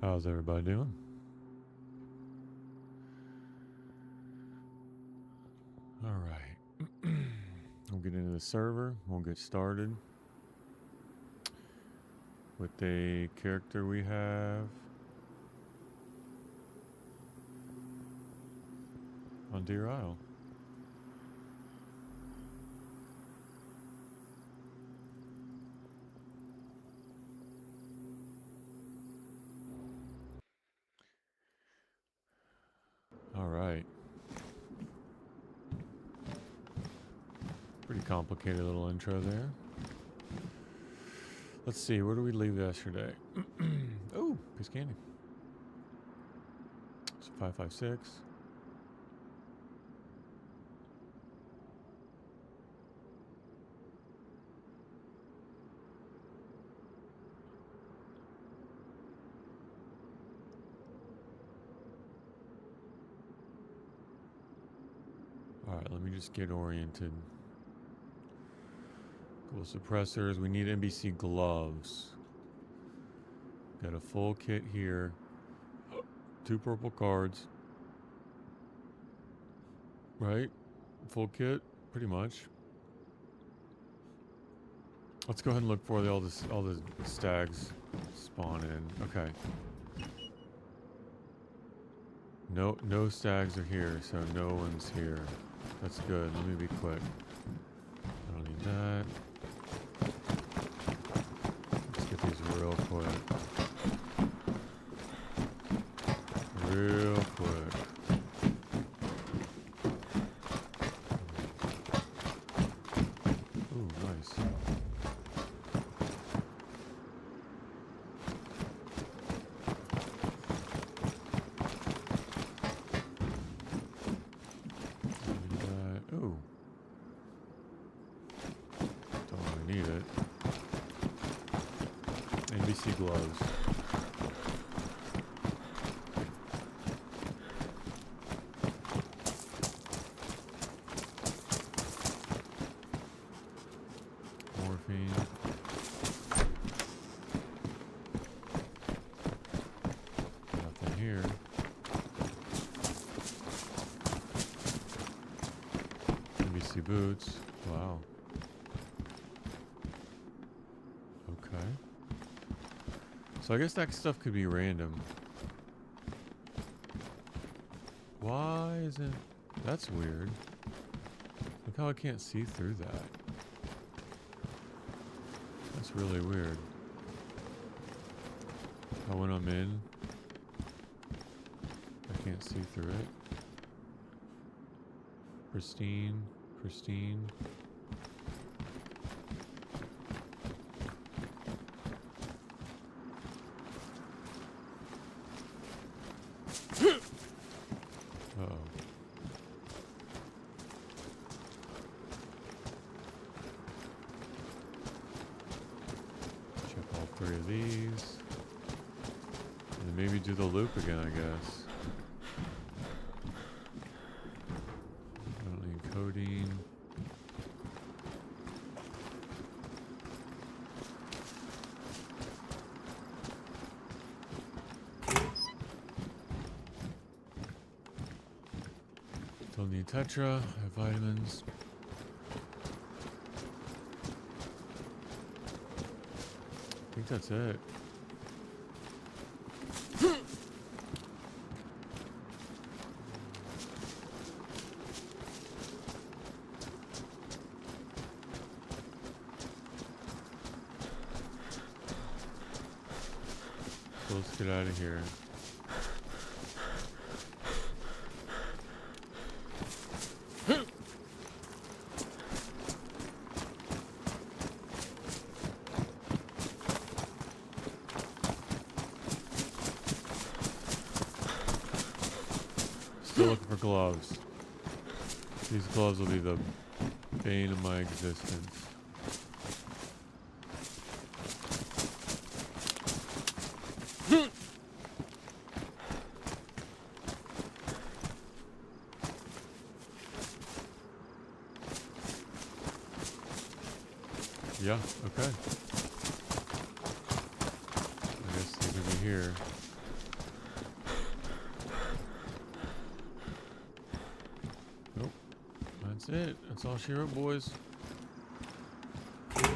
How's everybody doing? All right. We'll get into the server. We'll get started with a character we have on Deer Isle. All right. Pretty complicated little intro there. Let's see, where do we leave yesterday? Oh, piece of candy. So 556. All right, let me just get oriented. Cool suppressors. We need NBC gloves. Got a full kit here. 2 purple cards. Right? Full kit, pretty much. Let's go ahead and look for all the stags spawn in. Okay. No stags are here, so no one's here. That's good. Let me be quick. I don't need that. Let's get these real quick. Real quick. Ooh, nice. Ooh. Don't really need it. NBC gloves. Morphine. Nothing here. NBC boots. Wow. Okay. So I guess that stuff could be random. Why isn't... That's weird. Look how I can't see through that. That's really weird. How when I'm in, I can't see through it. Pristine, pristine. Uh-oh. Check all 3 of these. And then maybe do the loop again, I guess. I don't need codeine. Don't need Tetra. I have vitamins. I think that's it. So let's get out of here. Still looking for gloves. These gloves will be the bane of my existence. Yeah, okay. I guess they could be here. That's it. That's all she wrote, boys. Okay,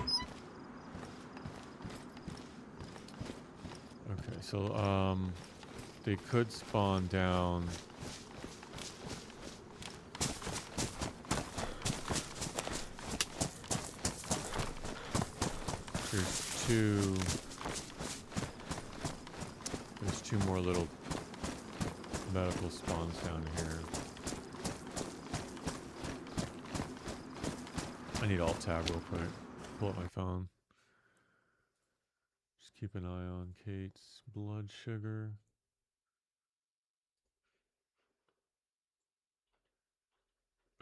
so they could spawn down. There's two more little medical spawns down here. I need alt tab real quick. Pull up my phone. Just keep an eye on Kate's blood sugar.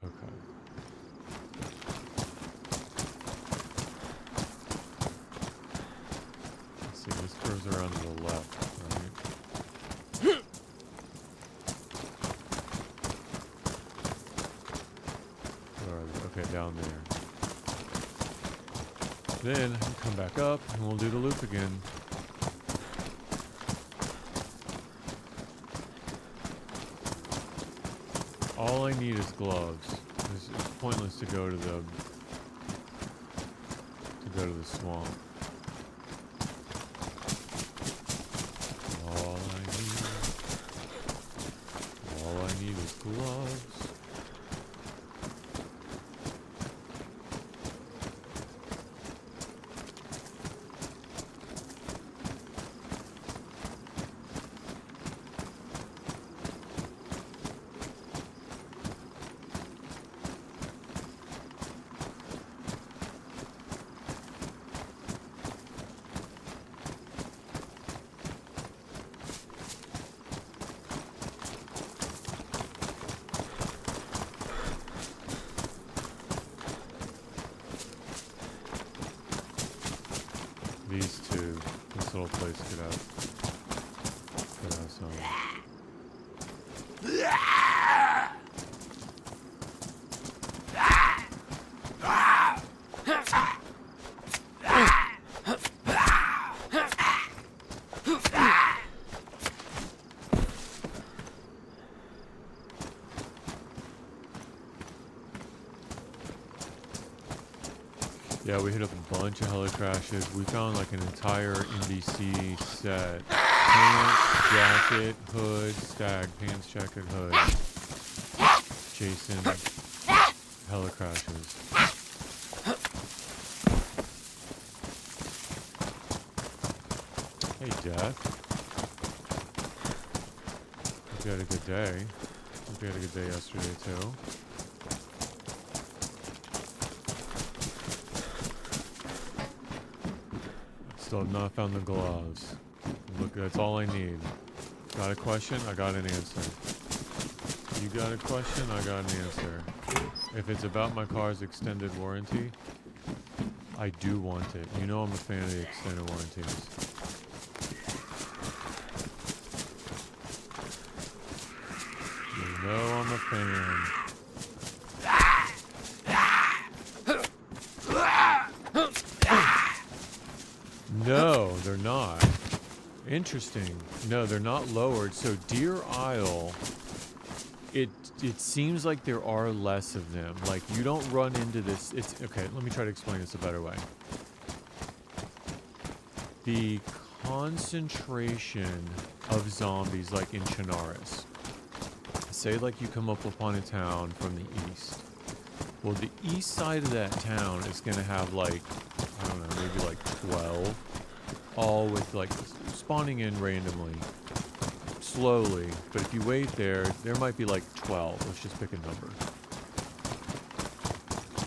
Okay. Let's see, this curves around to the left, right? Okay, down there. Then come back up and we'll do the loop again. All I need is gloves. It's pointless to go to the swamp. All I need is gloves. These two, this little place could have some. Yeah, we hit up a bunch of heli crashes. We found like an entire NBC set. Pants, jacket, hood, stag, pants, jacket, hood. Jason, heli crashes. Hey, Death. Hope you had a good day. Hope you had a good day yesterday, too. Still have not found the gloves. Look, that's all I need. Got a question? I got an answer. You got a question? I got an answer. If it's about my car's extended warranty, I do want it. You know I'm a fan of the extended warranties. You know I'm a fan. No, they're not. Interesting. No, they're not lowered. So Deer Isle, it seems like there are less of them. Like you don't run into this. It's okay. Let me try to explain this a better way. The concentration of zombies, like in Chinaris, say like you come up upon a town from the east. Well, the east side of that town is going to have like, I don't know, maybe like 12. All with like spawning in randomly, slowly. But if you wait there might be like 12. Let's just pick a number.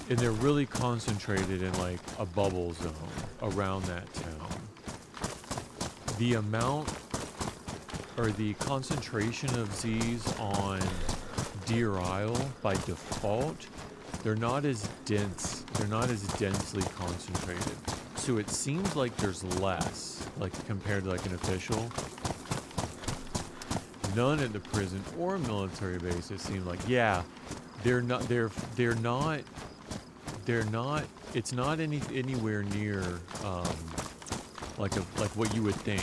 And they're really concentrated in like a bubble zone around that town. The amount or the concentration of Z's on Deer Isle by default, they're not as dense. They're not as densely concentrated. So it seems like there's less, like compared to like an official. None at the prison or military base. It seemed like, yeah, they're not. It's not anywhere near like what you would think.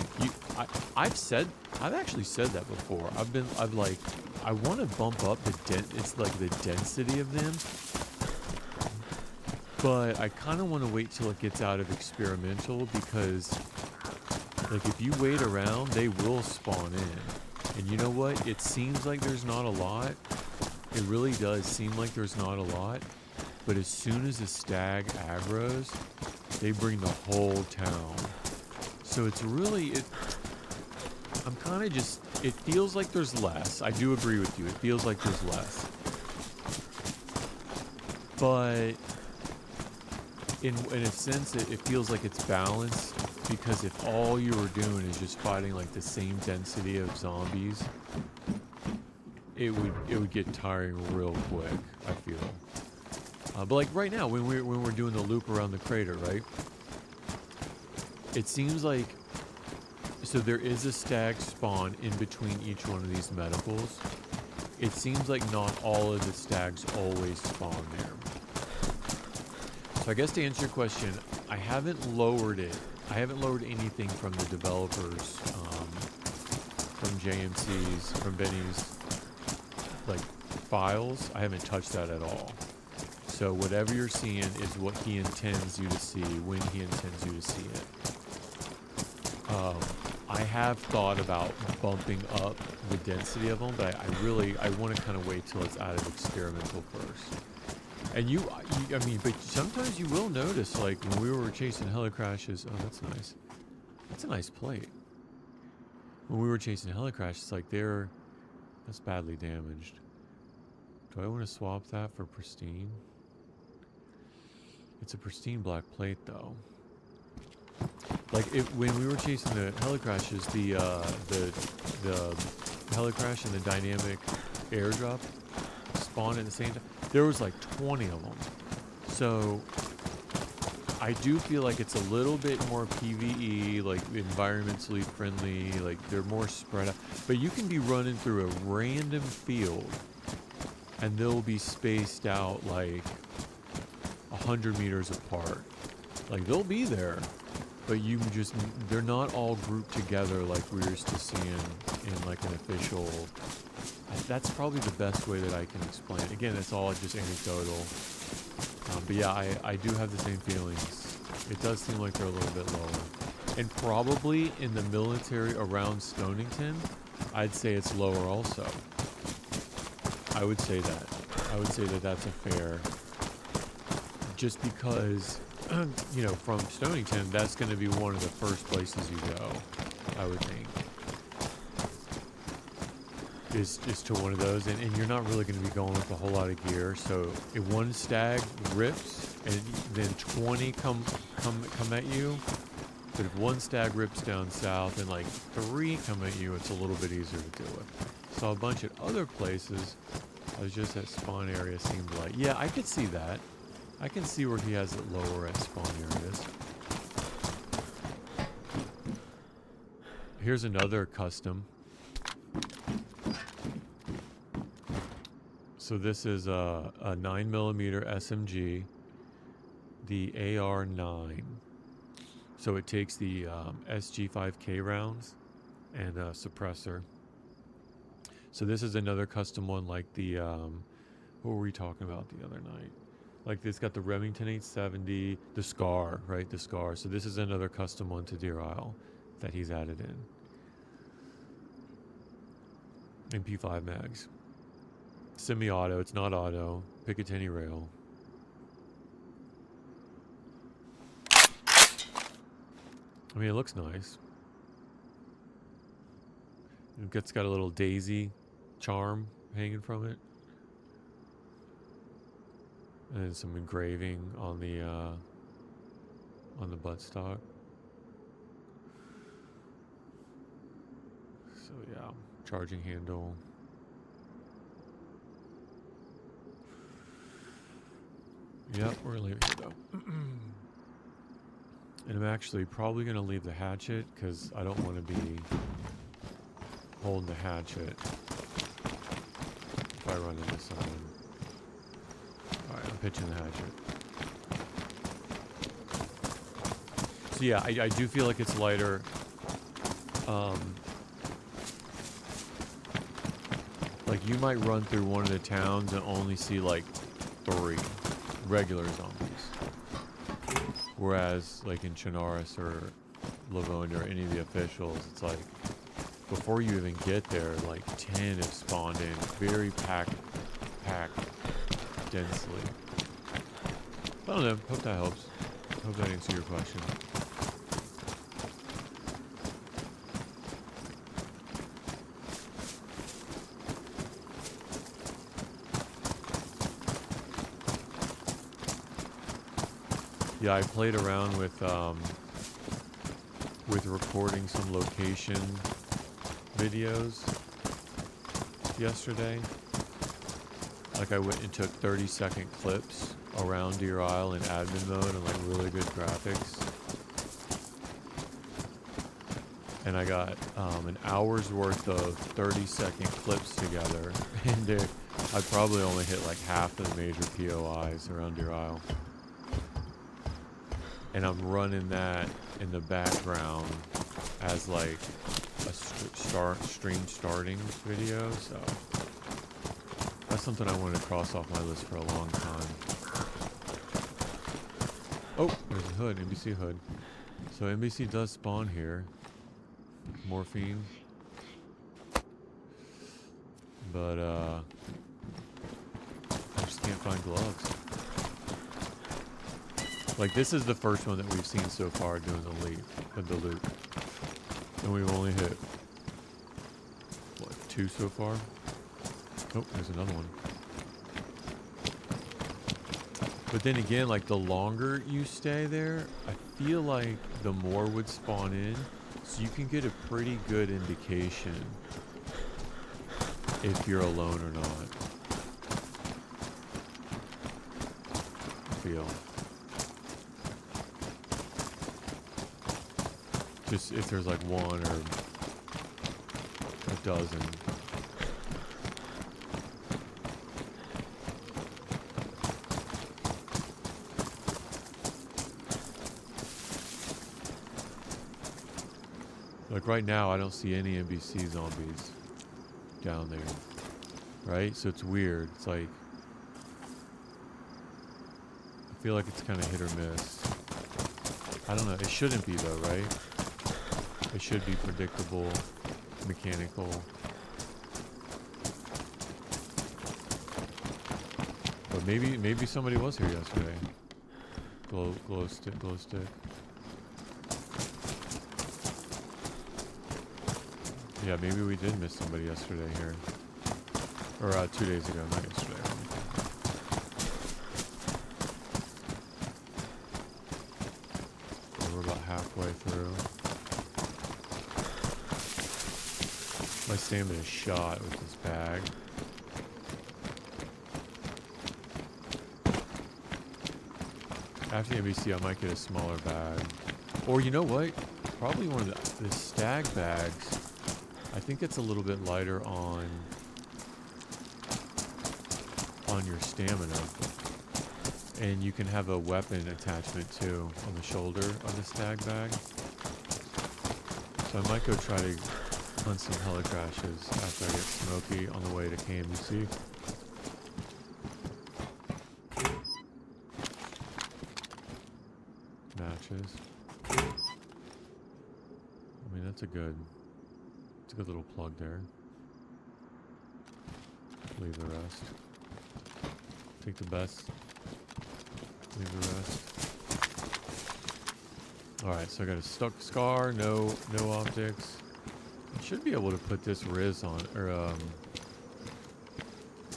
I've actually said that before. I want to bump up the it's like the density of them. But I kind of want to wait till it gets out of experimental because, like, if you wait around, they will spawn in. And you know what? It seems like there's not a lot. It really does seem like there's not a lot. But as soon as a stag aggroes, they bring the whole town. So it's really, I'm kind of just, it feels like there's less. I do agree with you. It feels like there's less. But in a sense, it feels like it's balanced, because if all you were doing is just fighting like the same density of zombies, it would get tiring real quick, I feel. But like right now, when we're doing the loop around the crater, right? It seems like, so there is a stag spawn in between each one of these medicals. It seems like not all of the stags always spawn there. So I guess to answer your question, I haven't lowered it. I haven't lowered anything from the developers, from JMC's, from Benny's, like, files. I haven't touched that at all. So whatever you're seeing is what he intends you to see when he intends you to see it. I have thought about bumping up the density of them, but I want to kind of wait till it's out of experimental first. And I mean, but sometimes you will notice, like when we were chasing helicrashes. Oh, that's nice. That's a nice plate. When we were chasing helicrashes, like that's badly damaged. Do I want to swap that for pristine? It's a pristine black plate, though. Like when we were chasing the helicrashes, the helicrash and the dynamic airdrop spawned at the same time. There was like 20 of them. So I do feel like it's a little bit more PvE, like environmentally friendly, like they're more spread out. But you can be running through a random field and they'll be spaced out like 100 meters apart. Like they'll be there, but they're not all grouped together like we're used to seeing in like an official. That's probably the best way that I can explain it. Again, it's all just anecdotal. But yeah, I do have the same feelings. It does seem like they're a little bit lower. And probably in the military around Stonington, I'd say it's lower also. I would say that. I would say that that's a fair. Just because, you know, from Stonington, that's going to be one of the first places you go, I would think. Is to one of those, and you're not really going to be going with a whole lot of gear. So if one stag rips and then 20 come at you, but if one stag rips down south and like 3 come at you, it's a little bit easier to deal with. So a bunch of other places, I was just at spawn area seemed like, yeah, I could see that. I can see where he has it lower at spawn areas. Here's another custom. So this is a 9mm SMG, the AR-9. So it takes the SG5K rounds and a suppressor. So this is another custom one like the, what were we talking about the other night? Like it's got the Remington 870, the SCAR, right? The SCAR. So this is another custom one to Deer Isle that he's added in. MP5 mags. Semi-auto, it's not auto. Picatinny rail. I mean, it looks nice. It's got a little DayZ charm hanging from it. And some engraving on the buttstock. So yeah, charging handle. Yep, we're gonna leave it here though. And I'm actually probably gonna leave the hatchet because I don't want to be holding the hatchet if I run into someone. Alright, I'm pitching the hatchet. So yeah, I do feel like it's lighter. Like you might run through one of the towns and only see like 3 regular zombies. Whereas, like in Chernarus or Livonia or any of the officials, it's like before you even get there, like 10 have spawned in, very packed densely. I don't know. Hope that helps. Hope that answers your question. Yeah, I played around with recording some location videos yesterday. Like I went and took 30-second clips around Deer Isle in admin mode and like really good graphics. And I got an hour's worth of 30-second clips together. And I probably only hit like half of the major POIs around Deer Isle. And I'm running that in the background as like a stream starting video. So that's something I wanted to cross off my list for a long time. Oh, there's a hood, NBC hood. So NBC does spawn here. Morphine. But I just can't find gloves. Like this is the first one that we've seen so far doing the loot. And we've only hit what, 2 so far? Oh, there's another one. But then again, like the longer you stay there, I feel like the more would spawn in. So you can get a pretty good indication if you're alone or not. I feel. Just if there's like one or a dozen. Like right now, I don't see any NBC zombies down there, right? So it's weird. It's like, I feel like it's kind of hit or miss. I don't know. It shouldn't be though, right? It should be predictable, mechanical. But maybe somebody was here yesterday. Glow stick. Yeah, maybe we did miss somebody yesterday here. Or 2 days ago, not yesterday. So we're about halfway through. My stamina is shot with this bag. After the NBC, I might get a smaller bag. Or you know what? Probably one of the stag bags. I think it's a little bit lighter on your stamina. And you can have a weapon attachment too on the shoulder of the stag bag. So I might go try to hunt some helicrashes after I get Smokey on the way to KMBC. Matches. I mean, that's a good little plug there. Leave the rest. Take the best. Leave the rest. Alright, so I got a stuck scar, no optics. I should be able to put this Riz on, or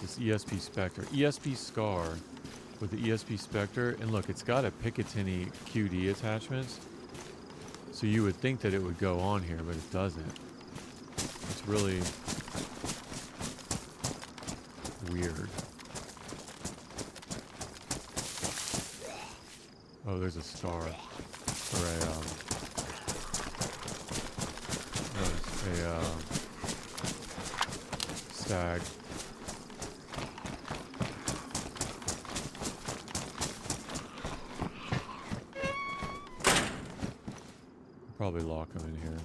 this ESP Spectre. ESP Scar with the ESP Spectre, and look, it's got a Picatinny QD attachments. So you would think that it would go on here, but it doesn't. It's really weird. Oh, there's a star. Or a stag. Probably lock them in here.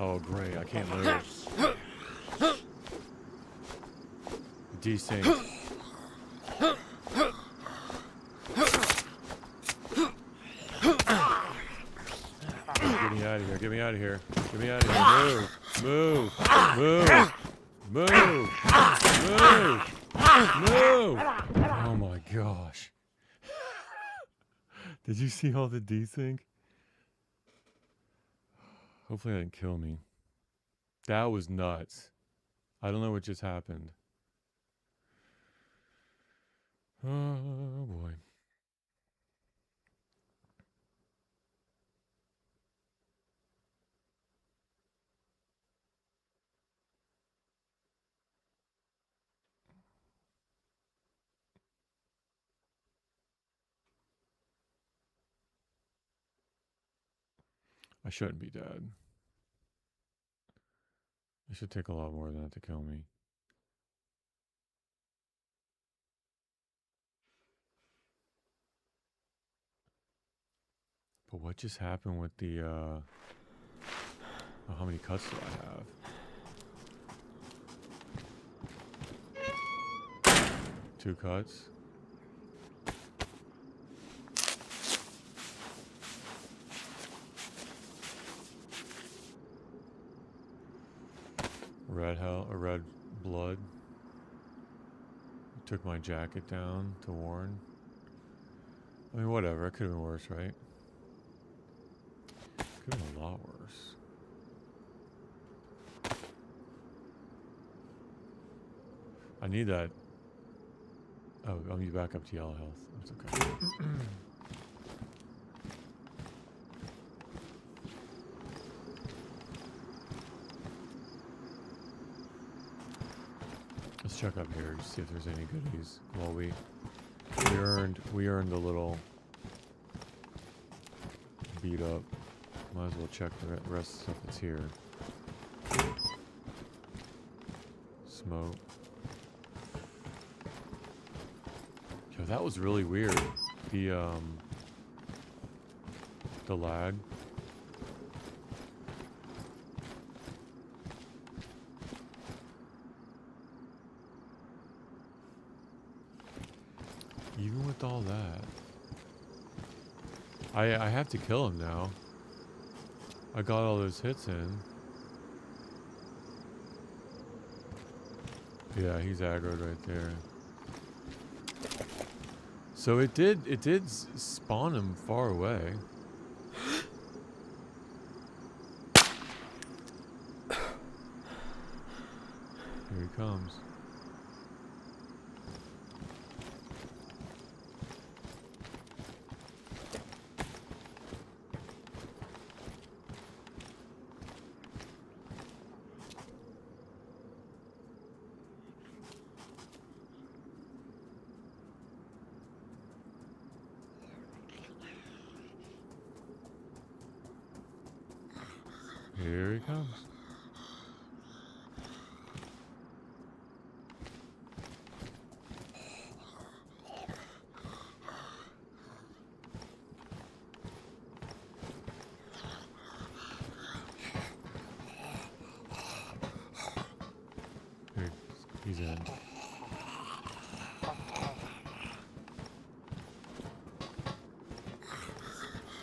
Oh, great. I can't move. Desync. Get me out of here. Get me out of here. Get me out of here. Move. Move. Move. Move. Move. Move. Oh my gosh. Did you see all the desync? Hopefully that didn't kill me. That was nuts. I don't know what just happened. Oh boy. I shouldn't be dead. It should take a lot more than that to kill me. But what just happened with the, oh, how many cuts do I have? 2 cuts. Red hell, or red blood. Took my jacket down to warn. I mean, whatever. It could have been worse, right? Could have been a lot worse. I need that. Oh, I'll be back up to yellow health. That's okay. Let's check up here to see if there's any goodies. Well, we earned a little beat up. Might as well check the rest of the stuff that's here. Smoke. Yo, that was really weird. The lag. Even with all that, I have to kill him now. I got all those hits in. Yeah, he's aggroed right there. So it did spawn him far away. Here he comes. Here he comes. Here, he's in.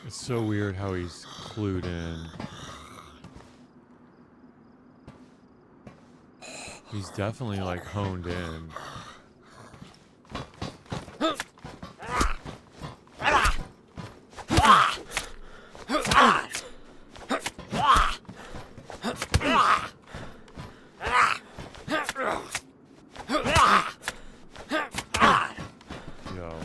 It's so weird how he's clued in. He's definitely like honed in. Yo.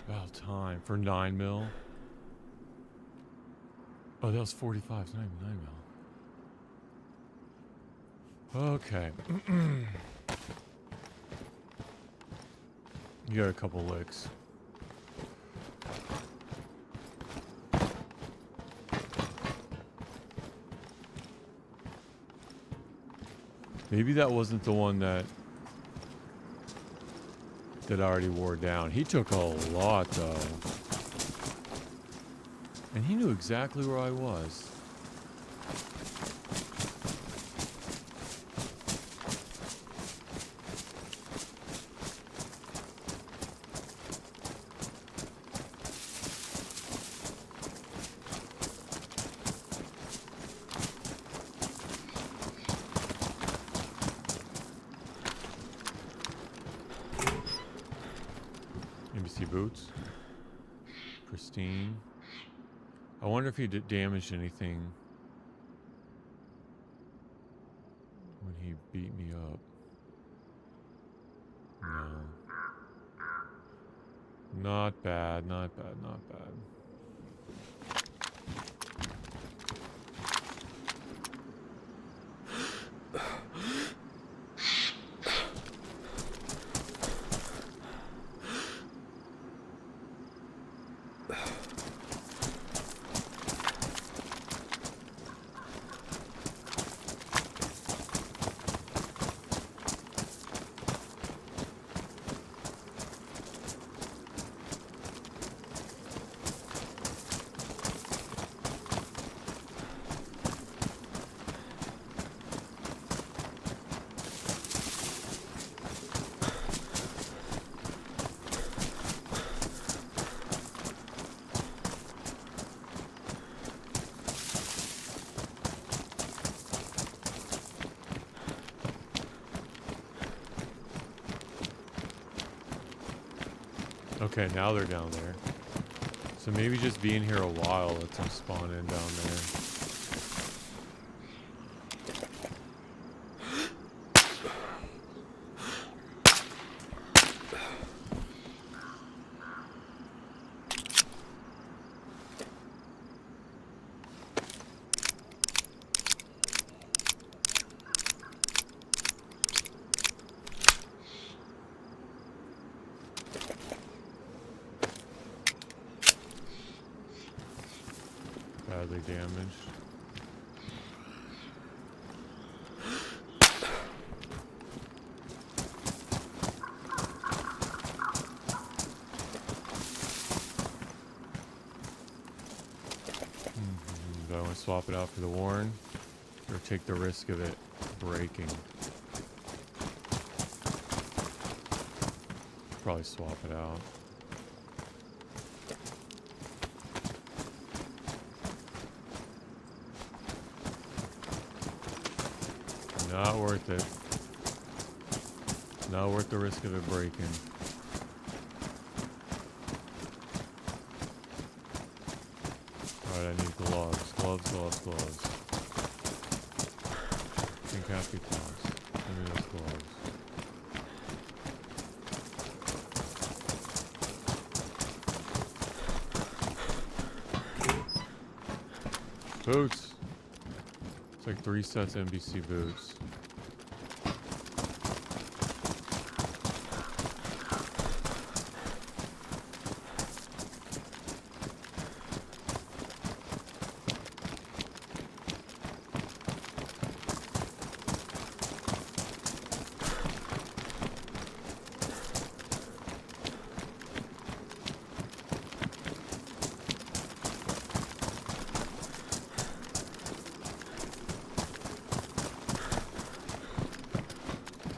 About time for 9 mil. Oh, that was 45. It's not even 9 mil. Okay. You got a couple licks. Maybe that wasn't the one that already wore down. He took a lot, though. And he knew exactly where I was. NBC boots. Pristine. I wonder if he damaged anything when he beat me up. No. Not bad, not bad, not bad. Okay, now they're down there. So maybe just being here a while lets them spawn in down there. Badly damaged. Do I want to swap it out for the Warren? Or take the risk of it breaking? Probably swap it out. Not worth it. Not worth the risk of it breaking. Alright, I need gloves. Gloves, gloves, gloves. Pink happy claws. Give me those gloves. Boots. It's like 3 sets NBC boots.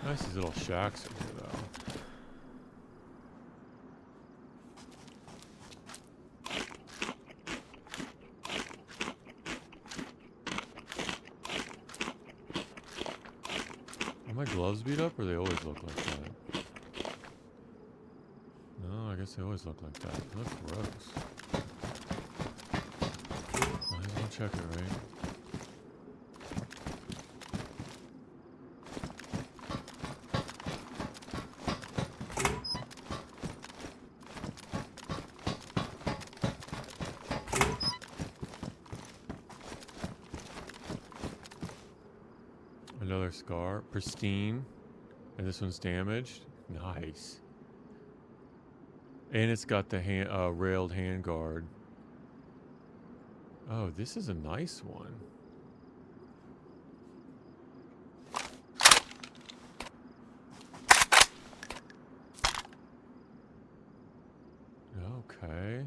Nice, these little shacks in here, though. Are my gloves beat up, or they always look like that? No, I guess they always look like that. They look gross. Might as well check it, right? Another scar. Pristine. And this one's damaged. Nice. And it's got the railed handguard. Oh, this is a nice one. Okay.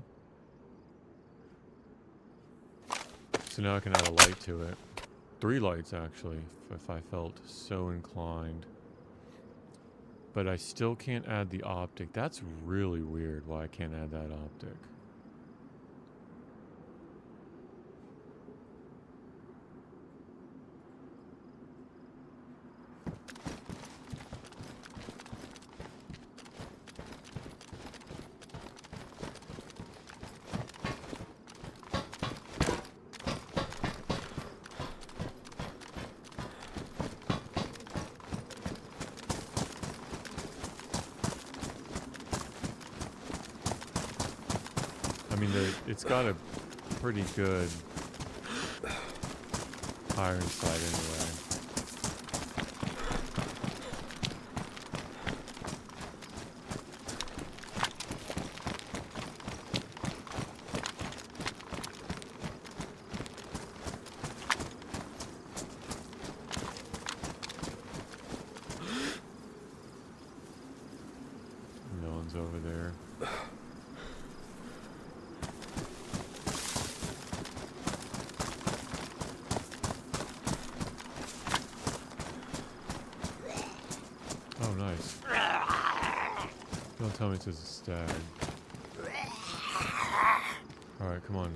So now I can add a light to it. 3 lights, actually, if I felt so inclined. But I still can't add the optic. That's really weird why I can't add that optic. I mean, it's got a pretty good iron sight anyway. No one's over there. Oh, nice. Don't tell me it's just a stag. Alright, come on.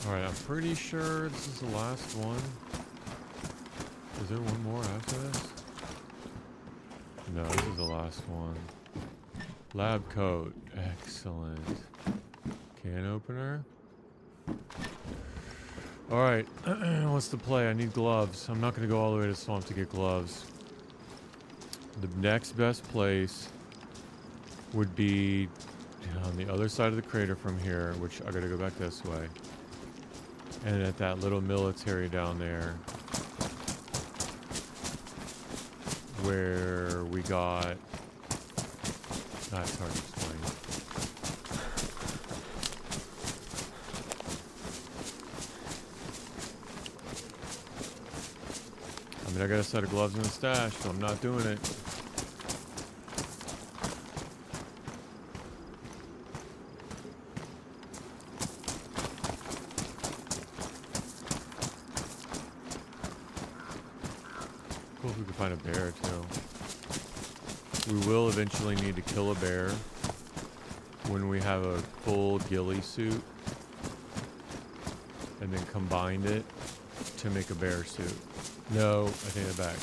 Alright, I'm pretty sure this is the last one. Is there one more after this? No, this is the last one. Lab coat. Excellent. Can opener. Alright, what's the play? I need gloves. I'm not going to go all the way to the swamp to get gloves. The next best place would be on the other side of the crater from here, which I gotta go back this way. And at that little military down there, where we got... That's hard to explain. I mean, I got a set of gloves in the stash, so I'm not doing it. Cool if we could find a bear, too. We will eventually need to kill a bear when we have a full ghillie suit, and then combine it to make a bear suit. No, I take it back.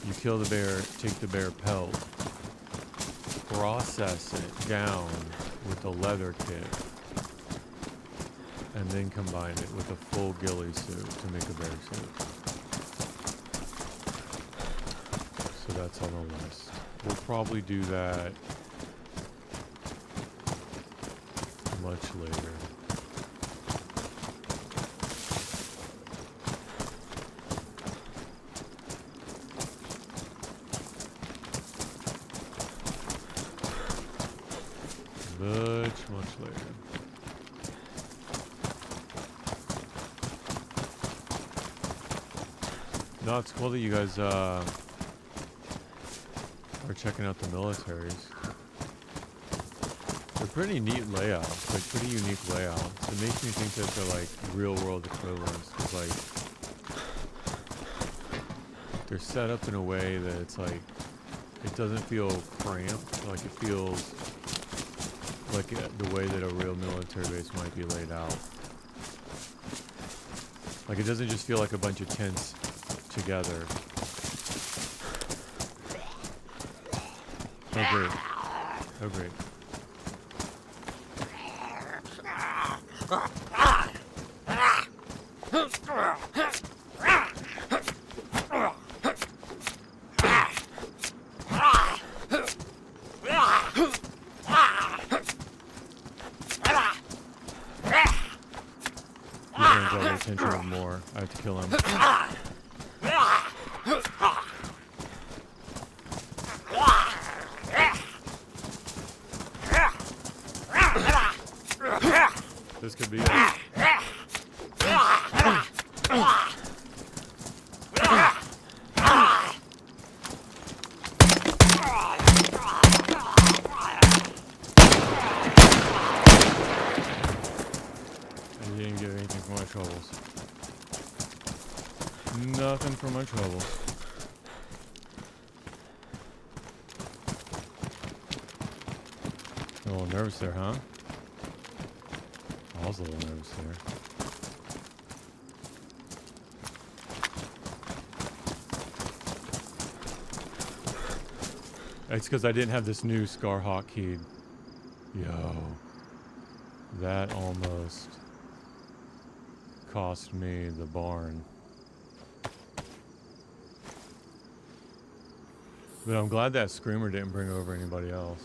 You kill the bear, take the bear pelt, process it down with the leather kit, and then combine it with a full ghillie suit to make a bear suit. So that's on the list. We'll probably do that much later. Much later. No, it's cool that you guys are checking out the militaries. They're pretty neat layouts, like pretty unique layouts. It makes me think that they're like real world equivalents. Cause like they're set up in a way that it's like, it doesn't feel cramped. Like it feels like the way that a real military base might be laid out. Like it doesn't just feel like a bunch of tents together. Oh great. Oh great. More. I have to kill him. This could be it. I didn't get anything for my troubles. Nothing for my troubles. A little nervous there, huh? I was a little nervous there. It's because I didn't have this new Scar hotkeyed. Yo. That almost cost me the barn. But I'm glad that screamer didn't bring over anybody else.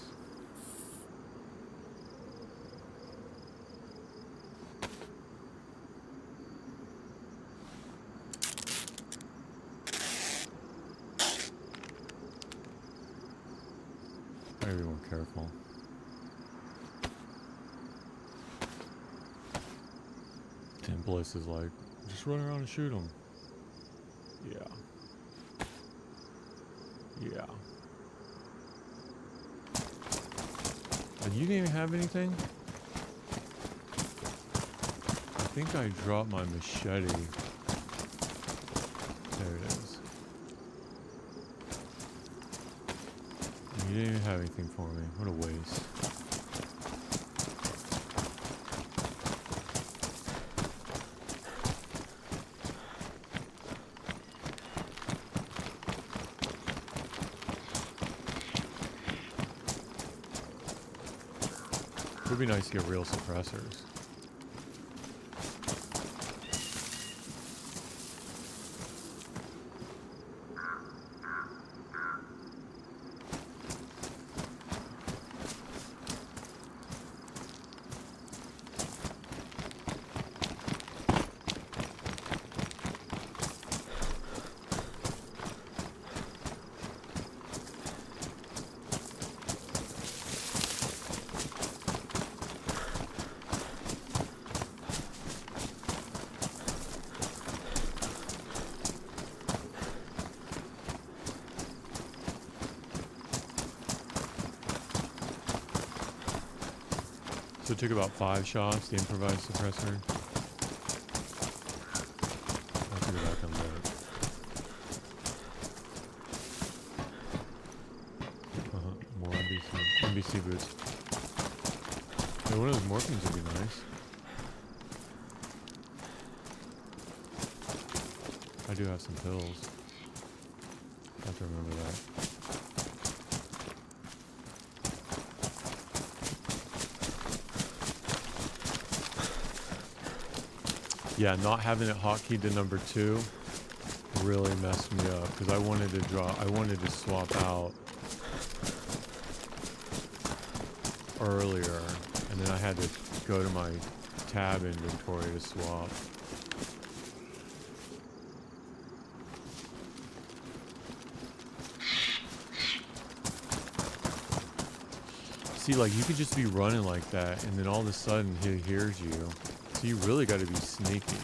Gotta be more careful. Templace is like, just run around and shoot them. Yeah. Yeah. You didn't even have anything? I think I dropped my machete. There it is. You didn't even have anything for me. What a waste. It would be nice to get real suppressors. So it took about 5 shots, the improvised suppressor. I'll have to go back and look. More NBC boots. Yeah, one of those morphines would be nice. I do have some pills. I have to remember that. Yeah, not having it hotkeyed to number 2 really messed me up because I wanted to swap out earlier, and then I had to go to my tab inventory to swap. See, like, you could just be running like that, and then all of a sudden he hears you. So you really got to be sneaky.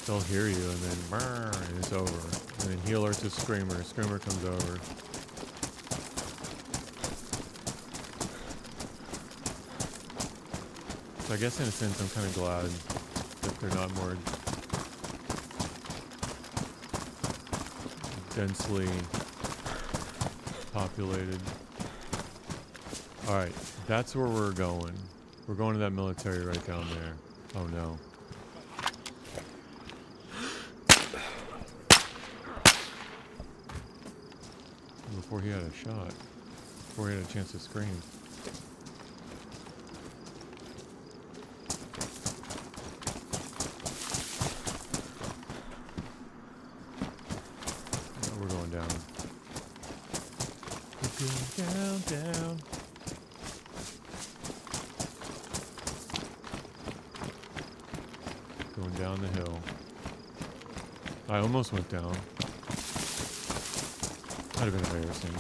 They'll hear you, and then brrr, and it's over. And then he alerts a screamer. Screamer comes over. So I guess in a sense, I'm kind of glad that they're not more densely populated. Alright, that's where we're going. We're going to that military right down there. Oh no. Before he had a shot. Before he had a chance to scream. No, we're going down. We're going down. Going down the hill. I almost went down. Might have been embarrassing.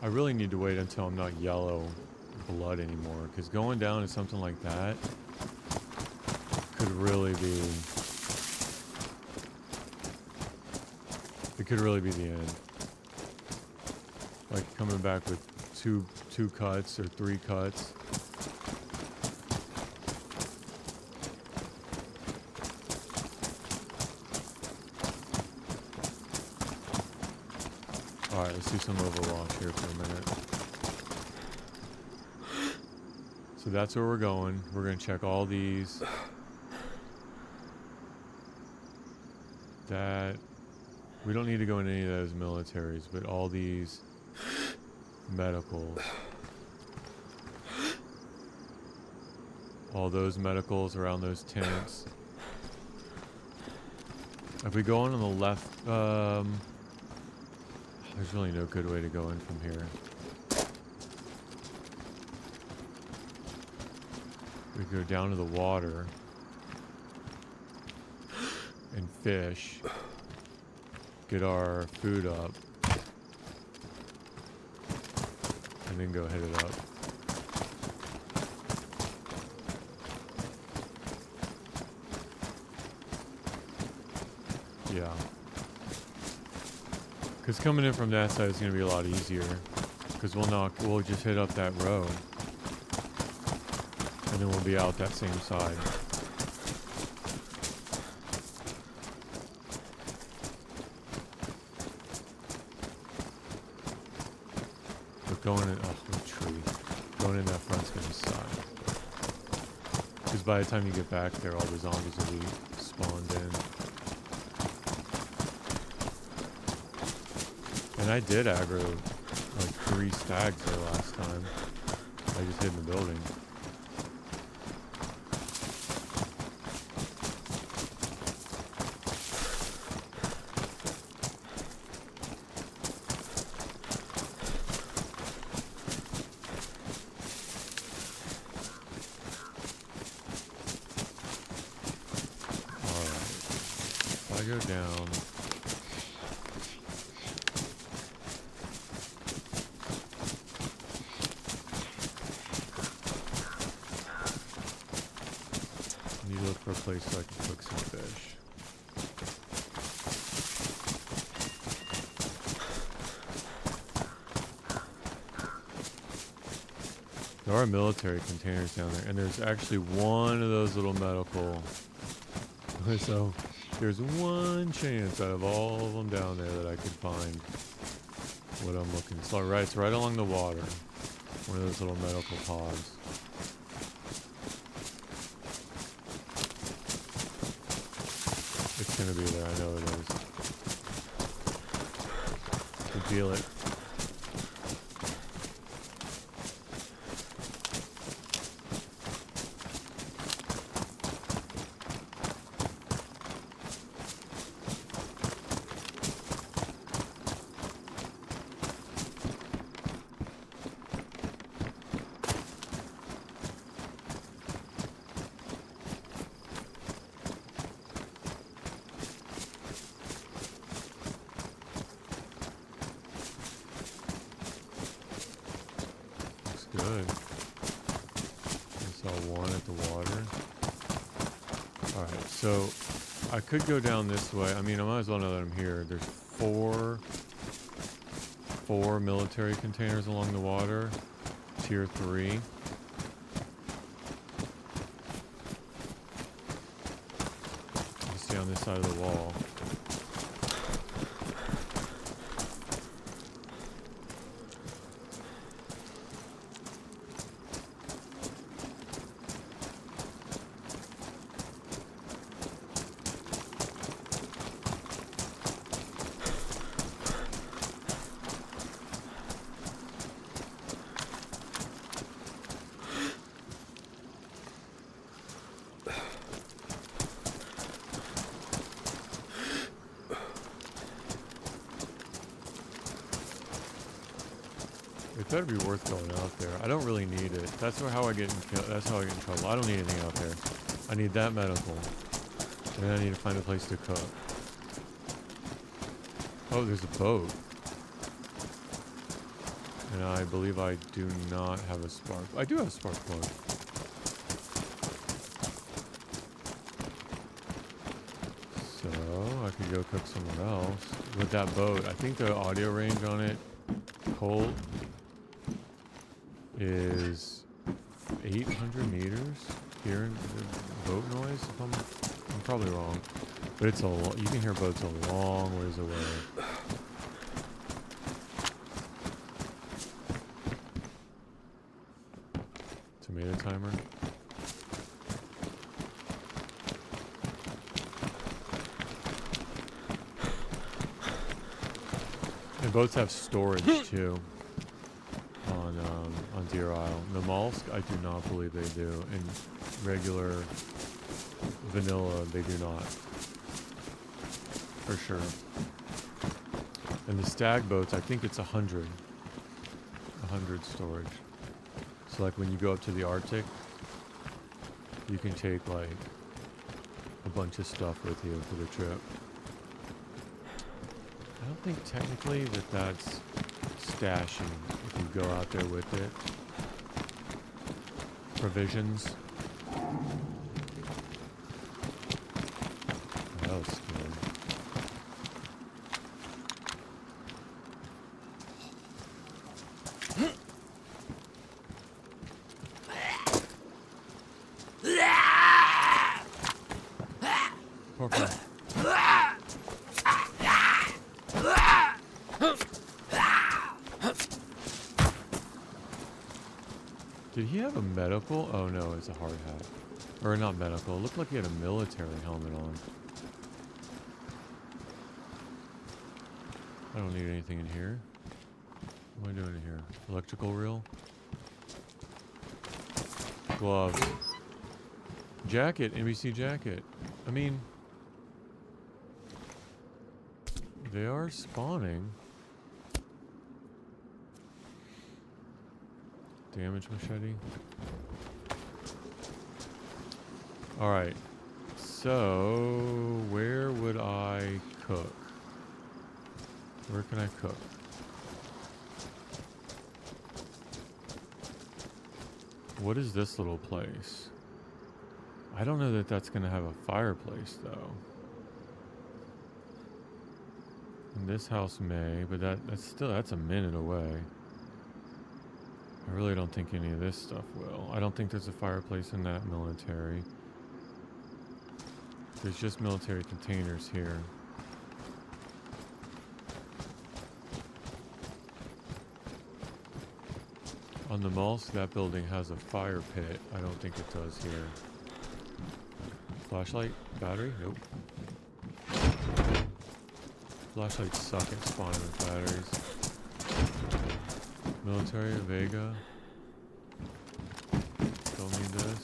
I really need to wait until I'm not yellow blood anymore, because going down to something like that could really be... It could really be the end. Like coming back with two cuts or 3 cuts. Alright, let's do some Overwatch here for a minute. So that's where we're going. We're going to check all these. That... We don't need to go in any of those militaries, but all these medicals. All those medicals around those tents. If we go on the left... There's really no good way to go in from here. We go down to the water and fish, get our food up, and then go hit it up. Yeah. Because coming in from that side is going to be a lot easier. Because we'll just hit up that road. And then we'll be out that same side. But going in, oh, tree. Going in that front's going to suck. Because by the time you get back there, all the zombies will be spawned in. And I did aggro like 3 stags there last time. I just hid in the building. Alright. If I go down... for a place so I can cook some fish. There are military containers down there, and there's actually one of those little medical. So there's one chance out of all of them down there that I could find what I'm looking for. It's right along the water. One of those little medical pods. It's gonna be there, I know it is. I can feel it. Good. I saw one at the water. Alright, so I could go down this way. I mean, I might as well know that I'm here. There's four military containers along the water. Tier 3. Stay on this side of the wall. It better be worth going out there. I don't really need it. That's how I get in. That's how I get in trouble. I don't need anything out there. I need that medical, and then I need to find a place to cook. Oh, there's a boat, and I believe I do not have a spark. I do have a spark plug. So I could go cook somewhere else with that boat. I think the audio range on it, Colt, is 800 meters. Hearing the boat noise, if I'm probably wrong, but it's you can hear boats a long ways away. Tomato timer. And boats have storage too. On Deer Isle. The mollusk, I do not believe they do. And regular vanilla, they do not. For sure. And the stag boats, I think it's 100. 100 storage. So like when you go up to the Arctic, you can take like a bunch of stuff with you for the trip. I don't think technically that's stashing if you go out there with it. Provisions. That was scary. Poor guy. Did he have a medical? Oh no, it's a hard hat. Or not medical. It looked like he had a military helmet on. I don't need anything in here. What am I doing in here? Electrical reel? Gloves. Jacket. NBC jacket. I mean, they are spawning. Damage machete. Alright. So, where would I cook? Where can I cook? What is this little place? I don't know that that's going to have a fireplace, though. And this house may, but that's a minute away. I really don't think any of this stuff will. I don't think there's a fireplace in that military. There's just military containers here. On the mollusk, that building has a fire pit. I don't think it does here. Flashlight? Battery? Nope. Flashlights suck at spawning with batteries. Military, Vega. Don't need this.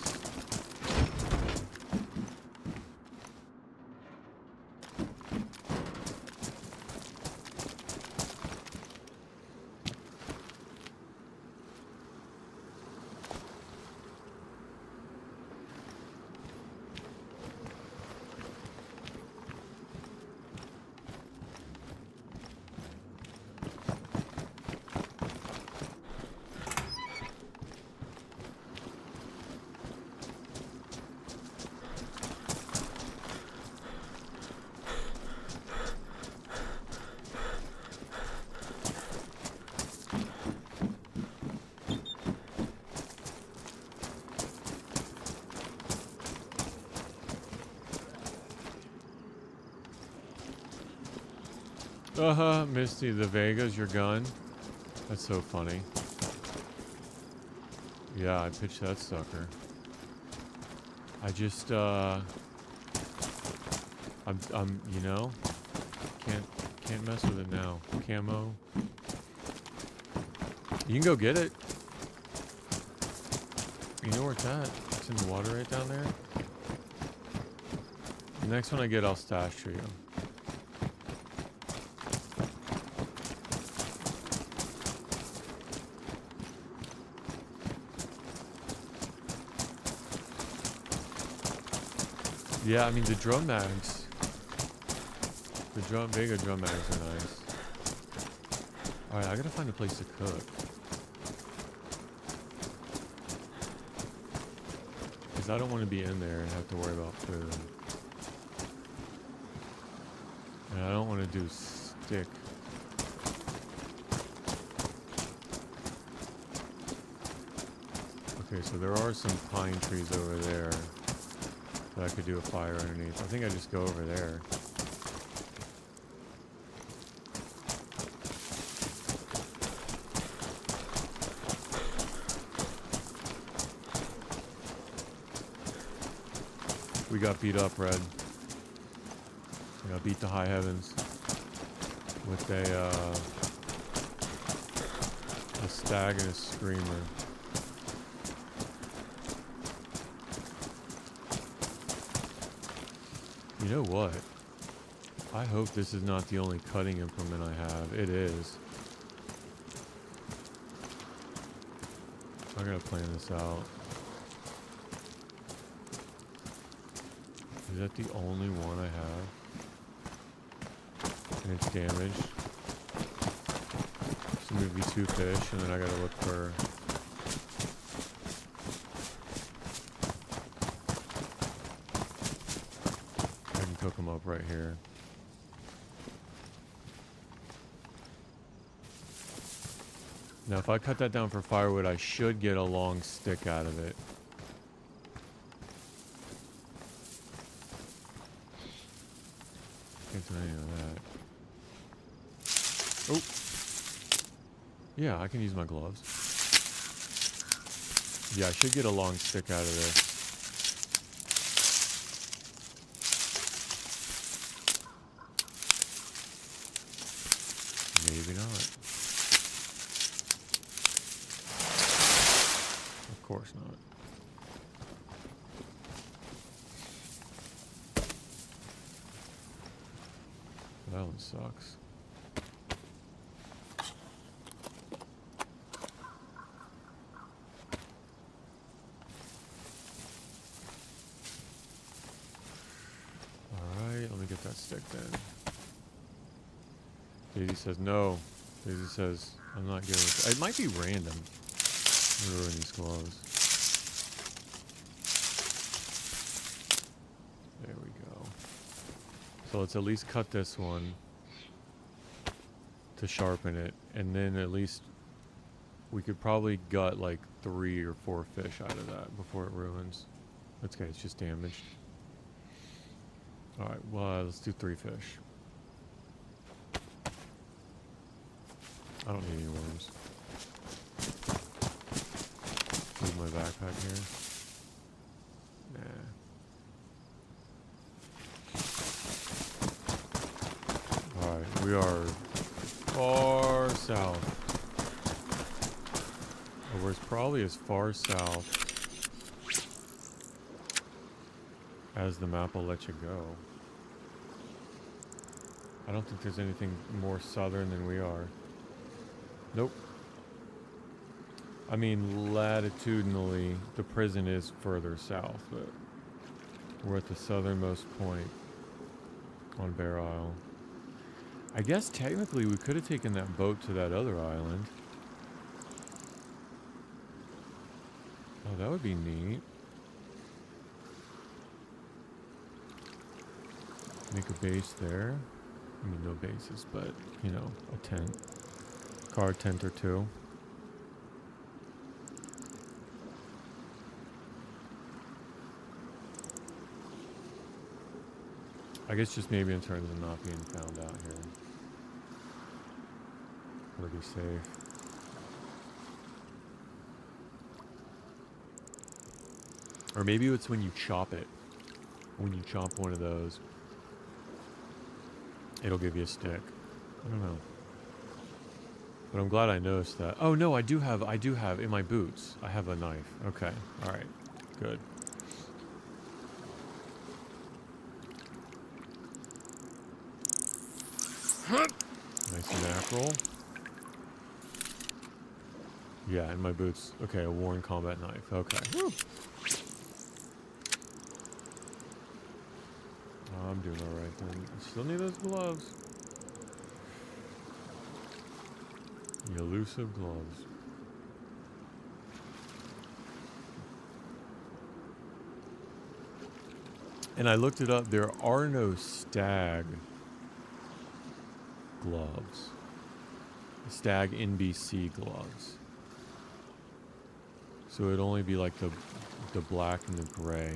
Misty, the Vega's your gun? That's so funny. Yeah, I pitched that sucker. I just, I'm, you know, can't mess with it now. Camo. You can go get it. You know where it's at? It's in the water right down there. The next one I get, I'll stash for you. Yeah, I mean the drum mags. The Vega drum mags are nice. Alright, I gotta find a place to cook. Because I don't want to be in there and have to worry about food. And I don't want to do stick. Okay, so there are some pine trees over there that I could do a fire underneath. I think I just go over there. We got beat up, Red. We got beat to high heavens with a stag and a screamer. You know what? I hope this is not the only cutting implement I have. It is. I gotta plan this out. Is that the only one I have? And it's damaged. So maybe 2 fish, and then I gotta look for... I can cook them up right here. Now if I cut that down for firewood, I should get a long stick out of it. Can't do any of that. Oh! Yeah, I can use my gloves. Yeah, I should get a long stick out of this. Maybe not. Of course not. That one sucks. Alright, let me get that stick then. DayZ says no. DayZ says I'm not good with it. It might be random. I'm gonna ruin these gloves. There we go. So let's at least cut this one to sharpen it, and then at least we could probably gut like 3 or 4 fish out of that before it ruins. That's okay, it's just damaged. Alright, well, let's do 3 fish. I don't need any worms. Leave my backpack here. Nah. Alright, we are far south. Or we're probably as far south as the map will let you go. I don't think there's anything more southern than we are. Nope. I mean, latitudinally, the prison is further south, but we're at the southernmost point on Bear Isle. I guess technically we could have taken that boat to that other island. Oh, that would be neat. Make a base there. I mean, no bases, but, you know, a tent. Car tent or 2. I guess just maybe in terms of not being found out here. Would be safe. Or maybe it's when you chop it. When you chop one of those, it'll give you a stick. I don't know. But I'm glad I noticed that. Oh no, I do have in my boots. I have a knife. Okay. Alright. Good. Nice mackerel. Yeah, in my boots. Okay, a worn combat knife. Okay. Woo. I'm doing alright then. I still need those gloves. The elusive gloves. And I looked it up. There are no stag gloves. Stag NBC gloves. So it'd only be like the black and the gray.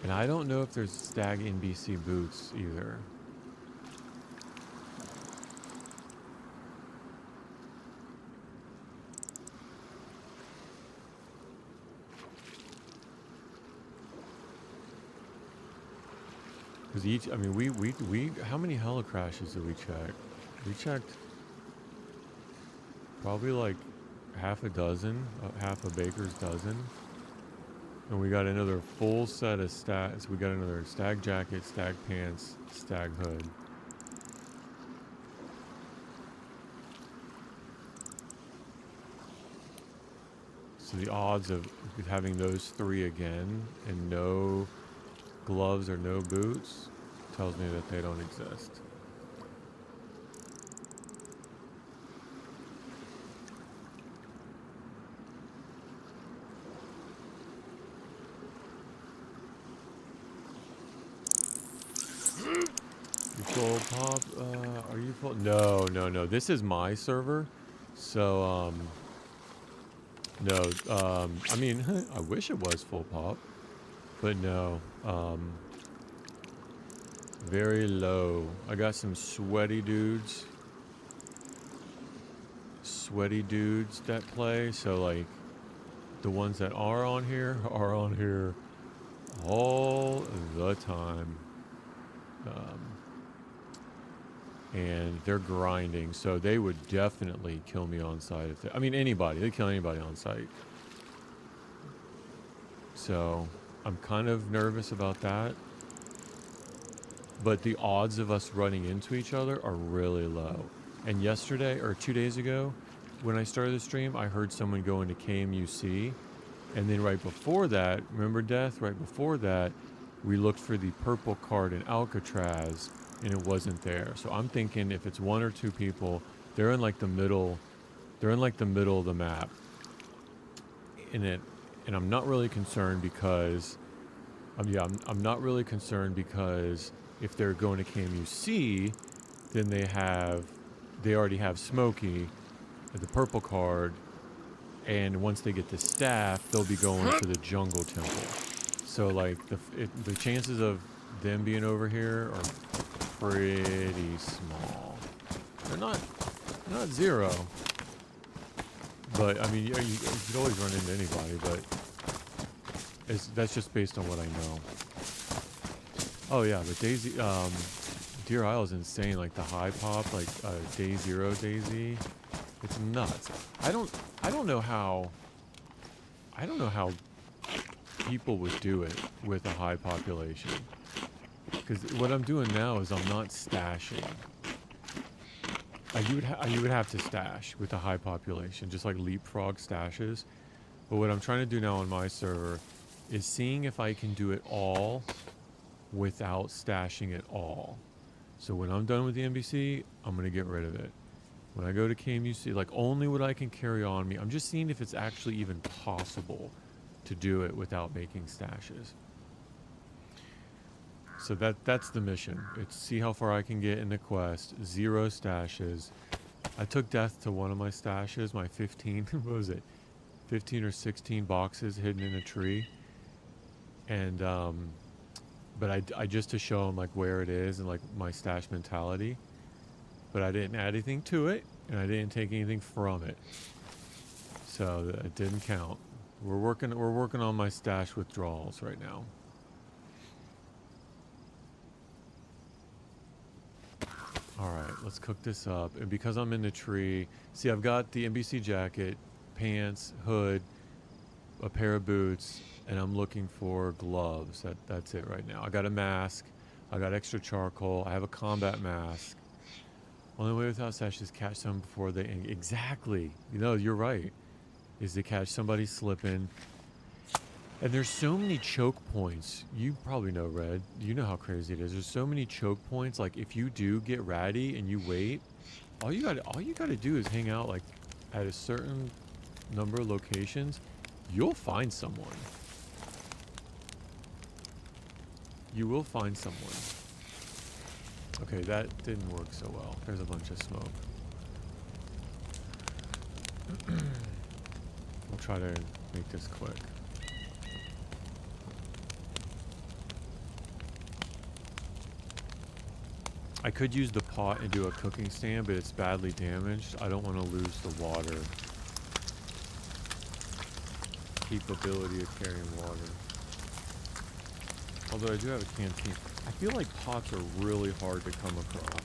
And I don't know if there's Stag NBC boots either. Because each, I mean, we, how many heli crashes did we check? We checked probably like half a dozen, half a baker's dozen. And we got another full set of stags. We got another stag jacket, stag pants, stag hood. So the odds of having those three again and no gloves or no boots tells me that they don't exist. Full pop, are you full? No, no, no. This is my server. So, no, I mean, I wish it was full pop, but no, very low. I got some sweaty dudes that play. So like the ones that are on here all the time. And they're grinding, so they would definitely kill me on site. If they, I mean, anybody. They'd kill anybody on site. So I'm kind of nervous about that. But the odds of us running into each other are really low. And yesterday, or 2 days ago, when I started the stream, I heard someone go into KMUC. And then right before that, remember Death? Right before that, we looked for the purple card in Alcatraz, and it wasn't there. So I'm thinking if it's one or two people, they're in like the middle. They're in like the middle of the map. And I'm not really concerned because, I'm not really concerned because if they're going to KMUC, then they already have Smokey, the purple card, and once they get the staff, they'll be going to the jungle temple. So like the chances of them being over here are pretty small. They're not zero. But I mean, you could always run into anybody, but that's just based on what I know. Oh yeah, but DayZ, Deer Isle is insane. Like the high pop, like Day Zero DayZ, it's nuts. I don't know how people would do it with a high population. Because what I'm doing now is I'm not stashing. You would have to stash with a high population, just like leapfrog stashes. But what I'm trying to do now on my server is seeing if I can do it all without stashing at all. So when I'm done with the NBC, I'm going to get rid of it. When I go to KMUC, like only what I can carry on me, I'm just seeing if it's actually even possible to do it without making stashes. So that's the mission. It's see how far I can get in the quest. 0 stashes. I took Death to one of my stashes, my 15, what was it? 15 or 16 boxes hidden in a tree. And, but I just to show him like where it is and like my stash mentality. But I didn't add anything to it, and I didn't take anything from it. So it didn't count. We're working on my stash withdrawals right now. Alright, let's cook this up. And because I'm in the tree, see I've got the NBC jacket, pants, hood, a pair of boots, and I'm looking for gloves. That's it right now. I got a mask. I got extra charcoal. I have a combat mask. Only way without Sash is catch someone before they... Exactly. You know, you're right. Is to catch somebody slipping. And there's so many choke points. You probably know, Red. You know how crazy it is. There's so many choke points. Like, if you do get ratty and you wait, all you gotta do is hang out, like, at a certain number of locations. You'll find someone. You will find someone. Okay, that didn't work so well. There's a bunch of smoke. I'll try to make this quick. I could use the pot and do a cooking stand, but it's badly damaged. I don't want to lose the water. Capability of carrying water. Although I do have a canteen. I feel like pots are really hard to come across.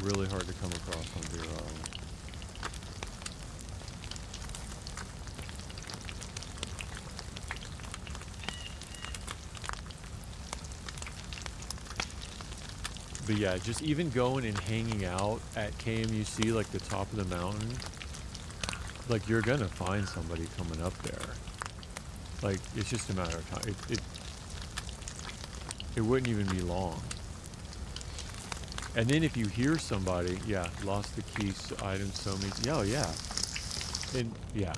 Really hard to come across on Zero. But yeah, just even going and hanging out at KMUC, like the top of the mountain, like you're gonna find somebody coming up there. Like, it's just a matter of time. It wouldn't even be long. And then if you hear somebody, yeah, lost the keys to items so many, yeah, oh yeah. And yeah,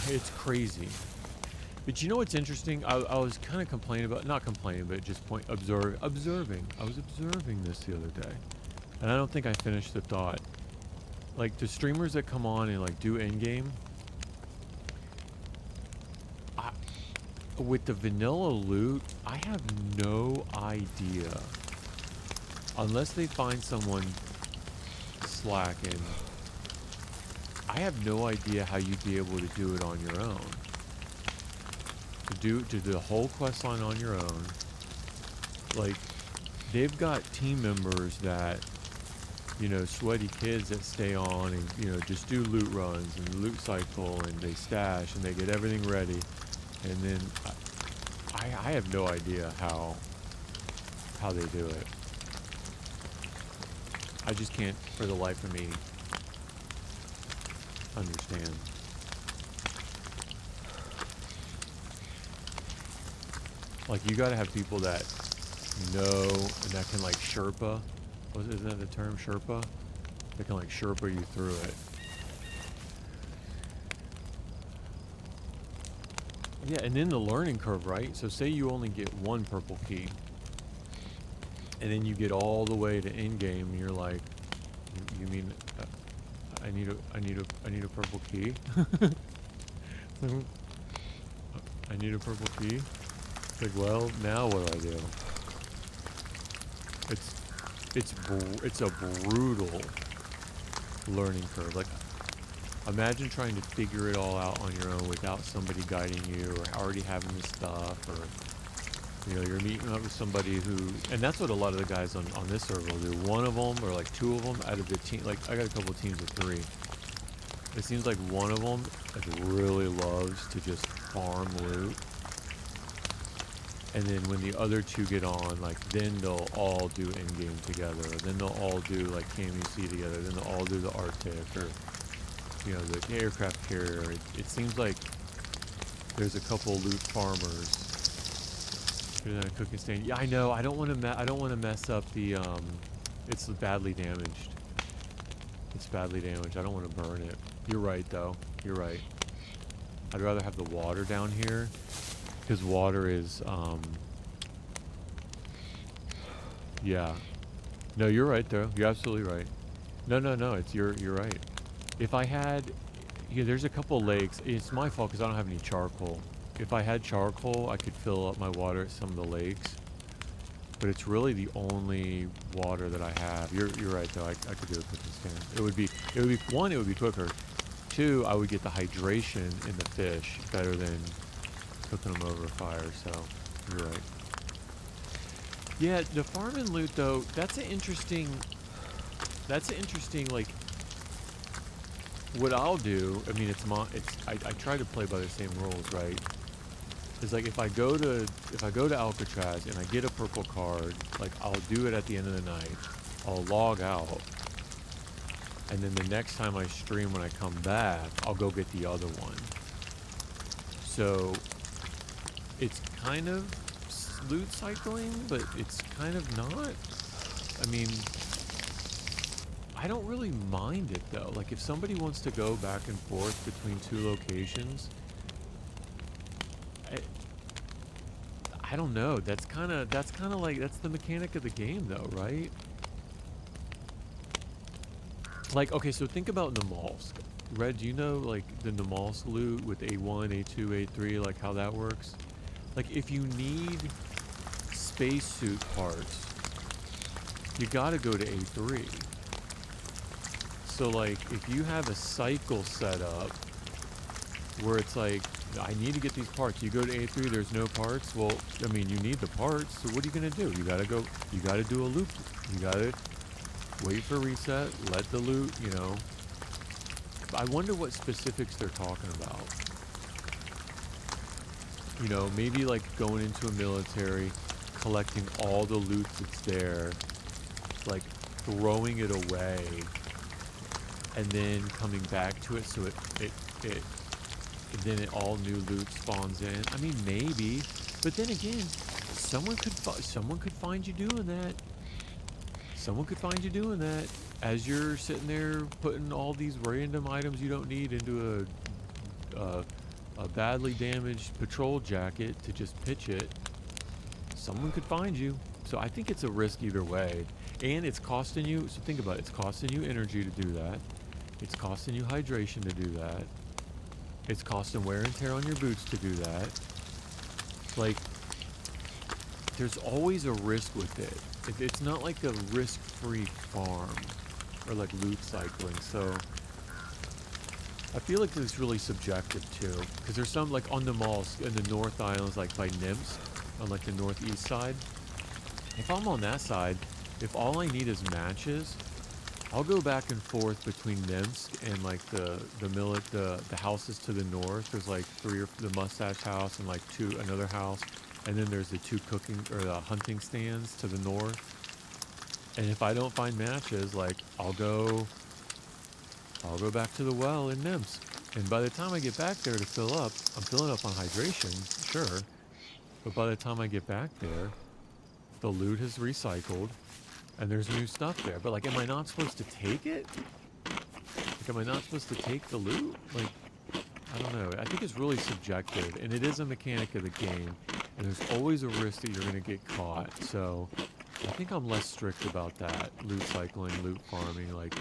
it's crazy. But you know what's interesting? I was kind of complaining about, not complaining, but just observing. I was observing this the other day. And I don't think I finished the thought. Like, the streamers that come on and, like, do in-game, with the vanilla loot, I have no idea. Unless they find someone slacking, I have no idea how you'd be able to do it on your own. To do the whole quest line on your own. Like, they've got team members that, you know, sweaty kids that stay on and, you know, just do loot runs and loot cycle, and they stash and they get everything ready. And then I have no idea how they do it. I just can't, for the life of me, understand. Like, you gotta have people that know and that can, like, Sherpa. Isn't that the term, Sherpa? They can, like, Sherpa you through it. Yeah, and then the learning curve, right? So say you only get one purple key, and then you get all the way to end game, and you're like, you mean I need a purple key? I need a purple key. It's like, well, now what do I do? It's a brutal learning curve. Like, imagine trying to figure it all out on your own without somebody guiding you, or already having the stuff, or, you know, you're meeting up with somebody who, and that's what a lot of the guys on this server will do. One of them, or like two of them out of the team, like I got a couple of teams of 3. It seems like one of them really loves to just farm loot. And then when the other 2 get on, like, then they'll all do in-game together. Then they'll all do, like, KMUC together. Then they'll all do the Arctic, or, you know, the aircraft carrier. It seems like there's a couple loot farmers. Here's a cooking stand. Yeah, I know. I don't want to mess up the. It's badly damaged. It's badly damaged. I don't want to burn it. You're right, though. You're right. I'd rather have the water down here, because water is. Yeah. No, you're right, though. You're absolutely right. No. It's you're right. If I had, yeah, there's a couple lakes. It's my fault because I don't have any charcoal. If I had charcoal, I could fill up my water at some of the lakes. But it's really the only water that I have. You're right though. I could do a cooking stand. It would be one. It would be quicker. 2, I would get the hydration in the fish better than cooking them over a fire. So you're right. Yeah, the farm and loot though. That's an interesting. Like. What I'll do, I mean, I try to play by the same rules, right? is like if I go to Alcatraz and I get a purple card, like I'll do it at the end of the night. I'll log out, and then the next time I stream when I come back, I'll go get the other one. So it's kind of loot cycling, but it's kind of not. I mean, I don't really mind it though. Like if somebody wants to go back and forth between two locations, I don't know. That's kind of like that's the mechanic of the game though, right? Like okay, so think about Namalsk. Red, do you know like the Namalsk loot with A1, A2, A3, like how that works? Like if you need spacesuit parts, you gotta go to A3. So like if you have a cycle set up where it's like I need to get these parts, you go to A3, there's no parts. Well, I mean you need the parts, so what are you gonna do? You gotta do a loop. You gotta wait for reset, let the loot, you know. I wonder what specifics they're talking about. You know, maybe like going into a military, collecting all the loot that's there, like throwing it away, and then coming back to it so then it all new loot spawns in. I mean, maybe, but then again, someone could find you doing that. Someone could find you doing that as you're sitting there putting all these random items you don't need into a badly damaged patrol jacket to just pitch it. Someone could find you. So I think it's a risk either way. And it's costing you, so think about it, it's costing you energy to do that. It's costing you hydration to do that. It's costing wear and tear on your boots to do that. Like, there's always a risk with it. It's not like a risk-free farm or like loot cycling. So I feel like it's really subjective too, because there's some like on the malls in the North Islands, like by Nimsk, on like the northeast side. If I'm on that side, if all I need is matches, I'll go back and forth between Nimsk and like the houses to the north. There's like the mustache house and like another house, and then there's the two cooking or the hunting stands to the north. And if I don't find matches, like I'll go back to the well in Nimsk. And by the time I get back there to fill up, I'm filling up on hydration, sure. But by the time I get back there, the loot has recycled and there's new stuff there. But like, am I not supposed to take it? Like, am I not supposed to take the loot? Like, I don't know. I think it's really subjective, and it is a mechanic of the game. And there's always a risk that you're going to get caught. So I think I'm less strict about that. Loot cycling, loot farming, like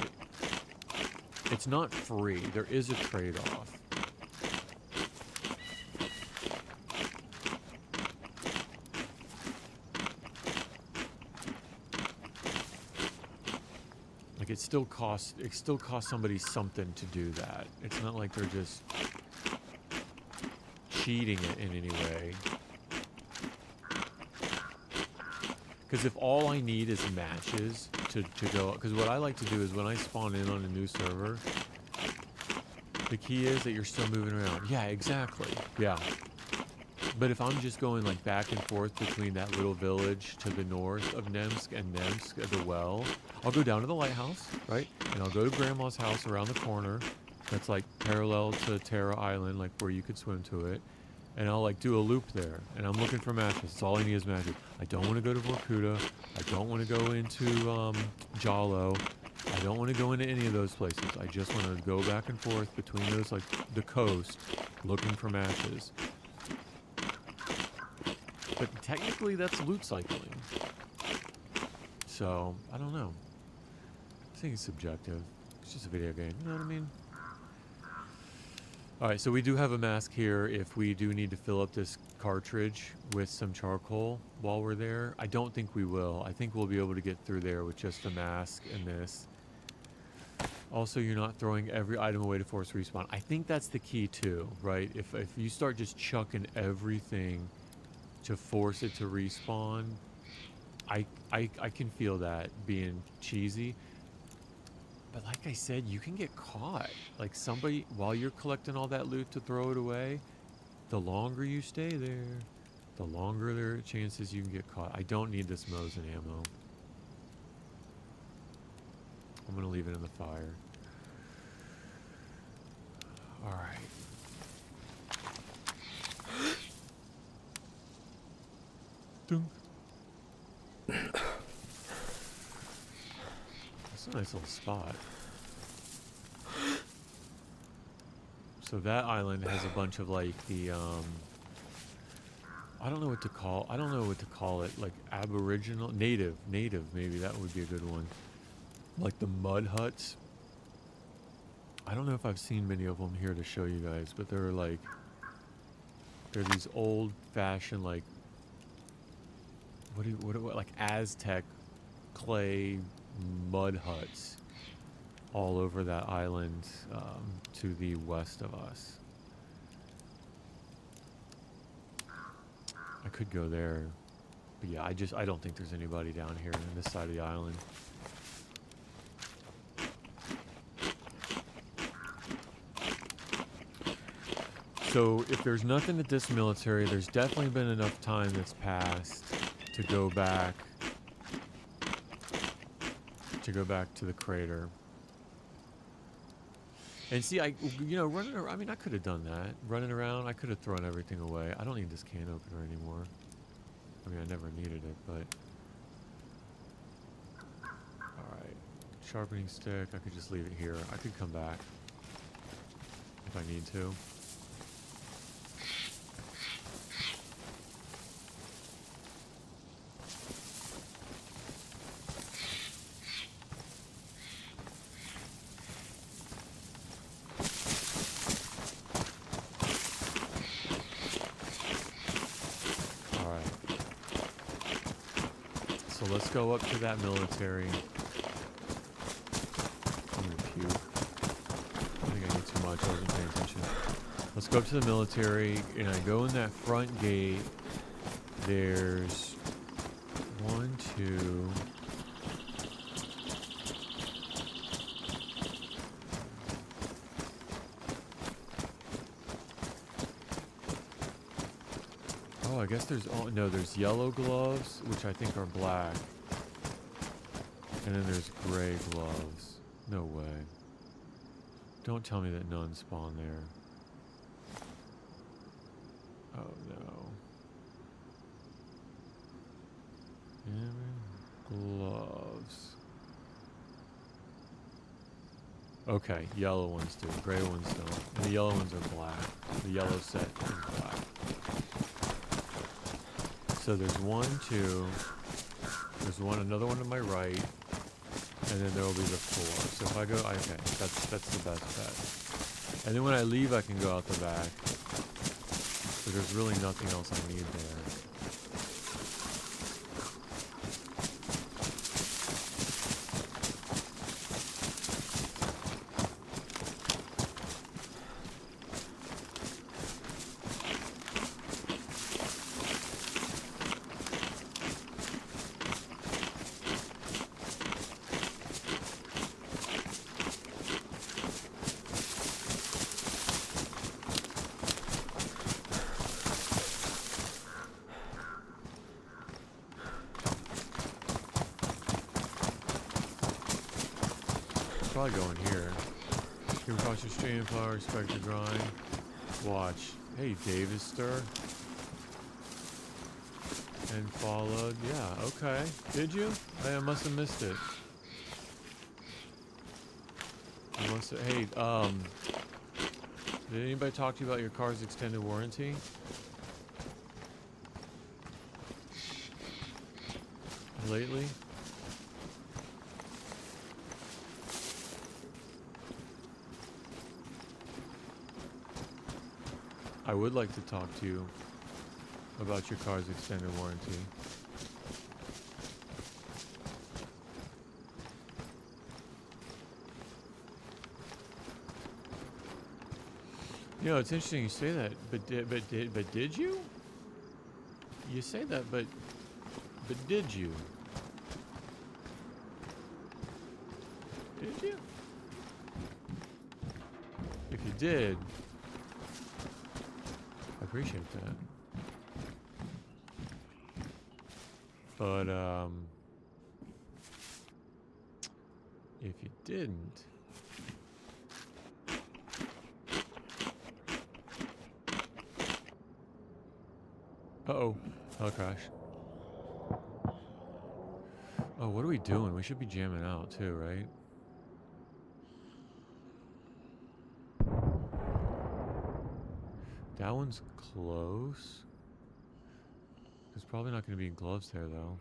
it's not free. There is a trade-off. Like it still costs somebody something to do that. It's not like they're just cheating it in any way. Because if all I need is matches to go, because what I like to do is when I spawn in on a new server, the key is that you're still moving around. Yeah, exactly. Yeah. But if I'm just going like back and forth between that little village to the north of Nemsk and Nemsk at the well, I'll go down to the lighthouse, right? And I'll go to Grandma's house around the corner. That's like parallel to Terra Island, like where you could swim to it. And I'll like do a loop there. And I'm looking for matches. That's all I need is matches. I don't want to go to Vorkuta. I don't want to go into Jalo. I don't want to go into any of those places. I just want to go back and forth between those, like the coast, looking for matches. But technically that's loot cycling. So, I don't know. I think it's subjective. It's just a video game, you know what I mean? Alright, so we do have a mask here if we do need to fill up this cartridge with some charcoal while we're there. I don't think we will. I think we'll be able to get through there with just a mask and this. Also, you're not throwing every item away to force respawn. I think that's the key too, right? If you start just chucking everything to force it to respawn, I can feel that being cheesy. But like I said, you can get caught. Like somebody, while you're collecting all that loot to throw it away, the longer you stay there, the longer there are chances you can get caught. I don't need this Mosin ammo. I'm gonna leave it in the fire. Alright. Dunk. That's a nice little spot. So that island has a bunch of like the I don't know what to call it, like aboriginal native maybe that would be a good one. Like the mud huts. I don't know if I've seen many of them here to show you guys, but they're these old fashioned like what like Aztec clay mud huts all over that island to the west of us. I could go there, but yeah, I don't think there's anybody down here on this side of the island. So if there's nothing at this military, there's definitely been enough time that's passed to go back to the crater. And see, running around, I mean, I could have done that. Running around, I could have thrown everything away. I don't need this can opener anymore. I mean, I never needed it, but... Alright. Sharpening stick, I could just leave it here. I could come back if I need to. Let's go up to that military. I'm gonna puke. I think I need too much. I wasn't paying attention. Let's go up to the military, and I go in that front gate. There's 1, 2. Oh, I guess there's there's yellow gloves, which I think are black. And then there's gray gloves. No way. Don't tell me that none spawn there. Oh no. Gloves. Okay, yellow ones do. Gray ones don't. And the yellow ones are black. The yellow set is black. So there's 1, 2. There's another one to my right. And then there will be the 4. So if I go, okay, that's the best bet. And then when I leave, I can go out the back. So there's really nothing else I need there. Probably go in here. Came across your stream, flower, respect the grind. Watch. Hey, Davis Stir. And followed. Yeah, okay. Did you? I must have missed it. I must have, hey, did anybody talk to you about your car's extended warranty? Lately? I would like to talk to you about your car's extended warranty. You know, it's interesting you say that, but did you? You say that, but did you? Did you? If you did, I appreciate that. But, if you didn't... Uh-oh. Hell crash. Oh, what are we doing? We should be jamming out too, right? That one's close. There's probably not going to be gloves there, though.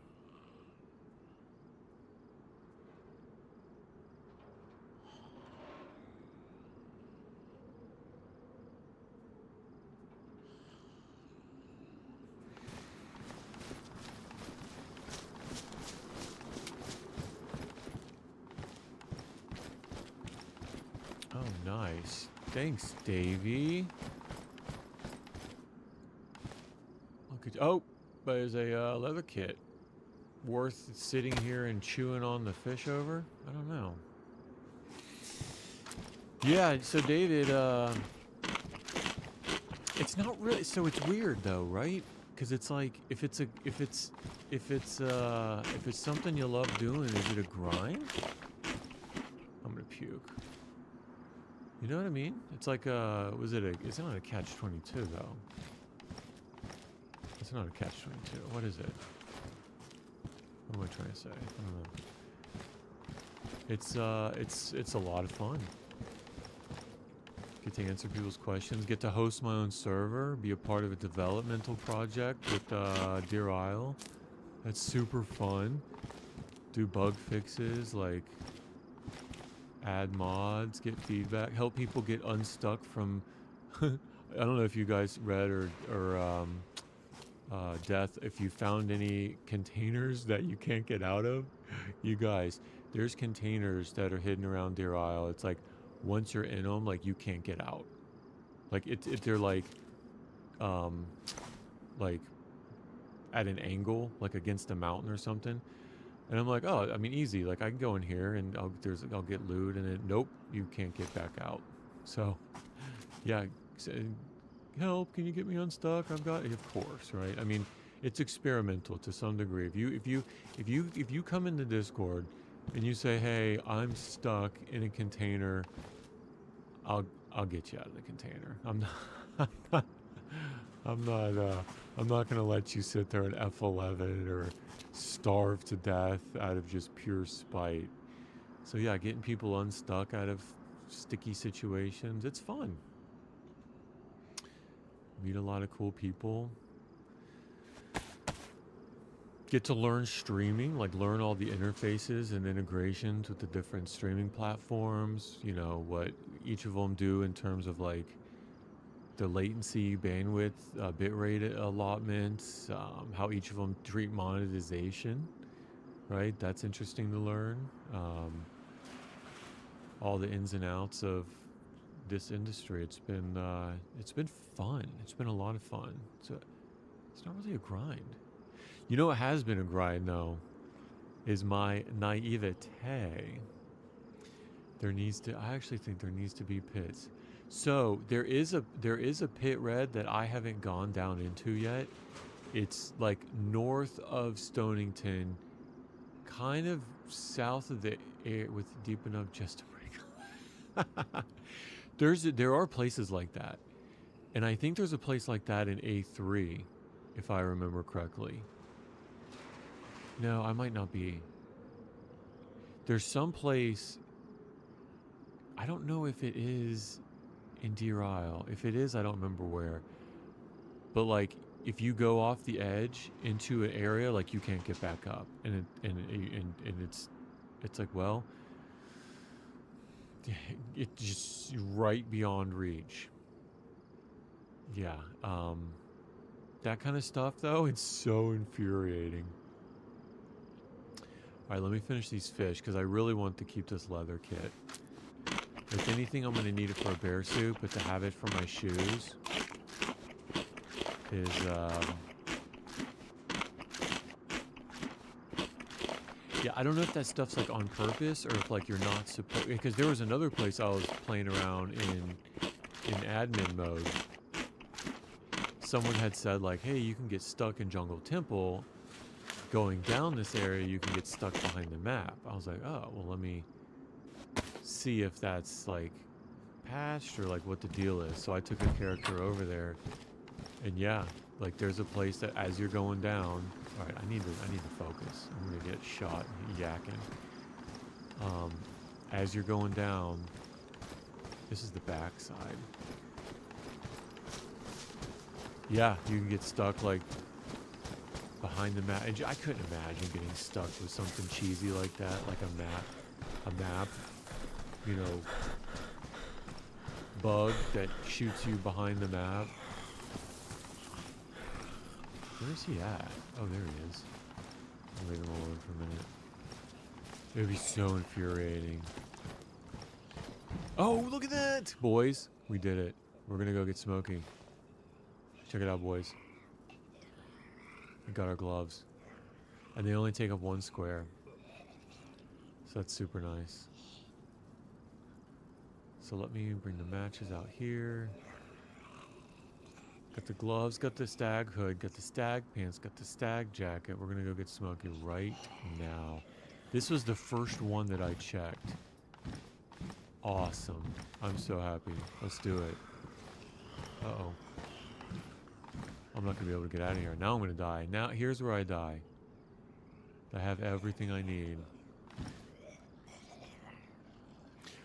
Oh, nice. Thanks, Davey. Look at... Oh, there's a leather kit. Worth sitting here and chewing on the fish over? I don't know. Yeah, so David, it's not really... So it's weird, though, right? Because it's like, if it's something you love doing, is it a grind? I'm gonna puke. You know what I mean? It's like it's not a catch-22 though. It's not a catch-22. What is it? What am I trying to say? I don't know. It's a lot of fun. Get to answer people's questions. Get to host my own server. Be a part of a developmental project with Deer Isle. That's super fun. Do bug fixes, like add mods, get feedback, help people get unstuck from... I don't know if you guys read or Death, if you found any containers that you can't get out of. You guys, there's containers that are hidden around Deer Isle. It's like, once you're in them, like, you can't get out. Like, they're like at an angle, like against a mountain or something. And I'm like, oh, I mean, easy. Like, I can go in here and I'll get loot, and then nope, you can't get back out. So, yeah, help! Can you get me unstuck? I've got, of course, right? I mean, it's experimental to some degree. If you come into Discord and you say, hey, I'm stuck in a container, I'll get you out of the container. I'm not gonna let you sit there at F11 or starve to death out of just pure spite. So yeah, getting people unstuck out of sticky situations, it's fun. Meet a lot of cool people. Get to learn streaming, like learn all the interfaces and integrations with the different streaming platforms. You know, what each of them do in terms of like the latency, bandwidth, bitrate allotments, how each of them treat monetization, right? That's interesting to learn. All the ins and outs of this industry. It's been fun. It's been a lot of fun. So it's not really a grind. You know what has been a grind though is my naivete. I actually think there needs to be pits. So there is a pit red that I haven't gone down into yet. It's like north of Stonington, kind of south of the air, with deep enough just to break. There are places like that, and I think there's a place like that in A3, if I remember correctly. No, I might not be. There's some place. I don't know if it is in Deer Isle. If it is, I don't remember where. But like, if you go off the edge into an area, like you can't get back up, and it's like, well, it's just right beyond reach. Yeah, that kind of stuff though, it's so infuriating. All right, let me finish these fish because I really want to keep this leather kit. If anything, I'm going to need it for a bear suit, but to have it for my shoes is, yeah, I don't know if that stuff's like on purpose or if like you're not supposed, because there was another place I was playing around in admin mode. someone had said like, hey, you can get stuck in Jungle Temple. Going down this area, you can get stuck behind the map. I was like, oh, well, let me see if that's like patched or like what the deal is. So I took a character over there, and yeah, like there's a place that as you're going down. All right, I need to focus. I'm gonna get shot yakking. As you're going down, this is the back side. Yeah, you can get stuck like behind the map. I couldn't imagine getting stuck with something cheesy like that, like a map, you know, bug that shoots you behind the map. Where is he at? Oh, there he is. I'll leave him alone for a minute. It would be so infuriating. Oh, look at that! Boys, we did it. We're gonna go get Smokey. Check it out, boys. We got our gloves. And they only take up 1 square. So that's super nice. So let me bring the matches out here. Got the gloves, got the stag hood, got the stag pants, got the stag jacket. We're gonna go get Smokey right now. This was the first one that I checked. Awesome. I'm so happy. Let's do it. Uh-oh. I'm not gonna be able to get out of here. Now I'm gonna die. Now, here's where I die. I have everything I need.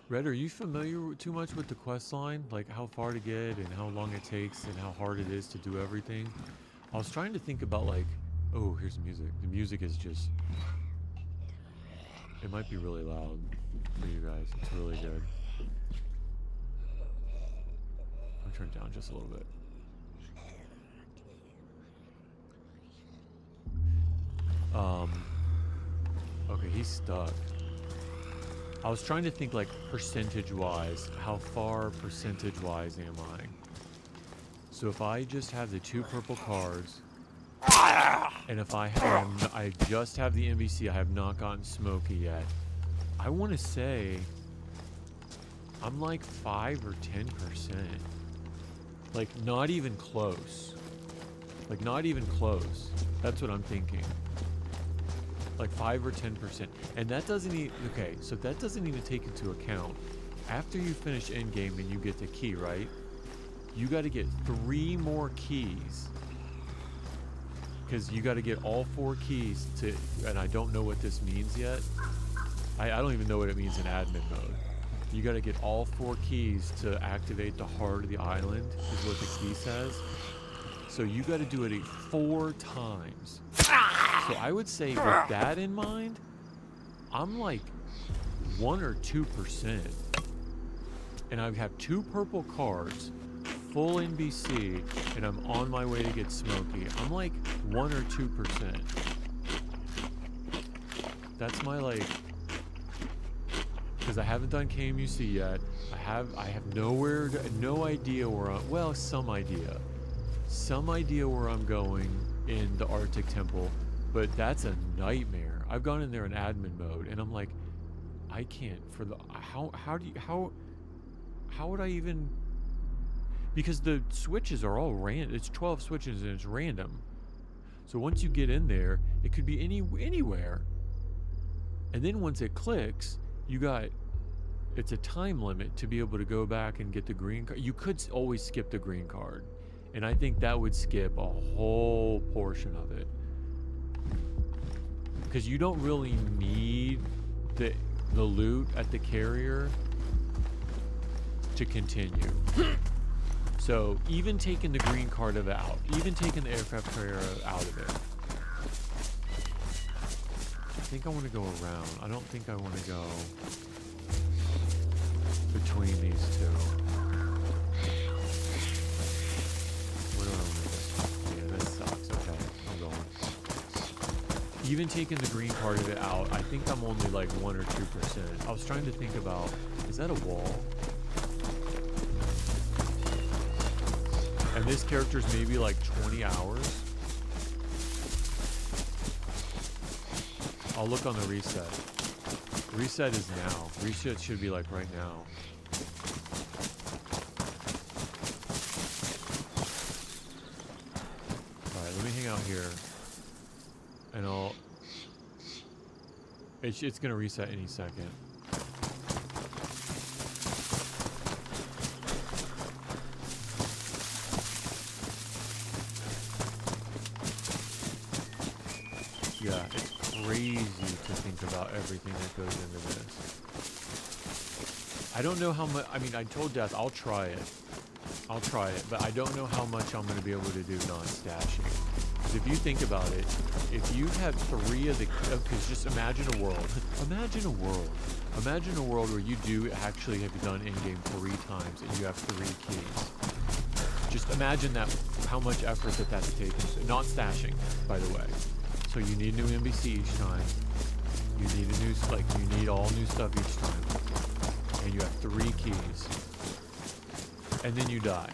Red, are you familiar too much with the quest line? Like how far to get and how long it takes and how hard it is to do everything? I was trying to think about like, oh, here's the music. The music is just, it might be really loud for you guys. It's really good. I'll turn it down just a little bit. Okay, he's stuck. I was trying to think like percentage-wise, how far percentage-wise am I? So if I just have the 2 purple cards, and if I just have the NBC, I have not gotten Smokey yet. I want to say I'm like 5 or 10%. Like not even close. Like not even close. That's what I'm thinking. Like 5 or 10%. And that doesn't even, okay, so that doesn't even take into account, after you finish endgame and you get the key, right? You got to get 3 more keys. Because you got to get all 4 keys to, and I don't know what this means yet. I don't even know what it means in admin mode. You got to get all 4 keys to activate the heart of the island, is what the key says. So you got to do it 4 times. So I would say with that in mind, I'm like 1 or 2%. And I have 2 purple cards, full NBC, and I'm on my way to get Smokey. I'm like 1 or 2%. That's my like, because I haven't done KMUC yet. I have no idea where I'm, well, some idea where I'm going in the Arctic Temple. But that's a nightmare. I've gone in there in admin mode, and I'm like, I can't for the how would I even? Because the switches are all random. It's 12 switches and it's random. So once you get in there, it could be anywhere. And then once it clicks, it's a time limit to be able to go back and get the green card. You could always skip the green card, and I think that would skip a whole portion of it. Because you don't really need the loot at the carrier to continue. So even taking the green card of it out, even taking the aircraft carrier out of it, I think I want to go around. I don't think I want to go between these 2. What do I want to do? Yeah, this sucks. Okay, I'm going. Even taking the green part of it out, I think I'm only like 1 or 2%. I was trying to think about, is that a wall? And this character's maybe like 20 hours. I'll look on the reset. Reset is now. Reset should be like right now. here, and I'll. It's gonna reset any second. Yeah, it's crazy to think about everything that goes into this. I don't know how much. I mean, I told Death I'll try it. I'll try it, but I don't know how much I'm going to be able to do non-stashing. Because if you think about it, if you have 3 of the... Because just imagine a world. Imagine a world. Imagine a world where you do actually have done in-game 3 times and you have 3 keys. Just imagine that, how much effort that's taken. Not stashing, by the way. So you need new NBC each time. You need a new... you need all new stuff each time. And you have 3 keys. And then you die.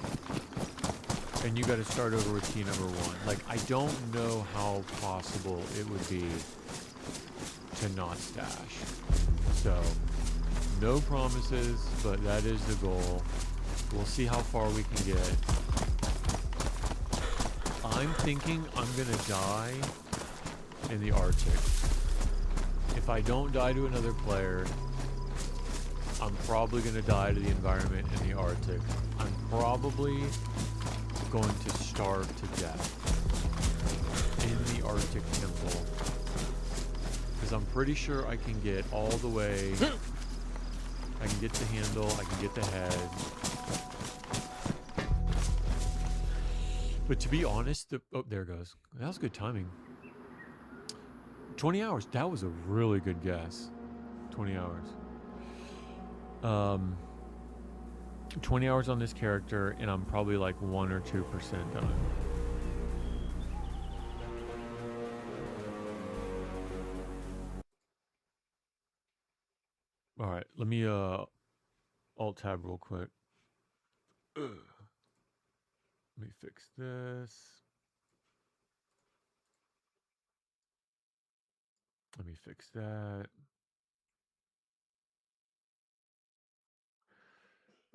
And you got to start over with key number 1. Like, I don't know how possible it would be to not stash. So, no promises, but that is the goal. We'll see how far we can get. I'm thinking I'm going to die in the Arctic. If I don't die to another player, I'm probably going to die to the environment in the Arctic. I'm probably going to starve to death in the Arctic temple. Because I'm pretty sure I can get all the way. I can get the handle, I can get the head. But to be honest, oh, there it goes. That was good timing. 20 hours. That was a really good guess. 20 hours. 20 hours on this character, and I'm probably like 1 or 2% done. All right, let me alt tab real quick. Let me fix this. Let me fix that.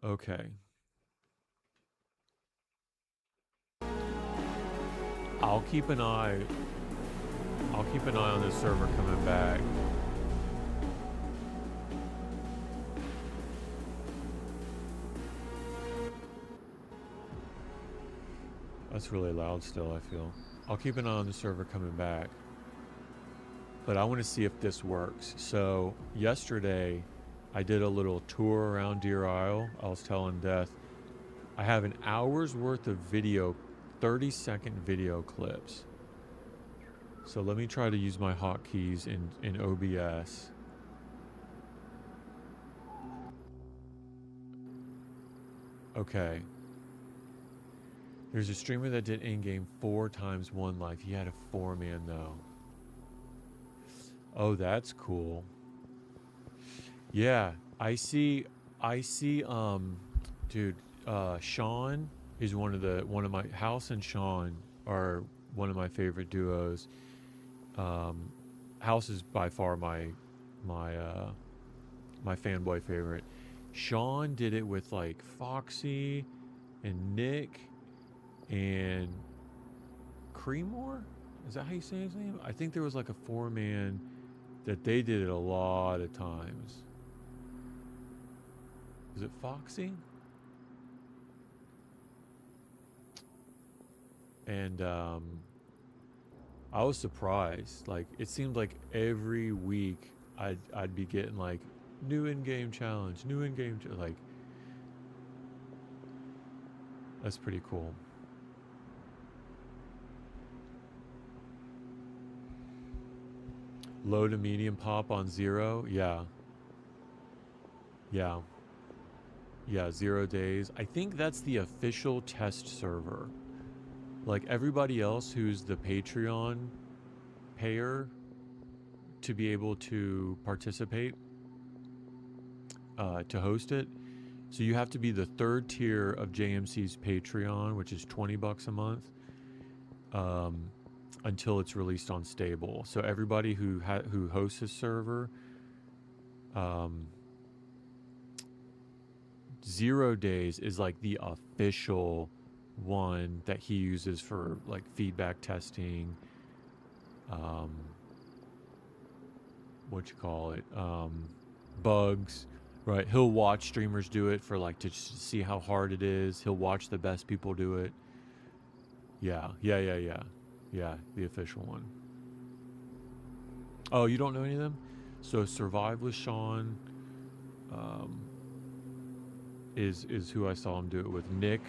Okay. I'll keep an eye on this server coming back. That's really loud still, I feel. I'll keep an eye on the server coming back. But I want to see if this works. So yesterday I did a little tour around Deer Isle. I was telling Death I have an hour's worth of video, 30-second video clips. So let me try to use my hotkeys in OBS. Okay. There's a streamer that did in-game 4 times 1 life. He had a 4-man though. Oh, that's cool. Yeah, I see, dude, Sean is one of my, House and Sean are one of my favorite duos. House is by far my fanboy favorite. Sean did it with like Foxy and Nick and Creemore? Is that how you say his name? I think there was like a 4-man that they did it a lot of times. Is it Foxy? And I was surprised. Like, it seemed like every week I'd be getting like new in-game challenge, like, that's pretty cool. Low to medium pop on 0. Yeah. 0 days. I think that's the official test server. Like, everybody else who's the Patreon payer to be able to participate, to host it. So you have to be the 3rd tier of JMC's Patreon, which is $20 a month, until it's released on stable. So everybody who hosts his server, 0 days is like the official one that he uses for like feedback testing. What you call it? Bugs, right? He'll watch streamers do it for like to see how hard it is. He'll watch the best people do it. Yeah, the official one. Oh, you don't know any of them? So Survive with Sean is who I saw him do it with. Nick,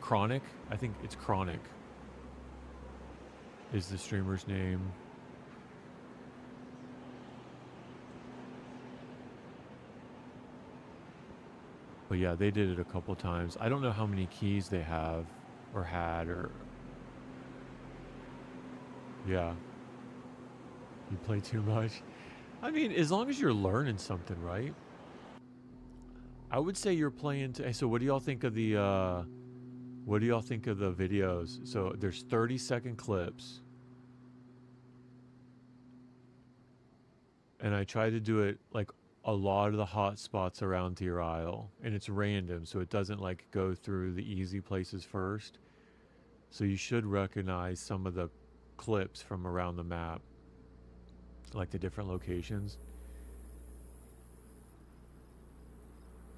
Chronic. I think it's Chronic is the streamer's name. But yeah, they did it a couple times. I don't know how many keys they have or had or... Yeah. You play too much. I mean, as long as you're learning something, right? I would say you're playing... so what do y'all think of the... what do y'all think of the videos? So there's 30-second clips. And I try to do it like a lot of the hot spots around Deer Isle, and it's random, so it doesn't like go through the easy places first. So you should recognize some of the clips from around the map, like the different locations.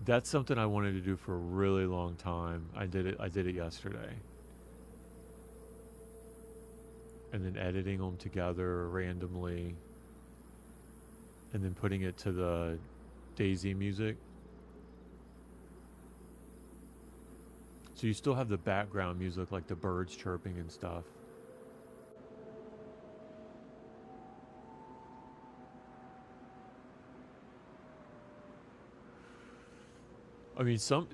That's something I wanted to do for a really long time. I did it yesterday. And then editing them together randomly, and then putting it to the DayZ music. So you still have the background music, like the birds chirping and stuff. I mean, some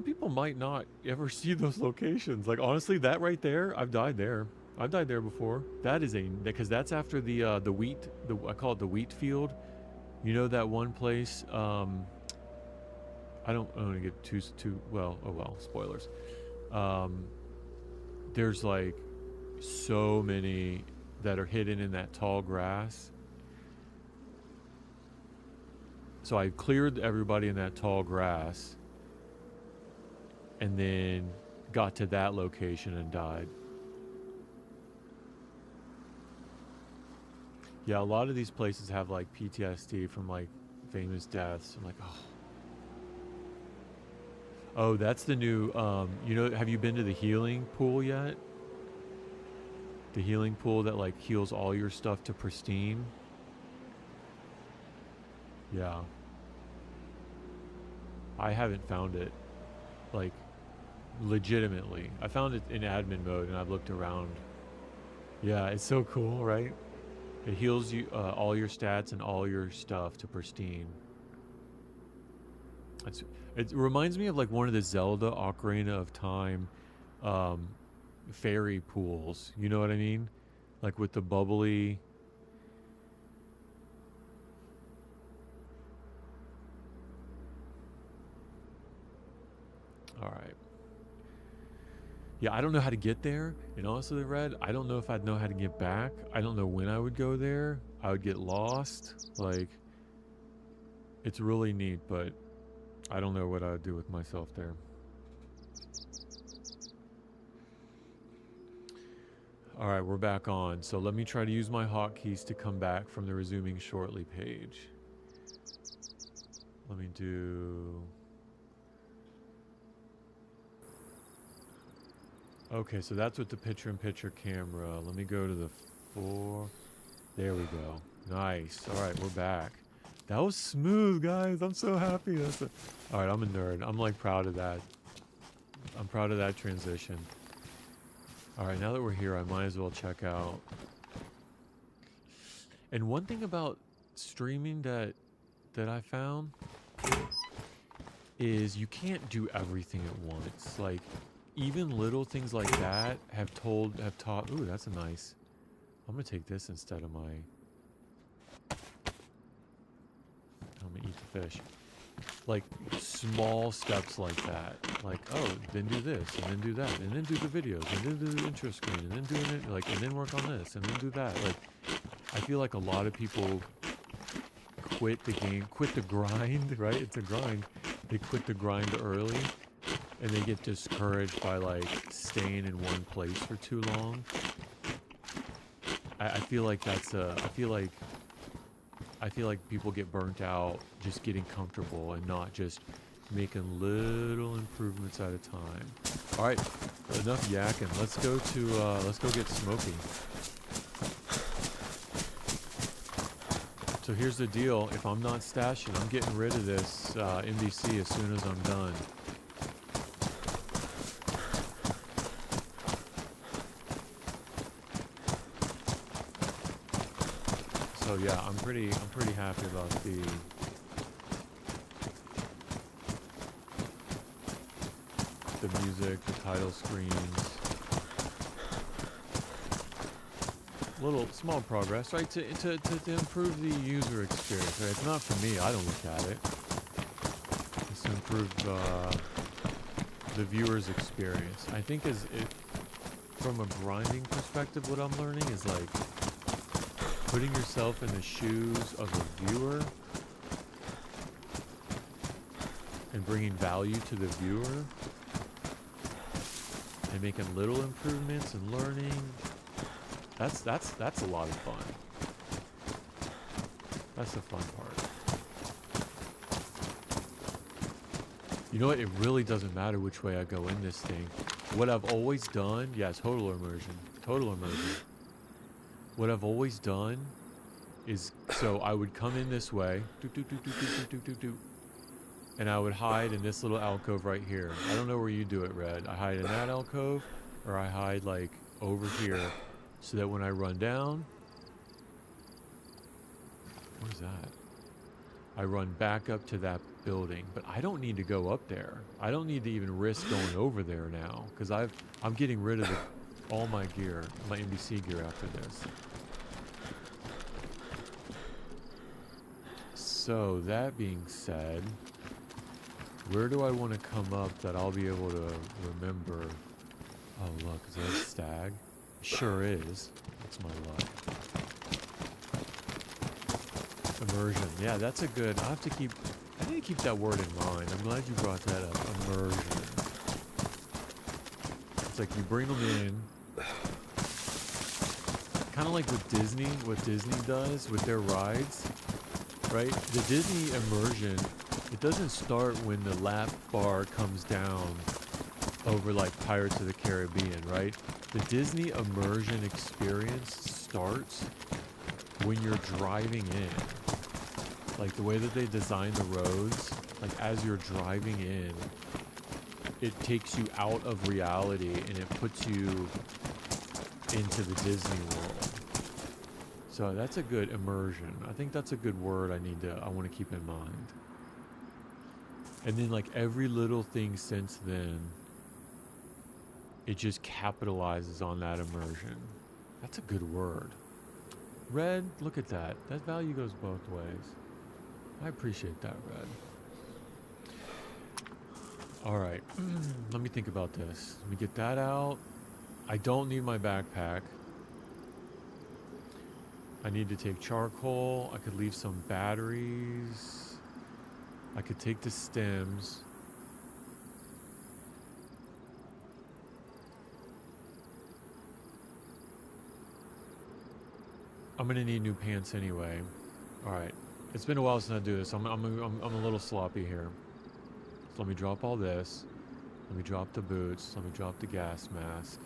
people might not ever see those locations. Like honestly, that right there, I've died there. I've died there before. That is because that's after the wheat. I call it the wheat field. You know that one place. I don't want to get too well. Oh well, spoilers. There's like so many that are hidden in that tall grass. So I cleared everybody in that tall grass, and then got to that location and died. Yeah, a lot of these places have like PTSD from like famous deaths. I'm like, oh, that's the new. You know, have you been to the healing pool yet? The healing pool that like heals all your stuff to pristine. Yeah. I haven't found it, like, legitimately. I found it in admin mode, and I've looked around. Yeah, it's so cool, right? It heals you all your stats and all your stuff to pristine. It reminds me of like one of the Zelda Ocarina of Time fairy pools. You know what I mean? Like with the bubbly... All right. Yeah, I don't know how to get there. And honestly, Red, I don't know if I'd know how to get back. I don't know when I would go there. I would get lost. Like, it's really neat, but I don't know what I would do with myself there. All right, we're back on. So let me try to use my hotkeys to come back from the resuming shortly page. Let me do... Okay, so that's with the picture-in-picture camera. Let me go to the 4. There we go. Nice. All right, we're back. That was smooth, guys. I'm so happy. All right, I'm a nerd. I'm like proud of that. I'm proud of that transition. All right, now that we're here, I might as well check out. And one thing about streaming that I found is you can't do everything at once. Like, even little things like that have taught. Ooh, that's a nice. I'm gonna take this instead of my. I'm gonna eat the fish. Like small steps like that. Like, oh, then do this, and then do that, and then do the videos, and then do the intro screen, and then doing it like, and then work on this, and then do that. Like, I feel like a lot of people quit the game, quit the grind. Right? It's a grind. They quit the grind early. and they get discouraged by like staying in one place for too long. I feel like that's a. I feel like people get burnt out just getting comfortable and not just making little improvements at a time. All right, enough yakking. Let's go get smoky. So here's the deal. If I'm not stashing, I'm getting rid of this NBC as soon as I'm done. So yeah, I'm pretty happy about the music, the title screens. Little small progress, right? To improve the user experience. Right? It's not for me. I don't look at it. It's to improve the viewer's experience. I think from a grinding perspective, what I'm learning is like putting yourself in the shoes of a viewer and bringing value to the viewer and making little improvements and learning. That's a lot of fun. That's the fun part. You know what? It really doesn't matter which way I go in this thing. What I've always done, yeah, total immersion. Total immersion. What I've always done is, so I would come in this way, and I would hide in this little alcove right here. I don't know where you do it, Red. I hide in that alcove, or I hide like over here. So that when I run down, what is that? I run back up to that building, but I don't need to go up there. I don't need to even risk going over there now, because I'm getting rid of all my gear, my NBC gear after this. So that being said, where do I want to come up that I'll be able to remember? Oh look, is that a stag? Sure is. That's my luck. Immersion. Yeah, that's a good. I need to keep that word in mind. I'm glad you brought that up. Immersion. It's like you bring them in. Kind of like with Disney, what Disney does with their rides, right? The Disney immersion, it doesn't start when the lap bar comes down over like Pirates of the Caribbean, right? The Disney immersion experience starts when you're driving in. Like the way that they design the roads, like as you're driving in, it takes you out of reality and it puts you into the Disney world. So that's a good immersion. I think that's a good word I want to keep in mind. And then like every little thing since then, it just capitalizes on that immersion. That's a good word. Red, look at that. That value goes both ways. I appreciate that, Red. All right. Let me think about this. Let me get that out. I don't need my backpack. I need to take charcoal. I could leave some batteries. I could take the stems. I'm gonna need new pants anyway. All right, it's been a while since I do this. I'm a little sloppy here. So let me drop all this. Let me drop the boots. Let me drop the gas mask.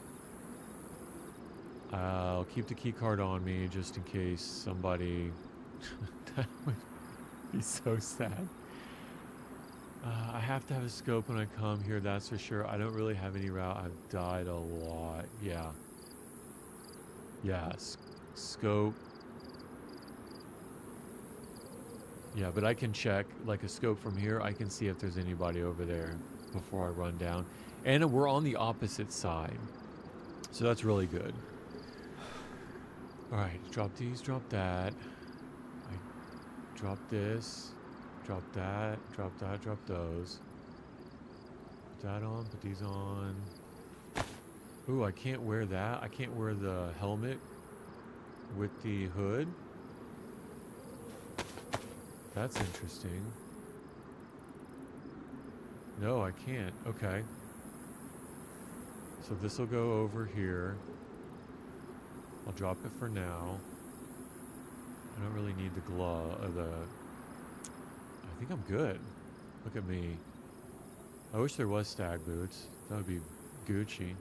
I'll keep the key card on me just in case somebody. That would be so sad. I have to have a scope when I come here. That's for sure. I don't really have any route. I've died a lot. Yeah. Yeah. Scope. Yeah, but I can check like a scope from here. I can see if there's anybody over there before I run down. And we're on the opposite side. So that's really good. All right, drop these, drop that. I drop this, drop that, drop those. Put that on, put these on. Ooh, I can't wear that. I can't wear the helmet with the hood. That's interesting. No, I can't. Okay. So this will go over here. I'll drop it for now. I don't really need the glove. I think I'm good. Look at me. I wish there was stag boots. That would be Gucci.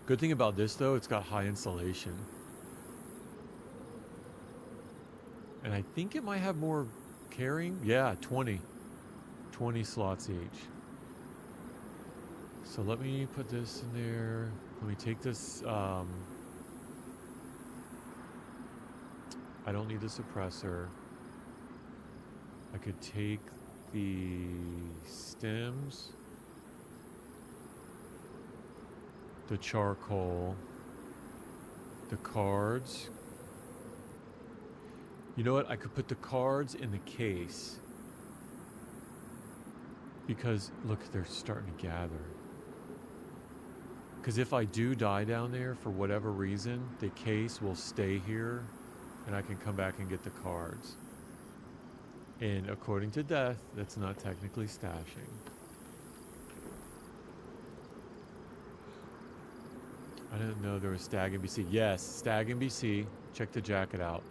Good thing about this though, it's got high insulation. And I think it might have more carrying. Yeah, 20. 20 slots each. So let me put this in there. Let me take this. I don't need the suppressor. I could take the stems, the charcoal, the cards. You know what? I could put the cards in the case. Because, look, they're starting to gather. Because if I do die down there, for whatever reason, the case will stay here, and I can come back and get the cards. And according to Death, that's not technically stashing. I didn't know there was Stag NBC. Yes, Stag NBC. Check the jacket out.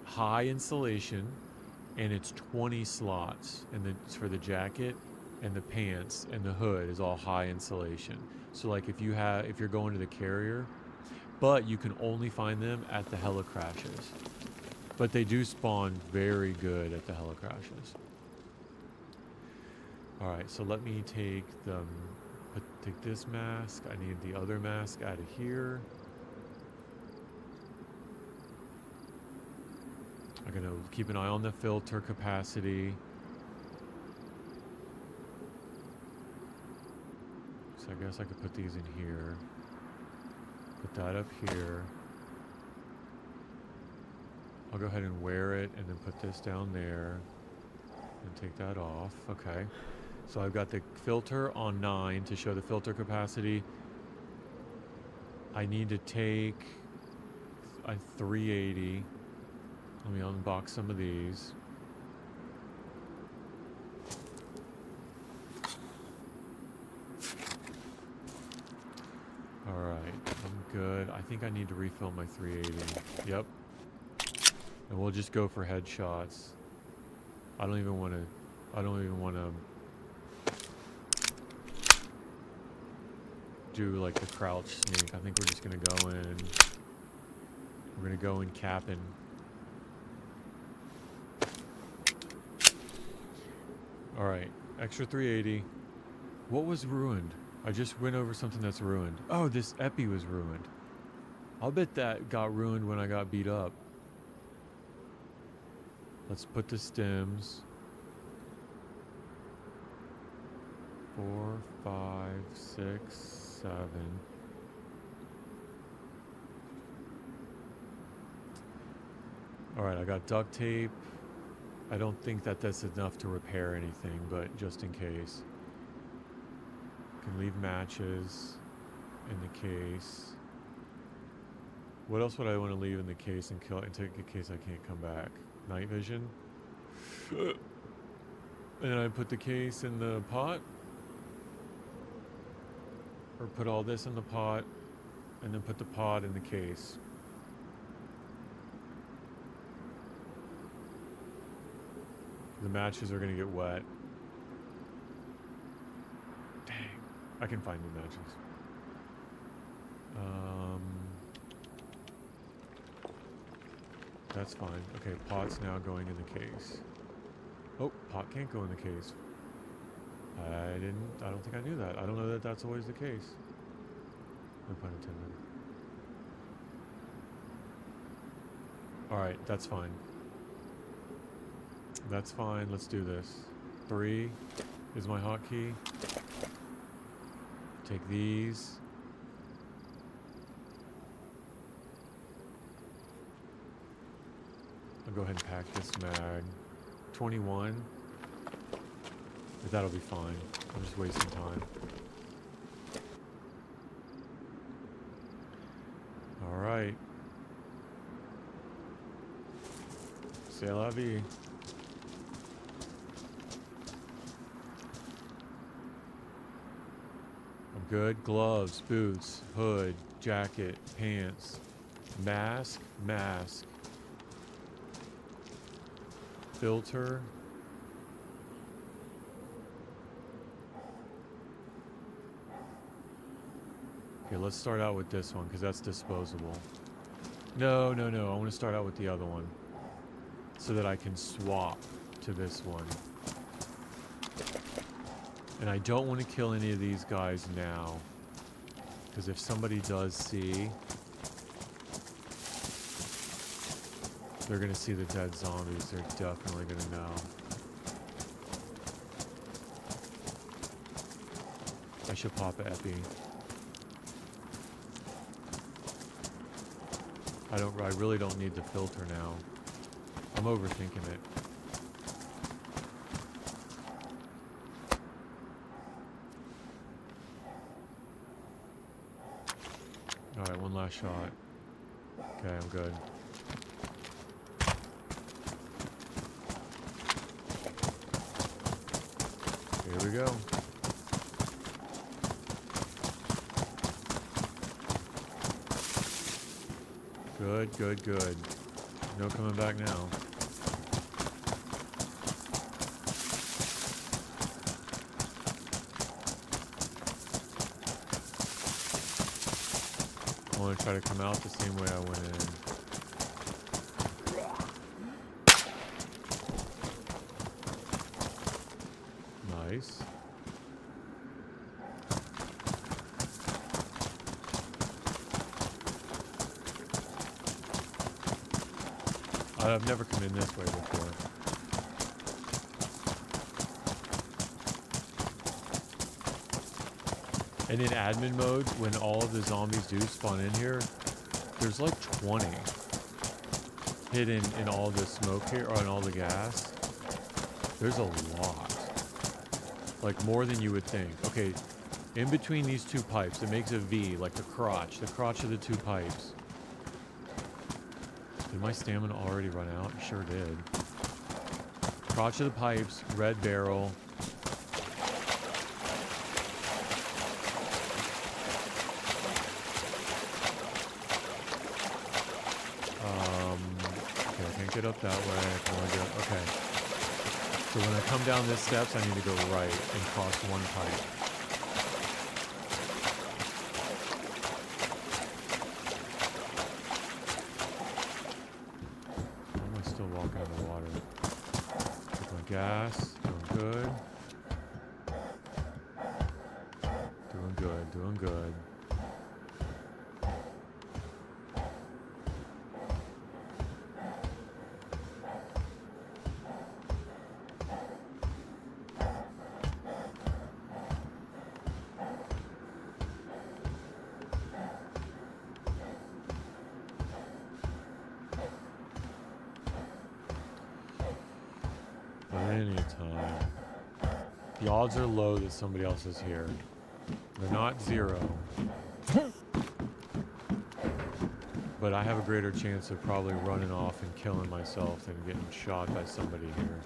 High insulation, and it's 20 slots. And it's for the jacket and the pants and the hood is all high insulation. So like if you're going to the carrier, but you can only find them at the helicrashes. But they do spawn very good at the helicrashes. All right, so let me take this mask. I need the other mask out of here. I'm gonna keep an eye on the filter capacity. So I guess I could put these in here. Put that up here. I'll go ahead and wear it and then put this down there and take that off. Okay. So I've got the filter on 9 to show the filter capacity. I need to take a 380. Let me unbox some of these. All right, I'm good. I think I need to refill my 380. Yep. And we'll just go for headshots. I don't even want to do like the crouch sneak. I think we're just gonna go in. We're gonna go in capping. All right, extra 380. What was ruined? I just went over something that's ruined. Oh, this epi was ruined. I'll bet that got ruined when I got beat up. Let's put the stems. 4, 5, 6, 7. All right, I got duct tape. I don't think that that's enough to repair anything, but just in case. Can leave matches in the case. What else would I want to leave in the case in case I can't come back? Night vision. And then I put the case in the pot. Or put all this in the pot. And then put the pot in the case. The matches are going to get wet. Dang. I can find new matches. That's fine. Okay, pot's now going in the case. Oh, pot can't go in the case. I don't think I knew that. I don't know that that's always the case. No pun intended. Alright, that's fine. That's fine. Let's do this. 3 is my hotkey. Take these. I'll go ahead and pack this mag. 21. But that'll be fine. I'm just wasting time. Alright. C'est la vie. good. Gloves, boots, hood, jacket, pants, mask, filter. Okay, let's start out with this one because that's disposable. No. I want to start out with the other one so that I can swap to this one. And I don't want to kill any of these guys now because if somebody does see, they're going to see the dead zombies. They're definitely going to know. I should pop an epi. I really don't need the filter now. I'm overthinking it. Alright, one last shot. Okay, I'm good. Here we go. Good. No coming back now. I want to try to come out the same way I went in. Nice. I've never come in this way before. And in admin mode, when all of the zombies do spawn in here, there's like 20 hidden in all the smoke here, or in all the gas. There's a lot. Like more than you would think. Okay, in between these two pipes, it makes a V, like the crotch of the two pipes. Did my stamina already run out? It sure did. Crotch of the pipes, red barrel. Okay, I can't get up that way. I can only get up. Okay. So when I come down these steps, I need to go right and cross one pipe. Gas, doing good. Plenty of time. The odds are low that somebody else is here. They're not zero. But I have a greater chance of probably running off and killing myself than getting shot by somebody here.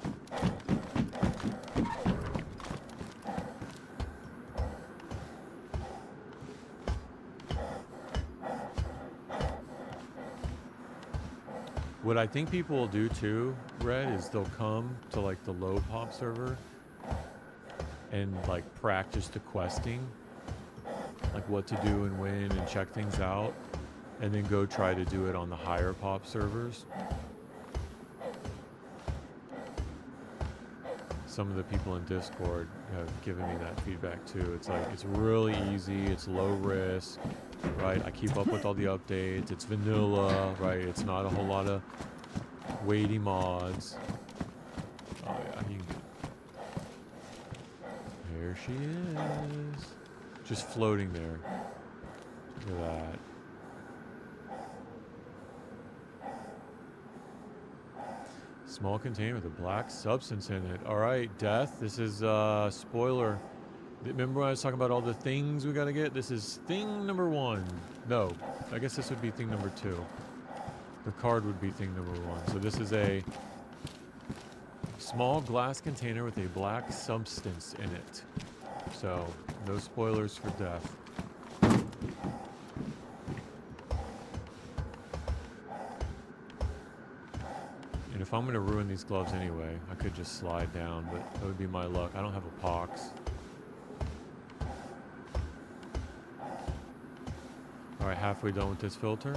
What I think people will do too, Red, is they'll come to like the low pop server and like practice the questing, like what to do and when and check things out, and then go try to do it on the higher pop servers. Some of the people in Discord have given me that feedback too. It's like, it's really easy, it's low risk, right? I keep up with all the updates, it's vanilla, right? It's not a whole lot of weighty mods. Oh yeah, there she is. Just floating there. Look at that. Small container with a black substance in it. Alright, Death, this is spoiler. Remember when I was talking about all the things we gotta get? This is thing number 1. No, I guess this would be thing number 2. The card would be thing number 1. So this is a small glass container with a black substance in it. So, no spoilers for death. And if I'm going to ruin these gloves anyway, I could just slide down, but that would be my luck. I don't have a pox. Alright, halfway done with this filter.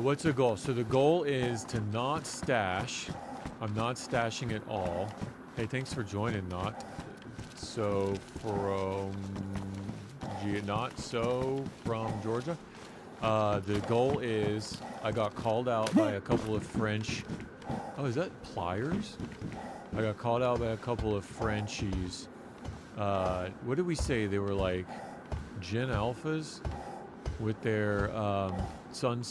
What's the goal? So the goal is to not stash. I'm not stashing at all. Hey, thanks for joining, Not So from Georgia. The goal is I got called out by a couple of French. Oh, is that pliers? I got called out by a couple of Frenchies. What did we say? They were like Gen Alphas with their Sun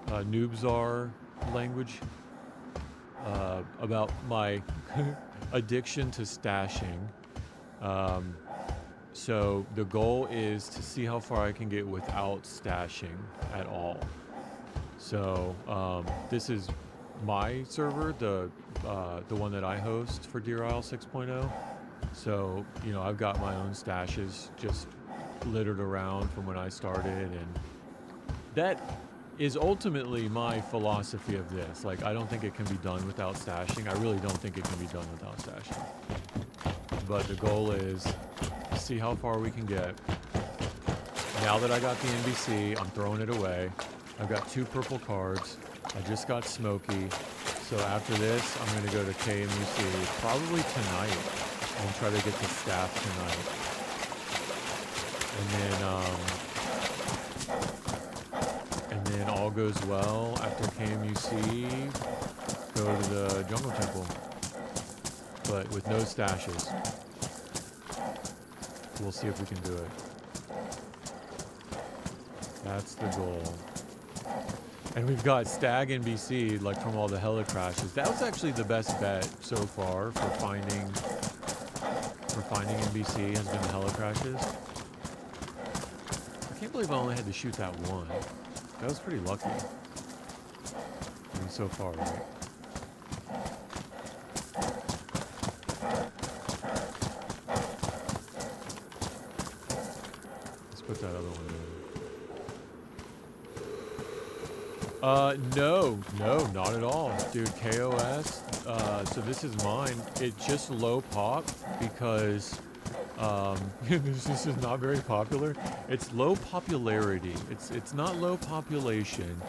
Noobzar language about my addiction to stashing. So the goal is to see how far I can get without stashing at all. So this is my server, the one that I host for Deer Isle 6.0. So, you know, I've got my own stashes just littered around from when I started, and that is ultimately my philosophy of this. Like, I don't think it can be done without stashing. I really don't think it can be done without stashing. But the goal is to see how far we can get. Now that I got the NBC, I'm throwing it away. I've got 2 purple cards. I just got Smokey. So after this, I'm going to go to KMUC probably tonight and try to get the staff tonight. And then all goes well after KMUC, go to the Jungle Temple, but with no stashes. We'll see if we can do it. That's the goal. And we've got Stag NBC, like from all the heli crashes. That was actually the best bet so far for finding NBC has been the heli crashes. I can't believe I only had to shoot that one. That was pretty lucky. I mean, so far, right? Let's put that other one in. No, not at all. Dude, KOS, so this is mine. It's just low pop because, this is not very popular. It's low popularity. It's not low population.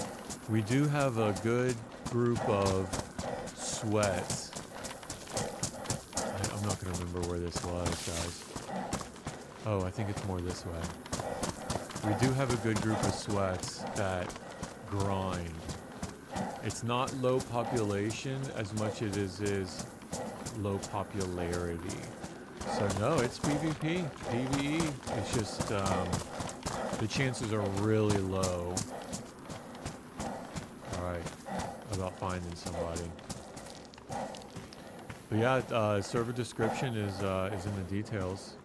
We do have a good group of sweats. I'm not going to remember where this was, guys. Oh, I think it's more this way. We do have a good group of sweats that grind. It's not low population as much as it is low popularity. So no, it's PvP, PvE. It's just the chances are really low. All right, about finding somebody. But yeah, server description is in the details.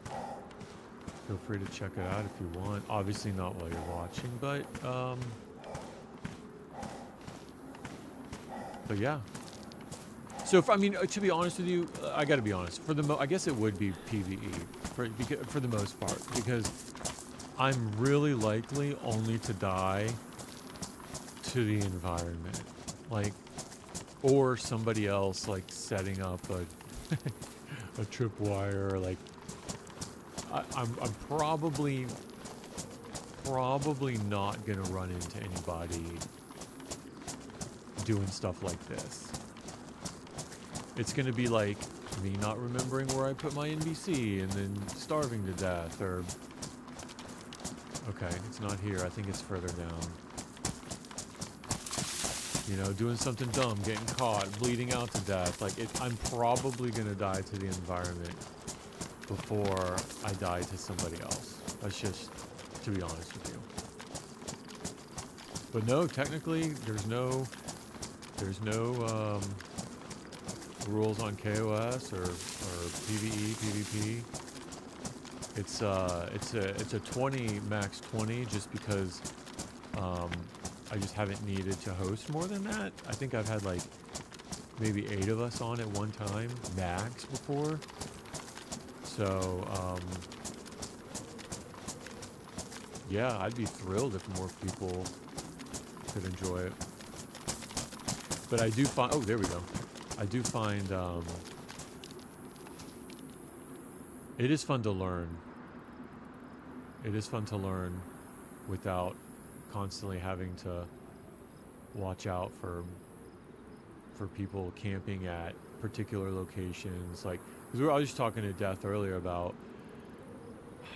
Feel free to check it out if you want. Obviously not while you're watching, but yeah. So, I mean, to be honest with you, I got to be honest. I guess it would be PvE for the most part, because I'm really likely only to die to the environment, like, or somebody else like setting up a tripwire. Like, I'm probably not gonna run into anybody doing stuff like this. It's gonna be like me not remembering where I put my NBC and then starving to death, or okay, it's not here. I think it's further down. You know, doing something dumb, getting caught, bleeding out to death. Like, I'm probably gonna die to the environment before I die to somebody else. That's just, to be honest with you. But no, technically, there's no rules on KOS or PvE, PvP. It's a 20 max 20 just because I just haven't needed to host more than that. I think I've had like maybe 8 of us on at one time max before. So yeah, I'd be thrilled if more people could enjoy it. But I do find, oh, there we go. I do find it is fun to learn. It is fun to learn without constantly having to watch out for people camping at particular locations. Like, because I was just talking to Death earlier about,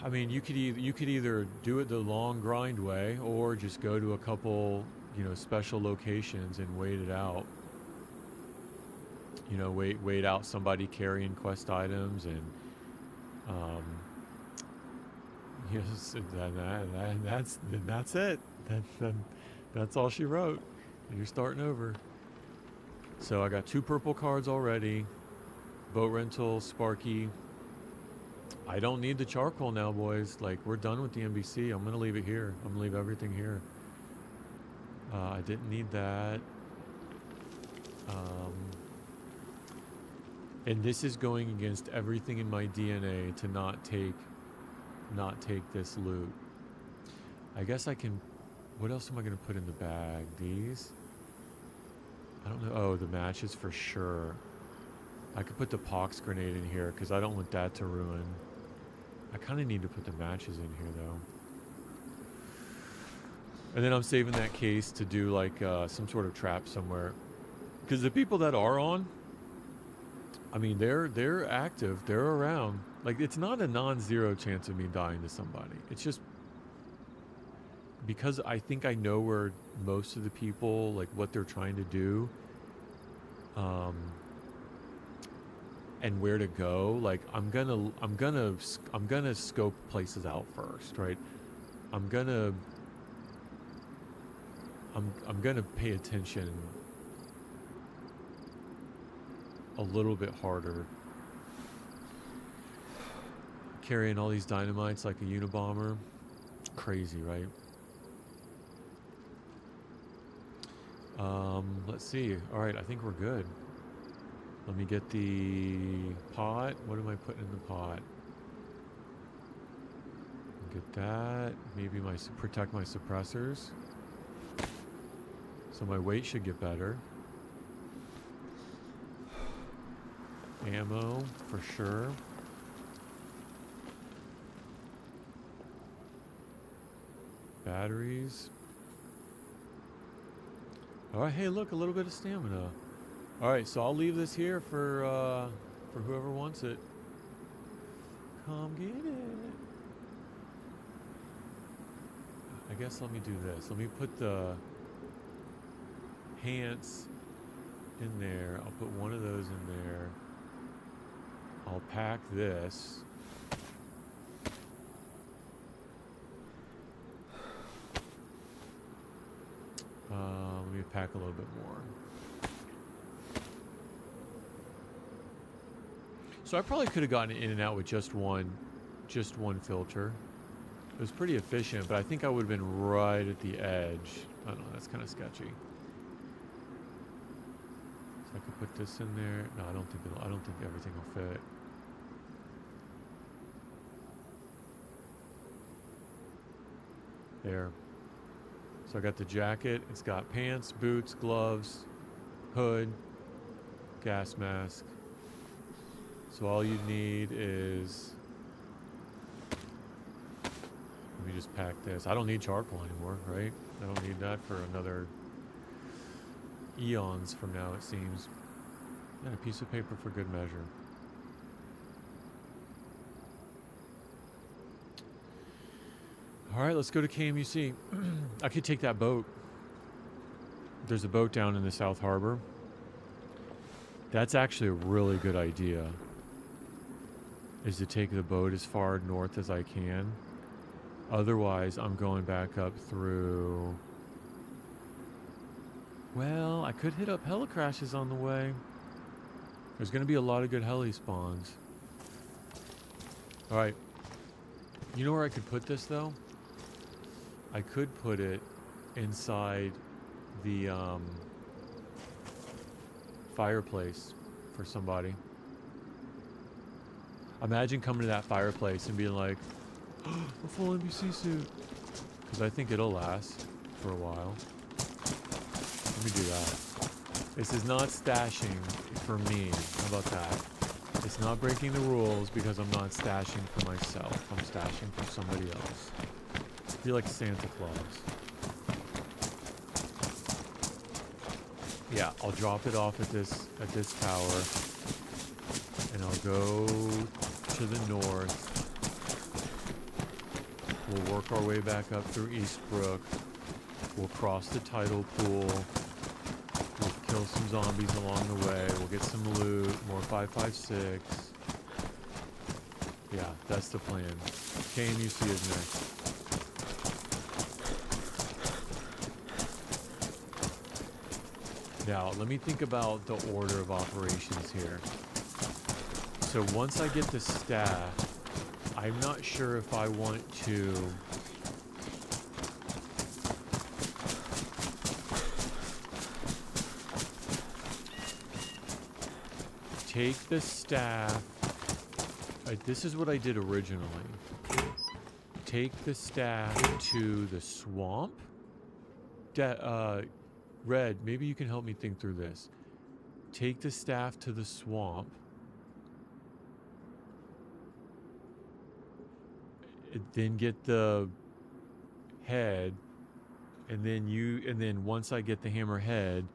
I mean, you could either do it the long grind way or just go to a couple, special locations and wait it out. Wait out somebody carrying quest items and yes, that's it. That's all she wrote. You're starting over. So I got 2 purple cards already. Boat rental, Sparky. I don't need the charcoal now, boys. Like, we're done with the NBC. I'm gonna leave it here. I'm gonna leave everything here. I didn't need that. And this is going against everything in my DNA to not take this loot. I guess I can. What else am I gonna put in the bag? These? I don't know. Oh, the matches for sure. I could put the pox grenade in here because I don't want that to ruin. I kind of need to put the matches in here though. And then I'm saving that case to do like some sort of trap somewhere. Because the people that are on, I mean, they're active, they're around. Like, it's not a non-zero chance of me dying to somebody. It's just because I think I know where most of the people, like, what they're trying to do, and where to go. Like, I'm gonna scope places out first, right? I'm gonna pay attention a little bit harder. Carrying all these dynamites like a Unabomber. Crazy, right? Let's see. Alright, I think we're good. Let me get the pot. What am I putting in the pot? Get that. Maybe protect my suppressors. So my weight should get better. Ammo, for sure. Batteries. Alright, hey look, a little bit of stamina. Alright, so I'll leave this here for whoever wants it. Come get it. I guess let me do this. Let me put the Hants in there. I'll put one of those in there. I'll pack this. Let me pack a little bit more. So I probably could have gotten in and out with just one filter. It was pretty efficient, but I think I would have been right at the edge. I don't know, that's kind of sketchy. So I could put this in there. No, I don't think everything will fit. There. So I got the jacket. It's got pants, boots, gloves, hood, gas mask. So all you need is, let me just pack this. I don't need charcoal anymore, right? I don't need that for another eons from now, it seems. And a piece of paper for good measure. All right, let's go to KMUC. I could take that boat. There's a boat down in the South Harbor. That's actually a really good idea, is to take the boat as far north as I can. Otherwise, I'm going back up through Well, I could hit up heli crashes on the way. There's going to be a lot of good heli spawns. All right. You know where I could put this, though? I could put it inside the fireplace for somebody. Imagine coming to that fireplace and being like, a full NPC suit. Because I think it'll last for a while. Let me do that. This is not stashing for me. How about that? It's not breaking the rules because I'm not stashing for myself. I'm stashing for somebody else. Be like Santa Claus. Yeah, I'll drop it off at this tower, and I'll go to the north. We'll work our way back up through Eastbrook. We'll cross the tidal pool. We'll kill some zombies along the way. We'll get some loot, more 5.56. Yeah, that's the plan. KMUC is next. Now, let me think about the order of operations here. So once I get the staff, I'm not sure if I want to take the staff. This is what I did originally. Take the staff to the swamp. Red, maybe you can help me think through this. Take the staff to the swamp. Then get the head, and then once I get the hammerhead,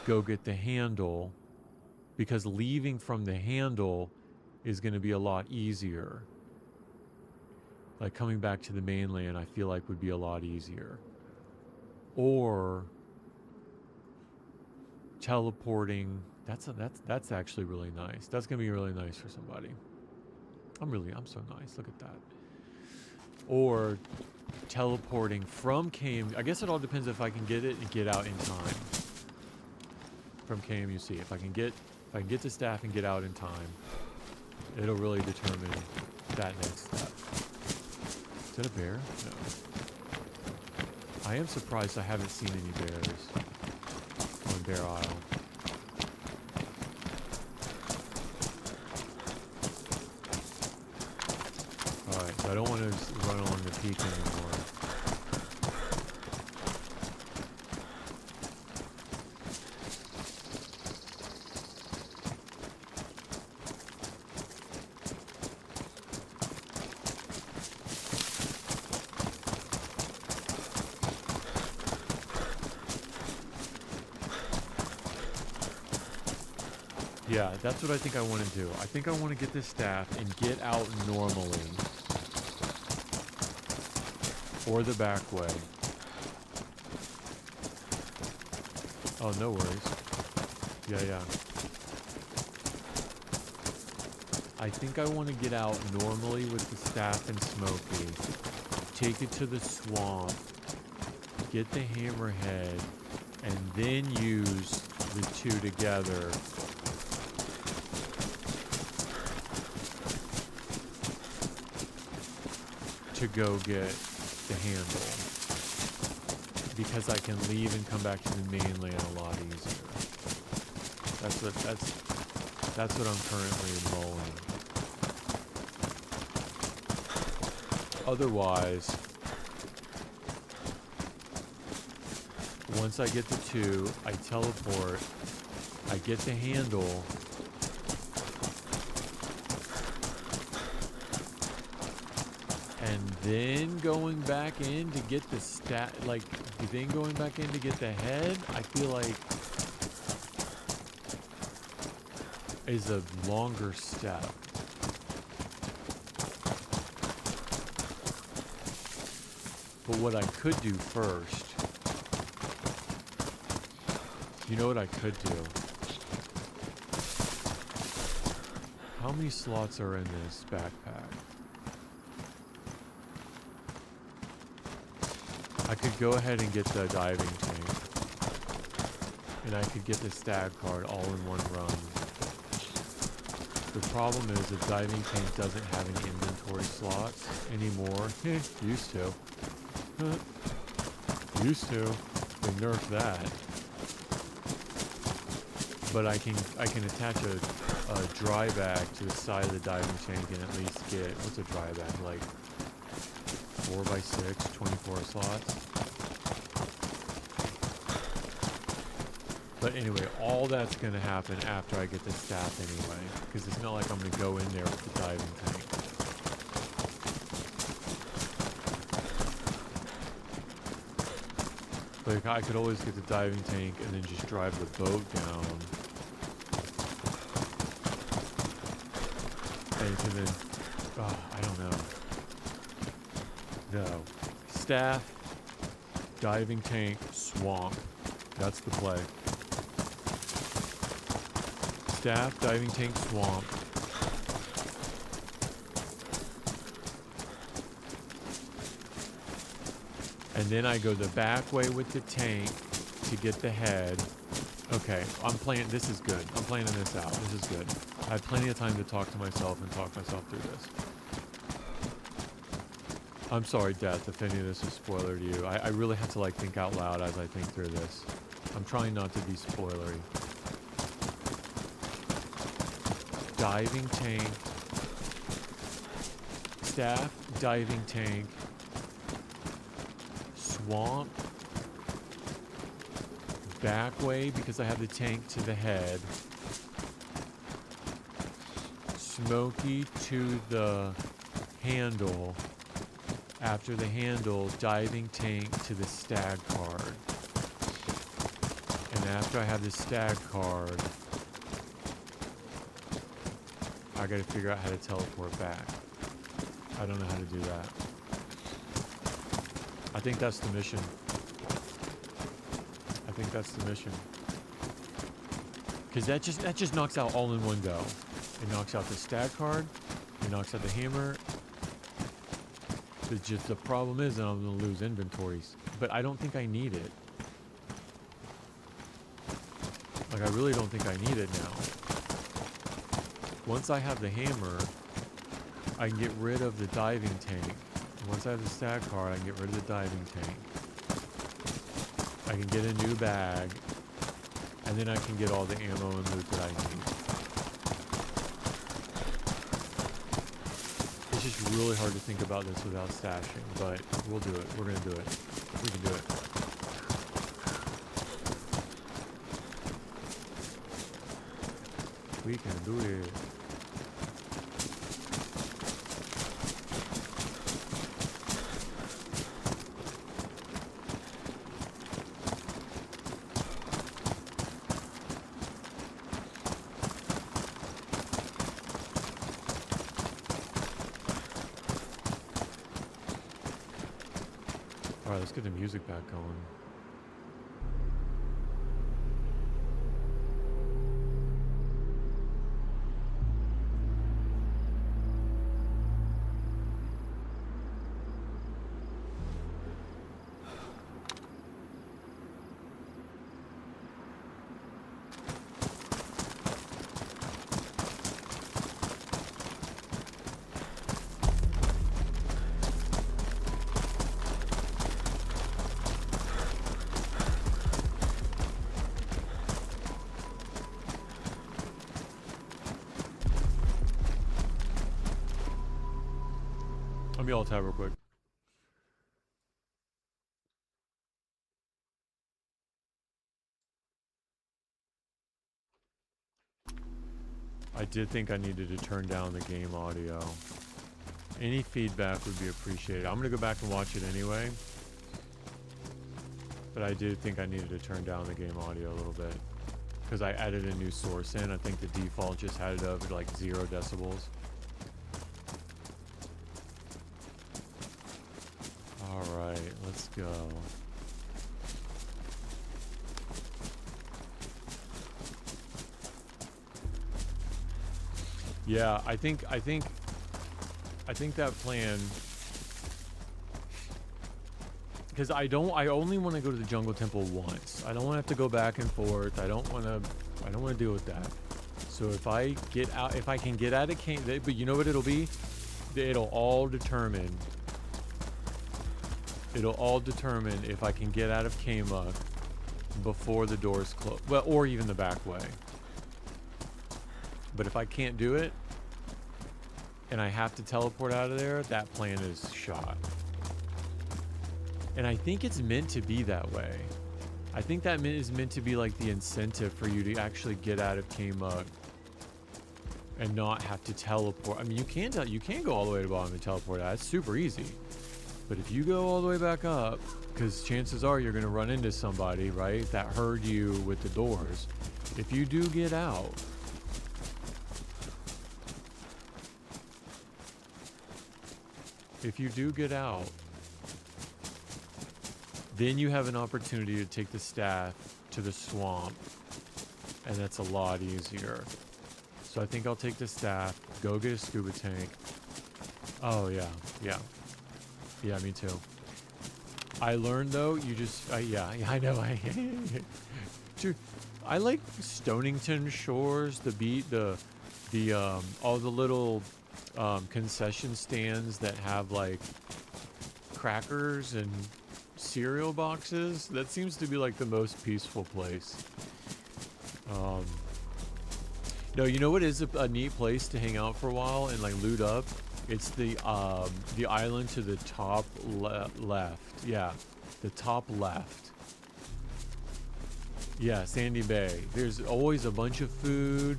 go get the handle, because leaving from the handle is going to be a lot easier. Like coming back to the mainland, I feel like would be a lot easier. Or teleporting. That's actually really nice. That's gonna be really nice for somebody. I'm so nice. Look at that. Or teleporting from KM. I guess it all depends if I can get it and get out in time from KMUC. If I can get the staff and get out in time, it'll really determine that next step. Is that a bear? No. I am surprised I haven't seen any bears on Bear Isle. Alright, so I don't want to run along the peak anymore. Yeah, that's what I think I want to do. I think I want to get this staff and get out normally. Or the back way. Oh, no worries. Yeah. I think I want to get out normally with the staff and Smokey. Take it to the swamp. Get the hammerhead. And then use the two together to go get the handle, because I can leave and come back to the mainland a lot easier. That's what I'm currently rolling. Otherwise, once I get the two, I teleport, I get the handle, and then going back in to get the then going back in to get the head, I feel like is a longer step. But what I could do first, you know what I could do? How many slots are in this backpack? I could go ahead and get the diving tank. and I could get the stag card all in one run. The problem is the diving tank doesn't have any inventory slots anymore. Used to. Used to. They nerfed that. But I can attach a dry bag to the side of the diving tank and at least get, what's a dry bag, like 4x6, 24 slots. But anyway, all that's going to happen after I get the staff anyway, because it's not like I'm going to go in there with the diving tank. Like, I could always get the diving tank and then just drive the boat down. And then, I don't know. No. Staff, diving tank, swamp. That's the play. Staff, diving tank, swamp. And then I go the back way with the tank to get the head. Okay, I'm playing, this is good. I'm planning this out. This is good. I have plenty of time to talk to myself and talk myself through this. I'm sorry, Death, if any of this is a spoiler to you. I really have to like think out loud as I think through this. I'm trying not to be spoilery. Diving tank. Staff, diving tank. Swamp. Back way because I have the tank to the head. Smoky to the handle. After the handle, diving tank to the stag card. And after I have the stag card, I gotta figure out how to teleport back. I don't know how to do that. I think that's the mission. I think that's the mission. Because that just knocks out all in one go. It knocks out the stag card. It knocks out the hammer. The problem is that I'm going to lose inventories. But I don't think I need it. Like, I really don't think I need it now. Once I have the hammer, I can get rid of the diving tank. Once I have the stag card, I can get rid of the diving tank. I can get a new bag. And then I can get all the ammo and loot that I need. It's just really hard to think about this without stashing, but we'll do it. We're going to do it. We can do it. We can do it. Alright, let's get the music back going. Let me alt tab real quick. I did think I needed to turn down the game audio. Any feedback would be appreciated. I'm going to go back and watch it anyway. But I did think I needed to turn down the game audio a little bit. Because I added a new source in. I think the default just had it up at like 0 decibels. Alright, let's go. Yeah, I think that plan, because I only want to go to the jungle temple once. I don't want to have to go back and forth. I don't want to deal with that. So if I can get out of Cave, but you know what it'll be? It'll all determine if I can get out of Kama before the doors close. Well, or even the back way. But if I can't do it, and I have to teleport out of there, that plan is shot. And I think it's meant to be that way. I think that is meant to be like the incentive for you to actually get out of Kama and not have to teleport. I mean, you can go all the way to the bottom and teleport out. It's super easy. But if you go all the way back up, because chances are you're going to run into somebody, right, that heard you with the doors. If you do get out, then you have an opportunity to take the staff to the swamp, and that's a lot easier. So I think I'll take the staff, go get a scuba tank. Oh, yeah. Yeah, me too. I learned, though, yeah, I know. Dude, I like Stonington Shores, all the little concession stands that have, like, crackers and cereal boxes. That seems to be, like, the most peaceful place. No, you know what is a neat place to hang out for a while and, like, loot up? It's the island to the top left. Yeah, the top left. Yeah, Sandy Bay. There's always a bunch of food,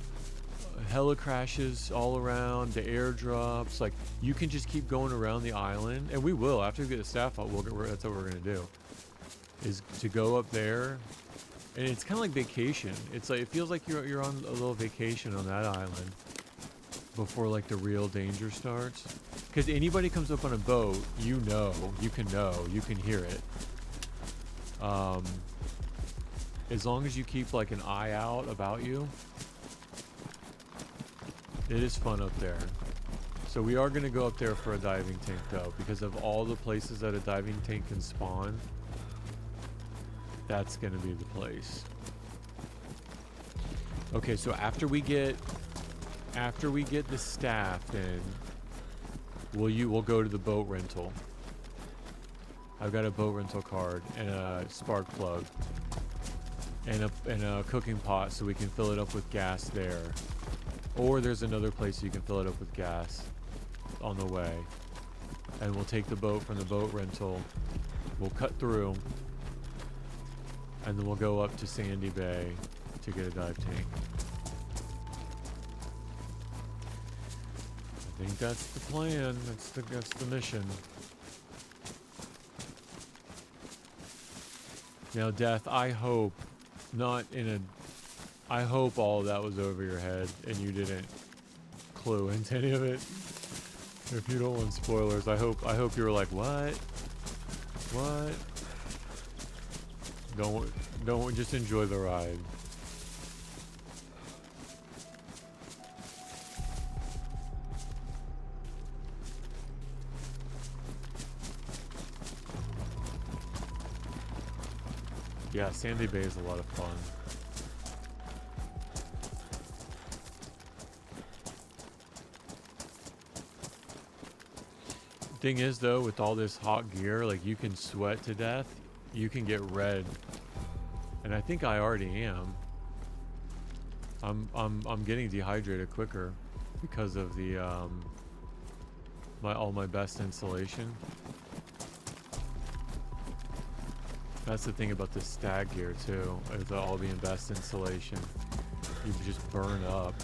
hella crashes all around, the airdrops. Like, you can just keep going around the island, and we will. After we get the staff up, that's what we're going to do, is to go up there. And it's kind of like vacation. It's like, it feels like you're on a little vacation on that island before, like, the real danger starts. Because anybody comes up on a boat, you can hear it. As long as you keep, like, an eye out about you, it is fun up there. So we are going to go up there for a diving tank, though, because of all the places that a diving tank can spawn. That's going to be the place. Okay, so after we get the staff in, we'll go to the boat rental. I've got a boat rental card and a spark plug and a cooking pot, so we can fill it up with gas there. Or there's another place you can fill it up with gas on the way. And we'll take the boat from the boat rental. We'll cut through, and then we'll go up to Sandy Bay to get a dive tank. I think that's the plan. That's the mission. Now, Death, I hope all of that was over your head and you didn't clue into any of it. If you don't want spoilers, I hope you were like, what? Don't just enjoy the ride. Yeah, Sandy Bay is a lot of fun. Thing is, though, with all this hot gear, like, you can sweat to death, you can get red, and I think I already am. I'm getting dehydrated quicker because of the all my best insulation. That's the thing about the stag gear too, is all being best insulation. You just burn up.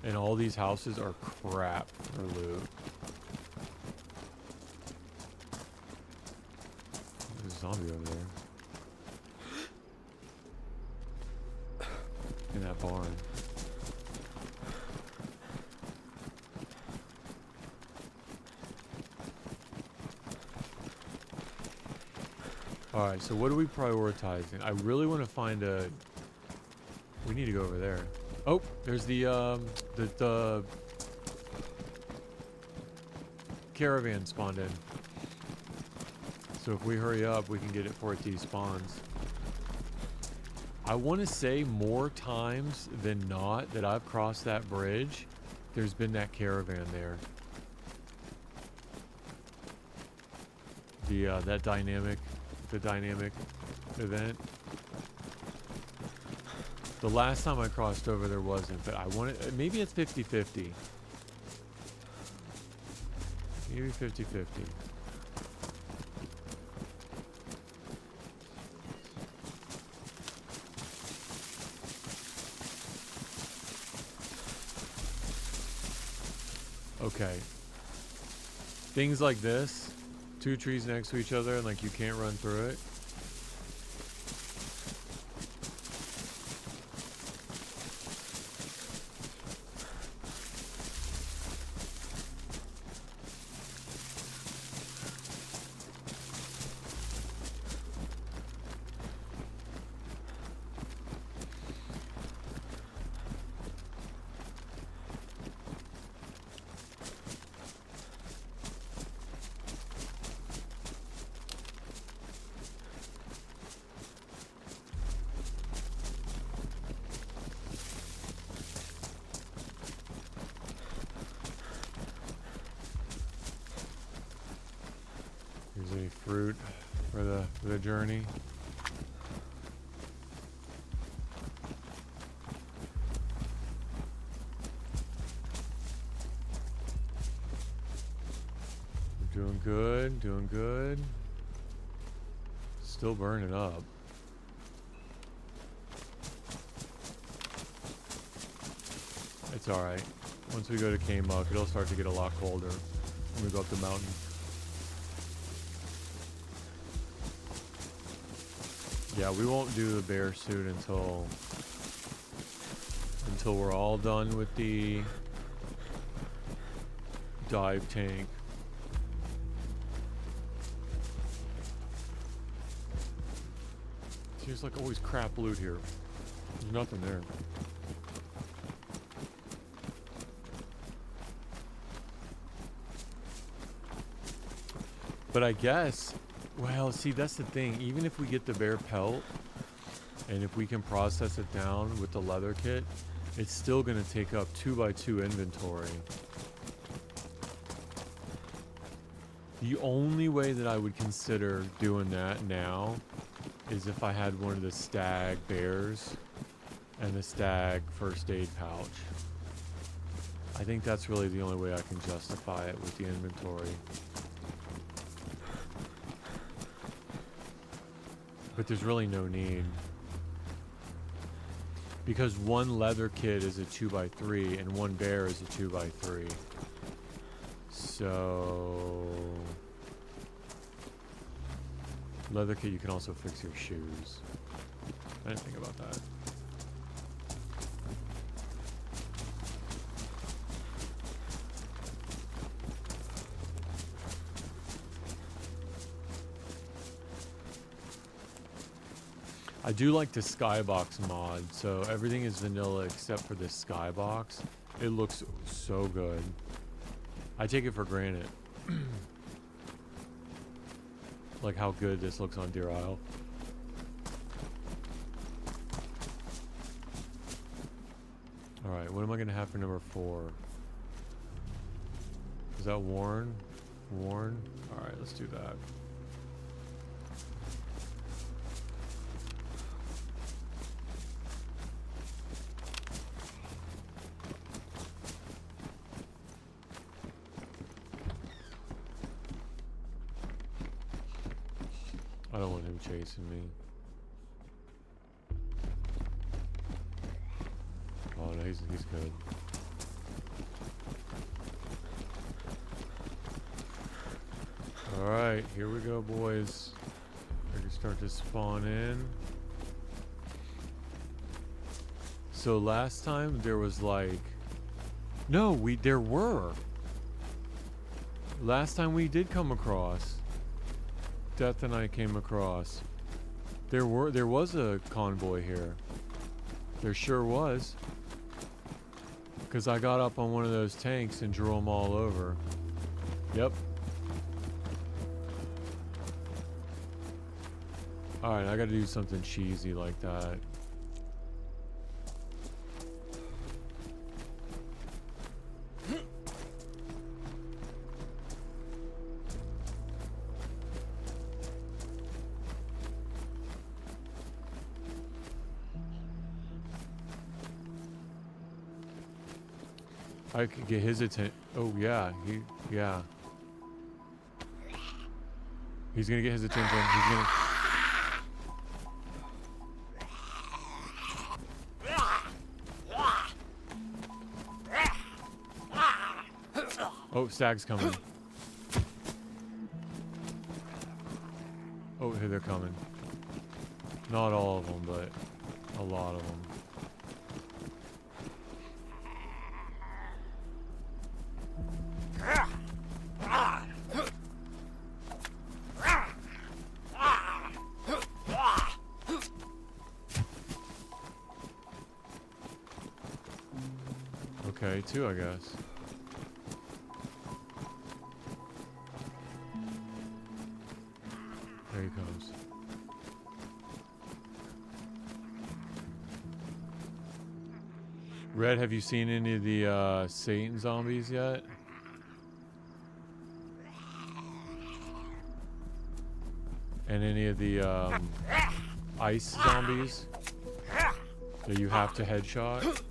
And all these houses are crap for loot. There's a zombie over there. In that barn. Alright, so what are we prioritizing? I really want to find a... We need to go over there. Oh, there's the The caravan spawned in. So if we hurry up, we can get it before it despawns. I want to say more times than not that I've crossed that bridge, there's been that caravan there. The dynamic event. The last time I crossed over there wasn't, but I want it, maybe it's 50-50. Maybe 50-50. Okay. Things like this, two trees next to each other and like you can't run through it. Any fruit for the journey? Doing good, doing good. Still burning up. It's alright. Once we go to K-Muck, it'll start to get a lot colder when we go up the mountain. Yeah, we won't do the bear suit until we're all done with the dive tank. Seems like always crap loot here. There's nothing there. But I guess, well, see, that's the thing. Even if we get the bear pelt, and if we can process it down with the leather kit, it's still going to take up 2x2 inventory. The only way that I would consider doing that now is if I had one of the stag bears and the stag first aid pouch. I think that's really the only way I can justify it with the inventory. But there's really no need. Because one leather kit is a 2x3 and one bear is a 2x3. So... leather kit, you can also fix your shoes. I didn't think about that. I do like the skybox mod, so everything is vanilla except for this skybox. It looks so good. I take it for granted. Like how good this looks on Deer Isle. Alright, what am I going to have for number 4? Is that Warren? Warren? Alright, let's do that. I don't want him chasing me. Oh no, he's good. Alright, here we go, boys. We're gonna start to spawn in. So last time there was like... No, there were. Last time we did come across. Death and I came across. There was a convoy here. There sure was. Because I got up on one of those tanks and drew them all over. Yep. Alright, I gotta do something cheesy like that. I could get his attention. Oh yeah, yeah. He's gonna get his attention. He's gonna. Oh, stag's coming. Oh, here they're coming. Not all of them, but a lot of them. Okay, two, I guess. There he comes. Red, have you seen any of the Satan zombies yet? And any of the ice zombies that you have to headshot?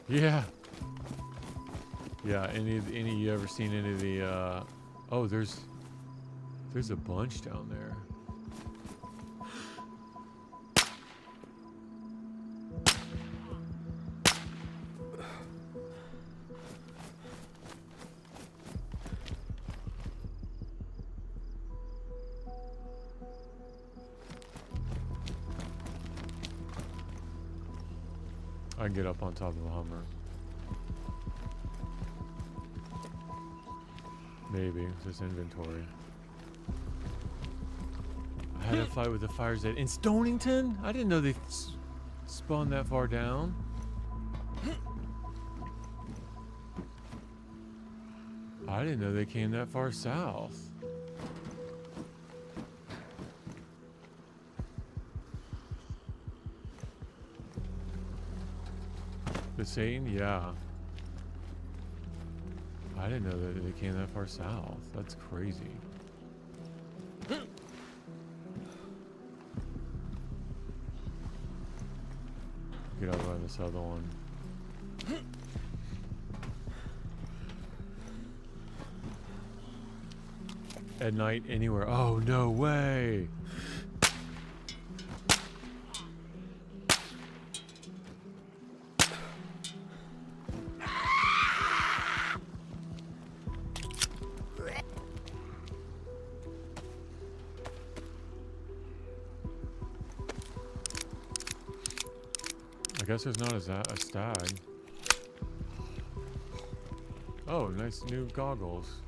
Yeah. Yeah, any you ever seen any of the oh, there's a bunch down there. I can get up on top of a Hummer. Maybe. Just inventory. I had a fight with the fire dead in Stonington? I didn't know they spawned that far down. I didn't know they came that far south. The Satan? Yeah. I didn't know that they came that far south. That's crazy. Get over on this other one. At night, anywhere. Oh, no way! I guess there's not a stag. Oh, nice new goggles.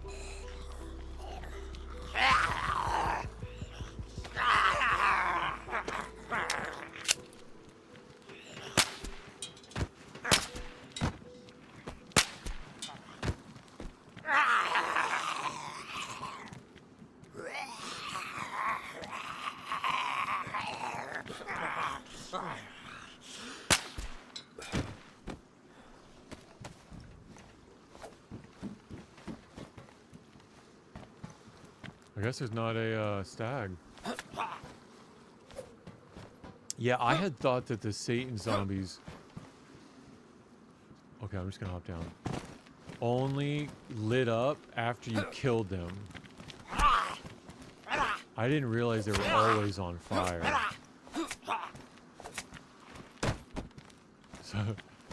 I guess there's not a stag. Yeah, I had thought that the Satan zombies... Okay, I'm just gonna hop down. Only lit up after you killed them. I didn't realize they were always on fire.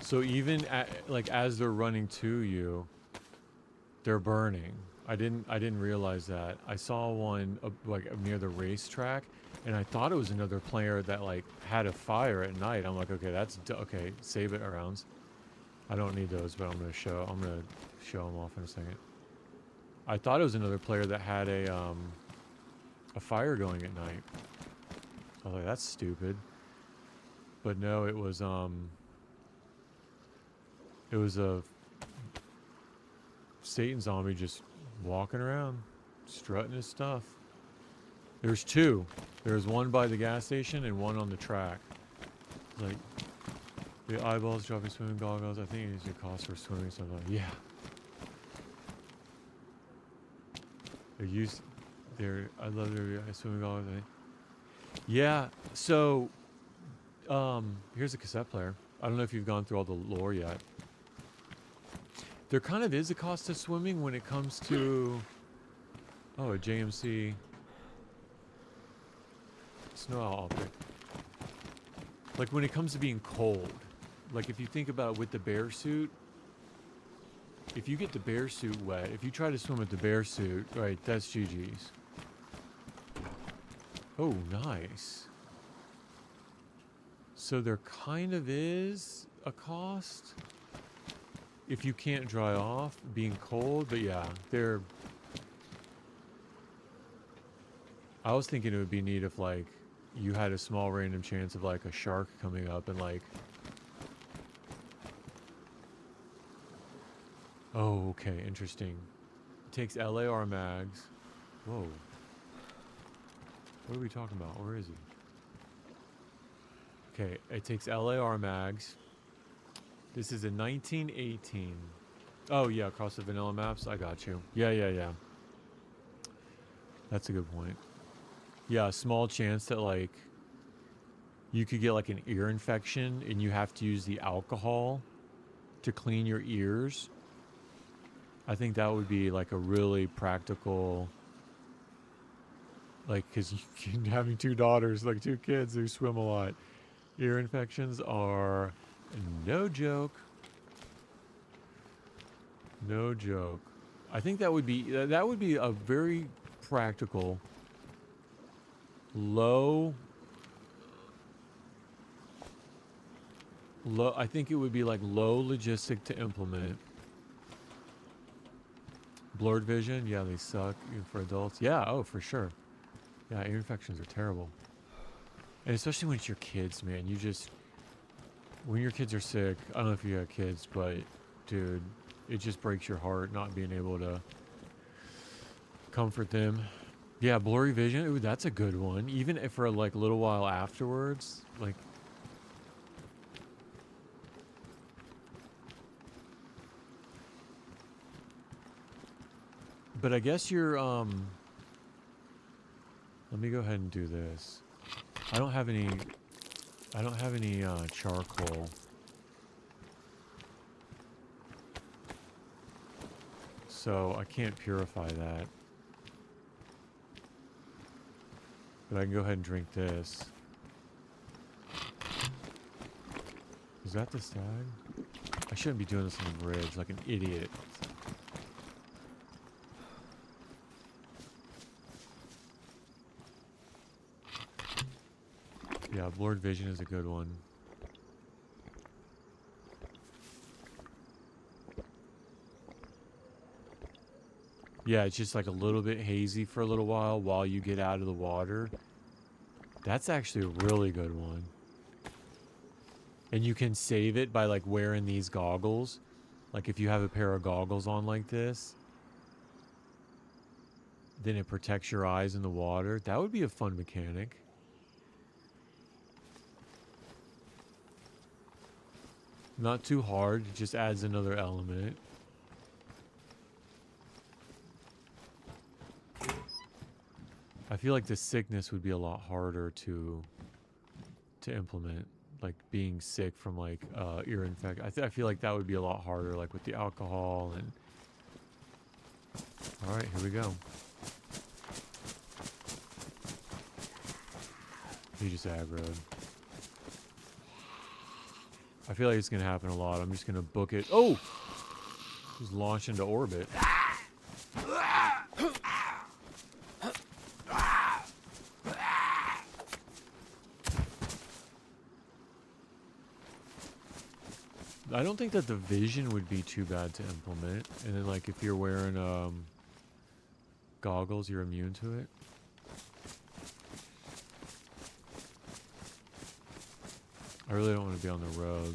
So even like as they're running to you, they're burning. I didn't realize that. I saw one like near the racetrack, and I thought it was another player that like had a fire at night. I'm like, okay, that's okay. Save it rounds. I don't need those, but I'm gonna show them off in a second. I thought it was another player that had a fire going at night. I was like, that's stupid. But no, it was a Satan zombie just walking around, strutting his stuff. There's two. There's one by the gas station and one on the track. Like, the eyeballs dropping swimming goggles. I think it needs your cost for swimming. So I'm like, yeah. They're used. I love their swimming goggles. Yeah. So, here's a cassette player. I don't know if you've gone through all the lore yet. There kind of is a cost to swimming when it comes to, a JMC snow owl optic. Like when it comes to being cold, like if you think about it with the bear suit, if you get the bear suit wet, if you try to swim with the bear suit, right, that's GG's. Oh, nice. So there kind of is a cost if you can't dry off being cold, but yeah, I was thinking it would be neat if like you had a small random chance of like a shark coming up and like, oh, okay, interesting. It takes LAR mags. Whoa. What are we talking about? Where is he? Okay, it takes LAR mags. This is a 1918. Oh, yeah, across the vanilla maps. I got you. Yeah. That's a good point. Yeah, a small chance that, like, you could get, like, an ear infection and you have to use the alcohol to clean your ears. I think that would be, like, a really practical, like, because having two daughters, like, two kids who swim a lot, ear infections are no joke. No joke. I think that would be a very practical, low. I think it would be like low logistic to implement. Blurred vision, yeah, they suck even for adults. Yeah, oh, for sure. Yeah, ear infections are terrible. And especially when it's your kids, man. When your kids are sick, I don't know if you have kids, but dude, it just breaks your heart not being able to comfort them. Yeah, blurry vision, ooh, that's a good one. Even if for like a little while afterwards, like. But I guess you're, let me go ahead and do this. I don't have any charcoal. So I can't purify that. But I can go ahead and drink this. Is that the stag? I shouldn't be doing this on the bridge like an idiot. Yeah, blurred vision is a good one. Yeah, it's just like a little bit hazy for a little while you get out of the water. That's actually a really good one. And you can save it by like wearing these goggles. Like if you have a pair of goggles on like this, then it protects your eyes in the water. That would be a fun mechanic. Not too hard, it just adds another element. I feel like the sickness would be a lot harder to implement, like being sick from like ear infection. I feel like that would be a lot harder, like with the alcohol and. All right, here we go. He just aggroed. I feel like it's gonna happen a lot. I'm just gonna book it. Oh, just launch into orbit. I don't think that the vision would be too bad to implement. And then like if you're wearing goggles, you're immune to it. I I really don't want to be on the road.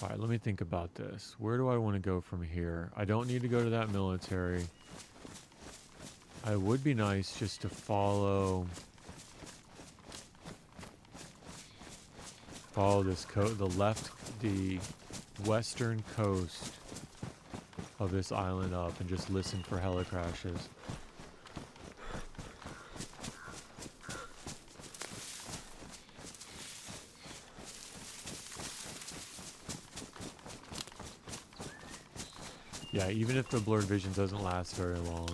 All right, let me think about this. Where do I want to go from here? I don't need to go to that military. It would be nice just to follow this the western coast of this island up and just listen for heli crashes. Yeah, even if the blurred vision doesn't last very long,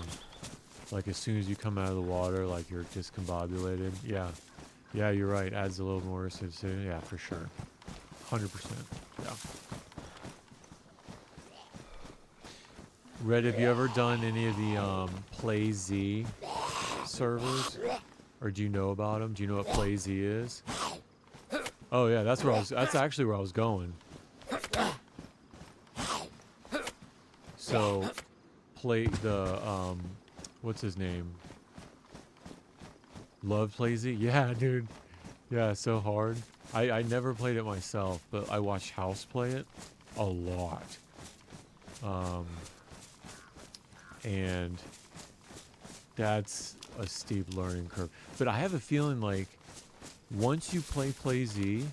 like as soon as you come out of the water, like you're discombobulated. Yeah, yeah, you're right. Adds a little more sensitivity. Yeah, for sure, 100%. Yeah. Red, have you ever done any of the DayZ servers, or do you know about them? Do you know what DayZ is? Oh yeah, that's where I was. That's actually where I was going. So, play the what's his name? Love DayZ? Yeah, dude. Yeah, so hard. I never played it myself, but I watched House play it a lot. And that's a steep learning curve. But I have a feeling like once you play DayZ,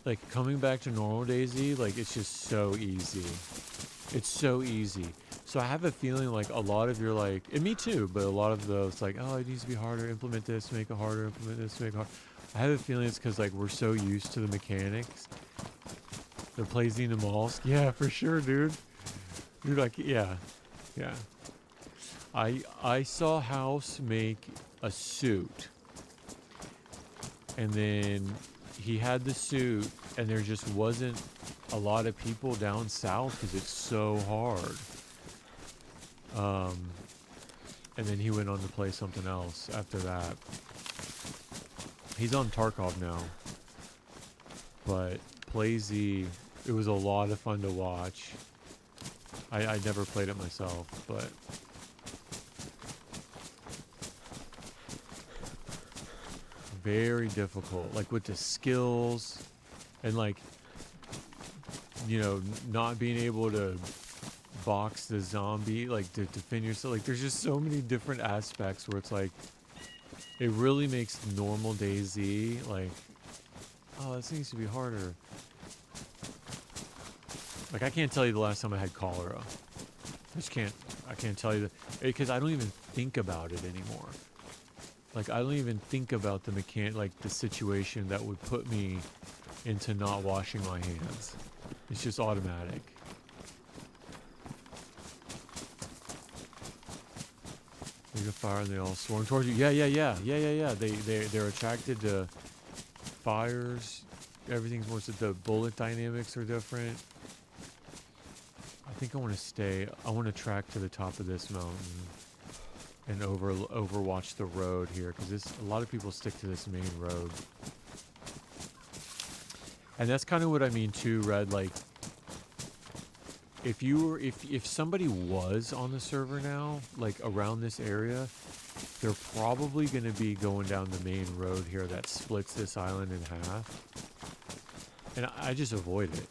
like coming back to normal DayZ, like it's just so easy. It's so easy. So I have a feeling like a lot of your like, and me too, but a lot of those like, oh, it needs to be harder, implement this, make it harder, implement this, make it harder. I have a feeling it's because like we're so used to the mechanics. The DayZ in the malls. Yeah, for sure, dude. You're like, yeah. Yeah. I saw House make a suit. And then he had the suit and there just wasn't a lot of people down south because it's so hard. And then he went on to play something else after that. He's on Tarkov now. But DayZ, it was a lot of fun to watch. I never played it myself, but very difficult. Like with the skills and like, you know, not being able to box the zombie, like to defend yourself. Like there's just so many different aspects where it's like, it really makes normal DayZ like, oh, this needs to be harder. Like I can't tell you the last time I had cholera. I can't tell you that because I don't even think about it anymore. Like I don't even think about like the situation that would put me into not washing my hands. It's just automatic. There's a fire and they all swarm towards you. Yeah. They're attracted to fires. Everything's more so the bullet dynamics are different. I think I want to track to the top of this mountain and overwatch the road here because a lot of people stick to this main road. And that's kind of what I mean too, Red. Like if somebody was on the server now, like around this area, they're probably going to be going down the main road here that splits this island in half. And I just avoid it.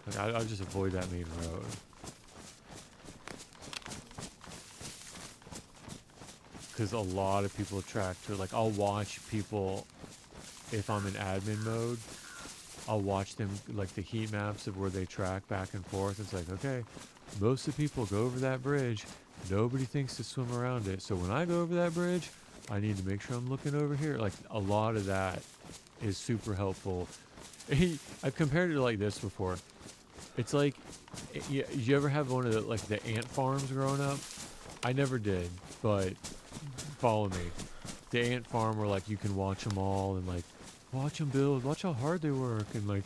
Like I just avoid that main road. Because a lot of people attract to, like, I'll watch people, if I'm in admin mode, I'll watch them, like, the heat maps of where they track back and forth. It's like, okay, most of the people go over that bridge. Nobody thinks to swim around it. So when I go over that bridge, I need to make sure I'm looking over here. Like, a lot of that is super helpful. I've compared it to, like, this before. It's like, you ever have one of the, like, the ant farms growing up? I never did, but follow me. The ant farm where, like, you can watch them all and, like, watch them build, watch how hard they work. And, like,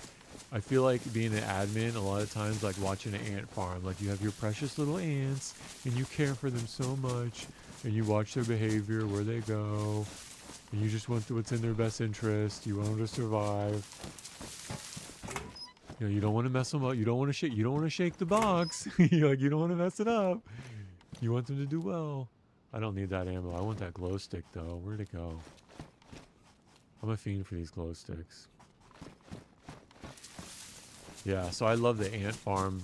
I feel like being an admin, a lot of times, like, watching an ant farm, like, you have your precious little ants and you care for them so much and you watch their behavior, where they go, and you just want what's in their best interest. You want them to survive. You know, you don't want to mess them up. You don't want to shake the box. You don't want to mess it up. You want them to do well. I don't need that ammo. I want that glow stick, though. Where'd it go? I'm a fiend for these glow sticks. Yeah, so I love the ant farm.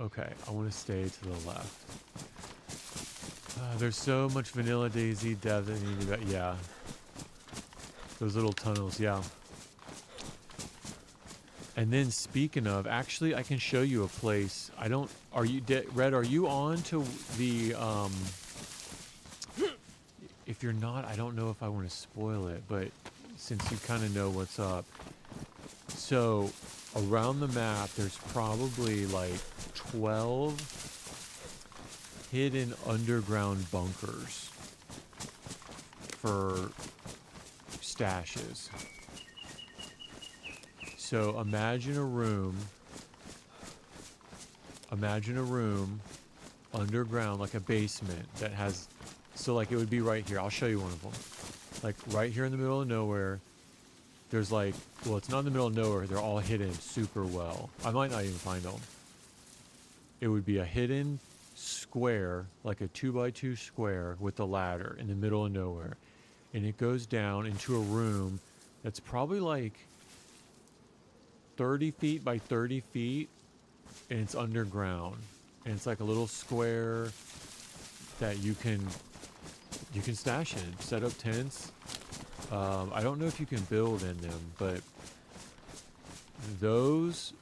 Okay, I want to stay to the left. There's so much vanilla DayZ dev that need to be... Yeah. Those little tunnels, yeah. And then speaking of, actually, I can show you a place. I don't... Are you... Red, are you on to the... If you're not, I don't know if I want to spoil it, but since you kind of know what's up. So, around the map, there's probably like 12 hidden underground bunkers for stashes. So imagine a room underground, like a basement that has, so like it would be right here. I'll show you one of them. Like right here in the middle of nowhere, there's like, well, it's not in the middle of nowhere. They're all hidden super well. I might not even find them. It would be a hidden square, like a 2x2 square with a ladder in the middle of nowhere. And it goes down into a room that's probably like 30 feet by 30 feet, and it's underground. And it's like a little square that you can stash in, set up tents. I don't know if you can build in them, but those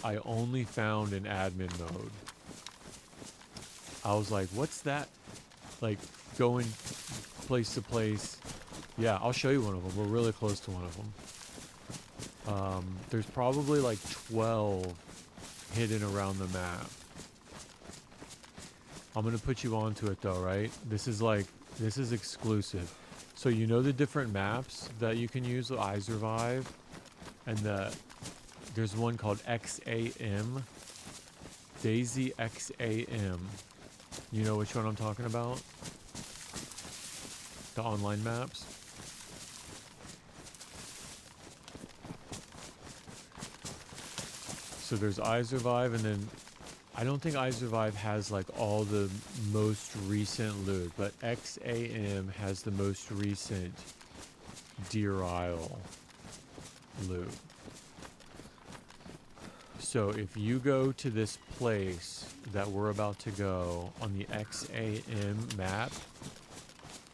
I only found in admin mode. I was like, what's that? Like going place to place. Yeah, I'll show you one of them. We're really close to one of them. There's probably like 12 hidden around the map. I'm going to put you onto it though, right? This is exclusive. So you know the different maps that you can use with iSurvive? And there's one called XAM. DayZ XAM. You know which one I'm talking about? The online maps? So there's iSurvive, and then I don't think iSurvive has like all the most recent loot, but XAM has the most recent Deer Isle loot. So if you go to this place that we're about to go on the XAM map,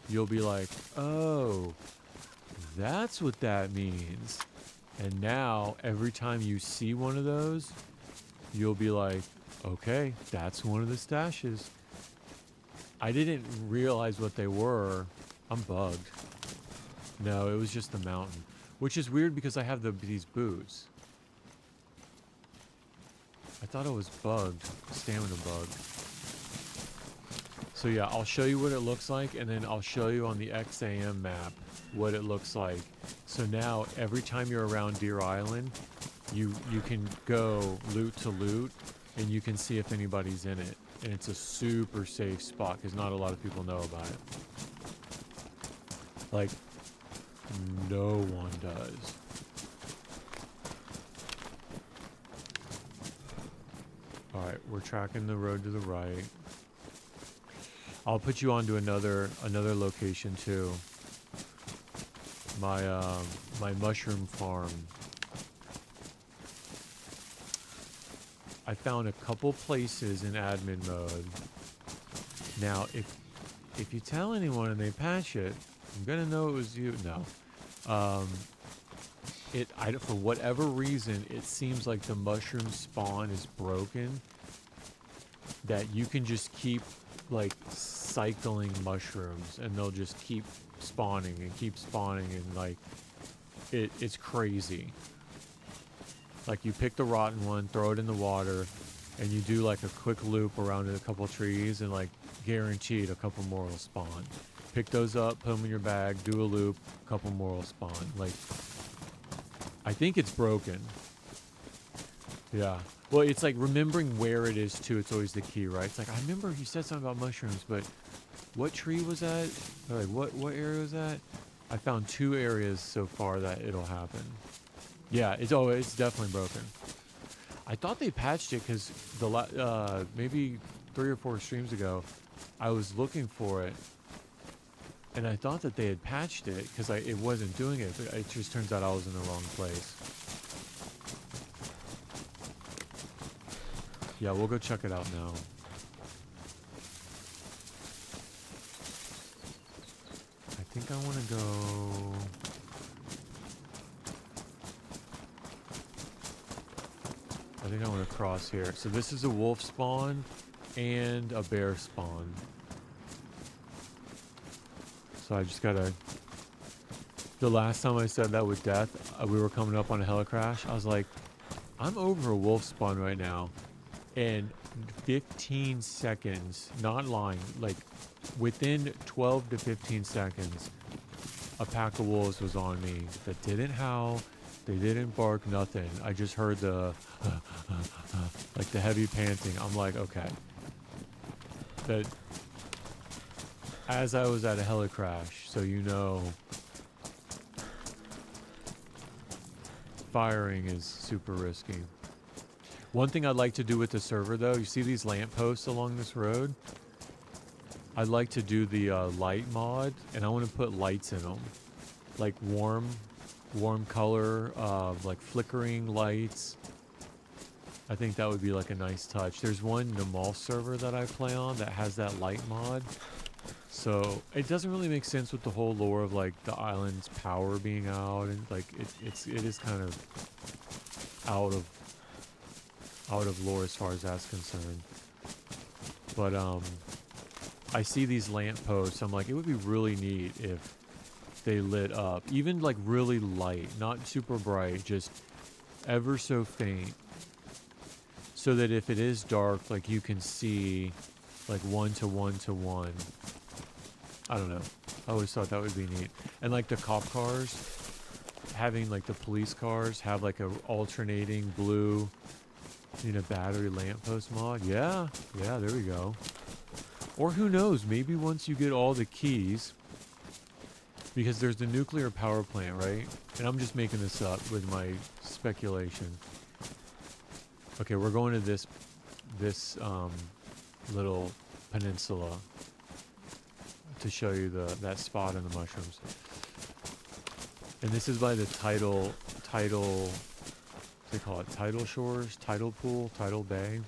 you'll be like, oh, that's what that means. And now every time you see one of those, you'll be like, okay, that's one of the stashes. I didn't realize what they were. I'm bugged. No, it was just the mountain, which is weird because I have these boots. I thought it was bugged, stamina bugged. So yeah, I'll show you what it looks like, and then I'll show you on the XAM map what it looks like. So now every time you're around Deer Island, you can go loot to loot, and you can see if anybody's in it. And it's a super safe spot because not a lot of people know about it. Like, no one does. Alright, we're tracking the road to the right. I'll put you on to another location too. My mushroom farm. I found a couple places in admin mode. Now, if you tell anyone and they patch it, I'm gonna know it was you. No. For whatever reason, it seems like the mushroom spawn is broken. That you can just keep like cycling mushrooms, and they'll just keep spawning and like it's crazy. Like you pick the rotten one, throw it in the water, and you do like a quick loop around a couple trees, and like guaranteed a couple more will spawn. Pick those up, put them in your bag, do a loop, a couple more will spawn. Like, I think it's broken. Yeah. Well, it's like remembering where it is too. It's always the key, right? It's like, I remember you said something about mushrooms, but what tree was that? Or like, what area was that? I found 2 areas so far that it'll happen. Yeah, it's definitely broken. I thought they patched it because maybe 3 or 4 streams ago, I was looking for it, and I thought that they had patched it because it wasn't doing it, but it just turns out I was in the wrong place. Yeah, we'll go check it out now. I think I want to go... I think I want to cross here. So this is a wolf spawn and a bear spawn. So I just gotta... The last time I said that with Death, we were coming up on a helicrash. I was like, I'm over a wolf spawn right now. And 15 seconds, not lying, like within 12 to 15 seconds, a pack of wolves was on me that didn't howl, they didn't bark, nothing. I just heard the, like the heavy panting. I'm like, okay. But as I was at a helicrash, so you know, firing is super risky. One thing I'd like to do with the server, though, you see these lampposts along this road? I'd like to do the light mod, and I want to put lights in them. Like warm color, like flickering lights. I think that would be like a nice touch. There's one Namal server that I play on that has that light mod. So it doesn't really make sense with the whole lore of like the island's power being out, and like it is kind of out of lore as far as that's concerned. But I see these lampposts. I'm like, it would be really neat if they lit up, even like really light, not super bright, just ever so faint, so that if it is dark, like you can see like 1 to 1 to 1. I don't know. I always thought that would be neat. And like the cop cars, having like the police cars have like a alternating blue, you know, battery lamppost mod. Yeah, there we go. Or who knows, maybe once you get all the keys, because there's the nuclear power plant, right? And I'm just making this up with my speculation. Okay, we're going to this little peninsula to show you that spot in the mushrooms. And this is by the tidal, they call it tidal shores, tidal pool, tidal bay.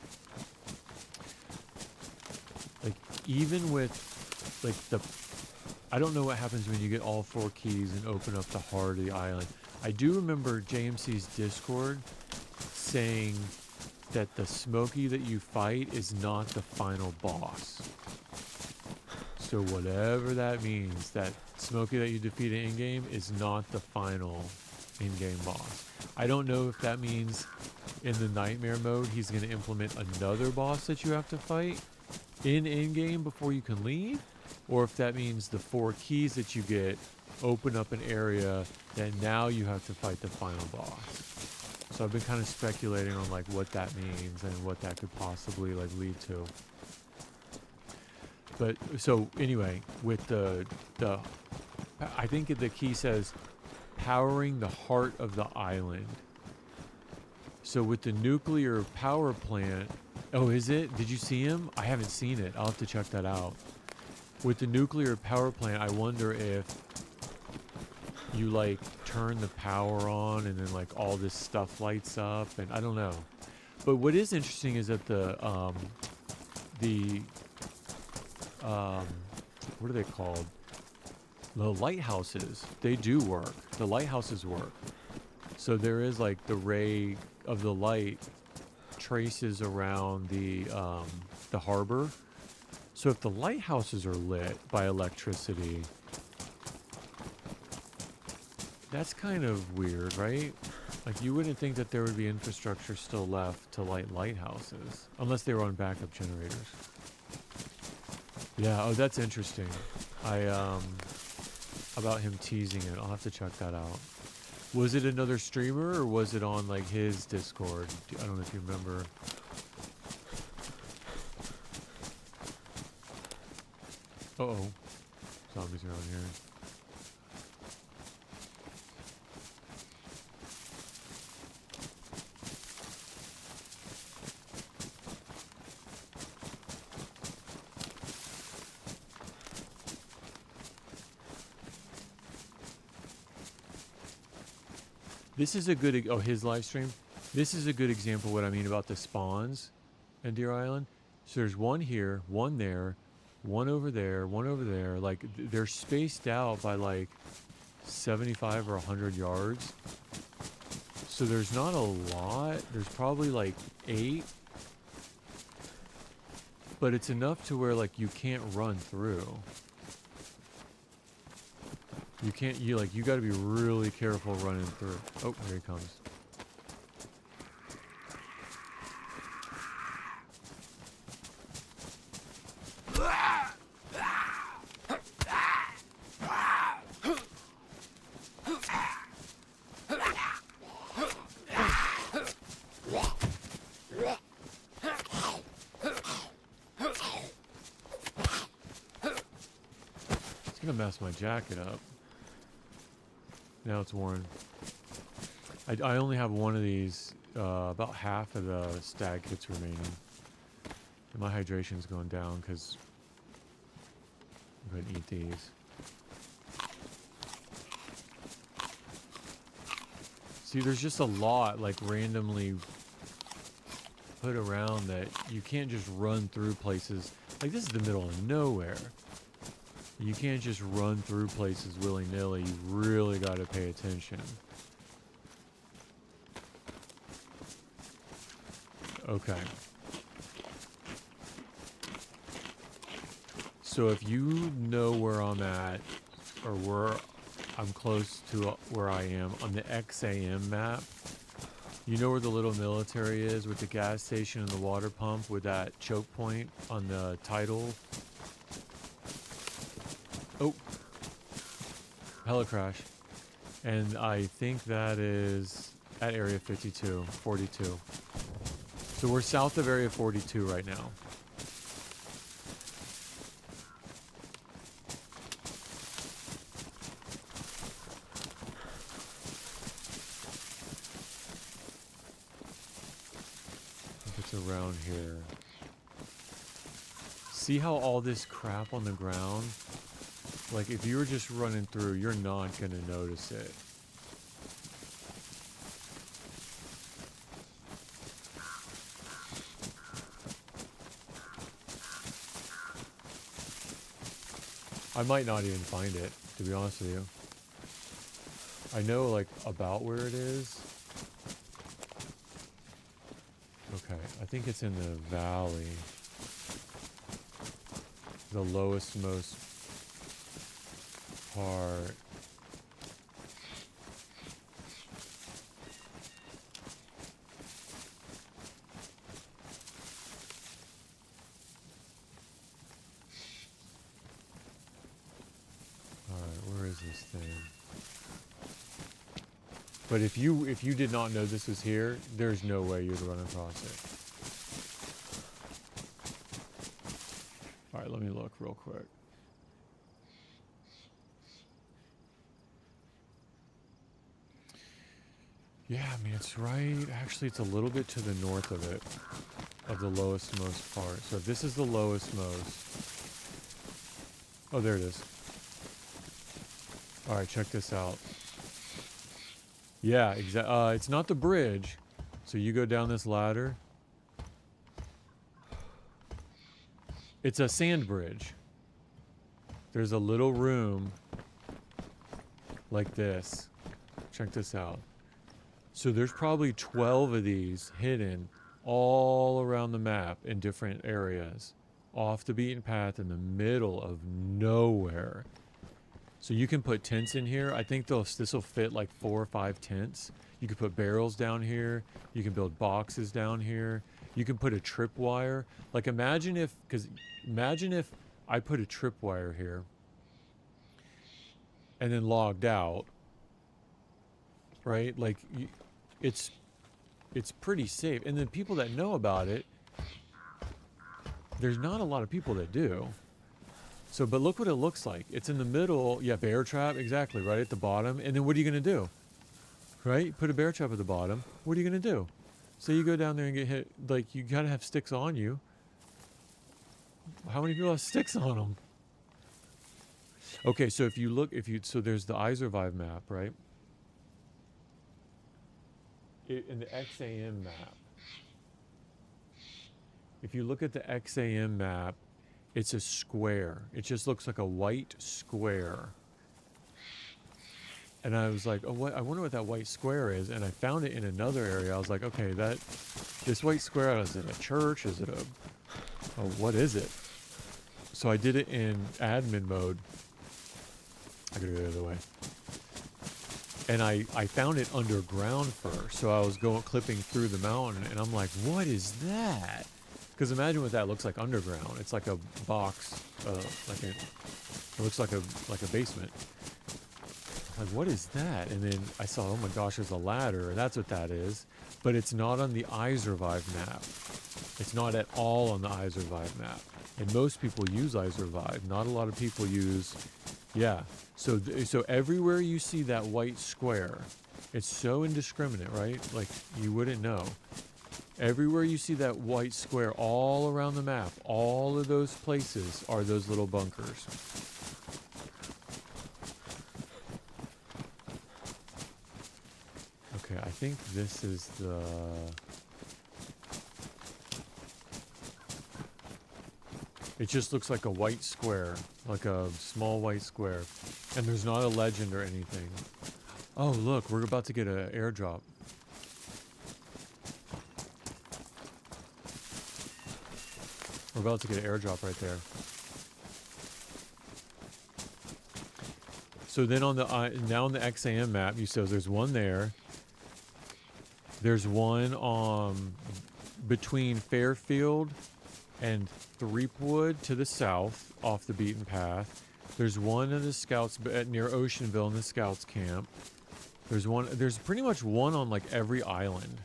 Like even with like I don't know what happens when you get all 4 keys and open up the heart of the island. I do remember JMC's Discord saying that the Smokey that you fight is not the final boss. So whatever that means, that Smokey that you defeat in-game is not the final in-game boss. I don't know if that means in the nightmare mode he's going to implement another boss that you have to fight in-game before you can leave, or if that means the 4 keys that you get open up an area that now you have to fight the final boss. So I've been kind of speculating on like what that means and what that could possibly like lead to. But so anyway, with the I think the key says powering the heart of the island. So with the nuclear power plant, oh, is it? Did you see him? I haven't seen it. I'll have to check that out. With the nuclear power plant, I wonder if you like turn the power on and then like all this stuff lights up, and I don't know. But what is interesting is that what are they called? The lighthouses, they do work. The lighthouses work. So there is like the ray of the light traces around the harbor. So if the lighthouses are lit by electricity, that's kind of weird, right? Like you wouldn't think that there would be infrastructure still left to light lighthouses, unless they were on backup generators. Yeah, oh, that's interesting. About him teasing it, I'll have to check that out. Was it another streamer or was it on like his Discord? I don't know if you remember. Uh-oh. Zombies around here. This is a good, oh, his live stream. This is a good example of what I mean about the spawns in Deer Island. So there's one here, one there, one over there, one over there. Like, they're spaced out by like 75 or 100 yards. So there's not a lot. There's probably like 8. But it's enough to where like you can't run through. You can't, you got to be really careful running through. Oh, here he comes. It's gonna mess my jacket up. Now it's worn. I only have one of these, about half of the stag kits remaining. And my hydration's going down because I'm gonna eat these. See, there's just a lot like randomly put around that you can't just run through places. Like, this is the middle of nowhere. You can't just run through places willy-nilly. You really got to pay attention. Okay. So if you know where I'm at, or where I'm close to where I am on the XAM map, you know where the little military is with the gas station and the water pump with that choke point on the title? Oh, hella crash. And I think that is at area 52, 42. So we're south of area 42 right now. I think it's around here. See how all this crap on the ground? Like, if you were just running through, you're not going to notice it. I might not even find it, to be honest with you. I know, like, about where it is. Okay, I think it's in the valley. The lowest, most part. Alright, where is this thing? But if you did not know this was here, there's no way you'd run across it. Alright, let me look real quick. Yeah, I mean, it's right. Actually, it's a little bit to the north of it, of the lowest most part. So if this is the lowest most. Oh, there it is. All right, check this out. Yeah, exactly. It's not the bridge. So you go down this ladder. It's a sand bridge. There's a little room like this. Check this out. So there's probably 12 of these hidden all around the map in different areas, off the beaten path in the middle of nowhere. So you can put tents in here. I think this will fit like 4 or 5 tents. You can put barrels down here. You can build boxes down here. You can put a tripwire. Like, imagine if I put a tripwire here and then logged out, right? Like, it's pretty safe. And then people that know about it, there's not a lot of people that do. So, but look what it looks like. It's in the middle. Yeah, bear trap, exactly, right at the bottom. And then what are you going to do? Right? Put a bear trap at the bottom. What are you going to do? So you go down there and get hit. Like, you got to have sticks on you. How many people have sticks on them? Okay, so if you look, so there's the I Survive map, right? in the XAM map, if you look at the XAM map, it's a square. It just looks like a white square. And I was like, oh, what? I wonder what that white square is. And I found it in another area. I was like, okay, this white square, is it a church? Is it what is it? So I did it in admin mode. I gotta go the other way. And I found it underground first. So I was clipping through the mountain, and I'm like, what is that? Because imagine what that looks like underground. It's like a box, it looks like a basement. Like, what is that? And then I saw, oh my gosh, there's a ladder. That's what that is. But it's not on the iSurvive map. It's not at all on the iSurvive map. And most people use iSurvive. Not a lot of people use, yeah. So everywhere you see that white square, it's so indiscriminate, right? Like, you wouldn't know. Everywhere you see that white square all around the map, all of those places are those little bunkers. Okay, I think this is the... It just looks like a white square, like a small white square. And there's not a legend or anything. Oh, look, we're about to get an airdrop. We're about to get an airdrop right there. So then on the now on the XAM map, you said there's one there. There's one between Fairfield and Threepwood to the south, off the beaten path. There's one in the scouts near Oceanville in the scouts camp. There's pretty much one on like every island.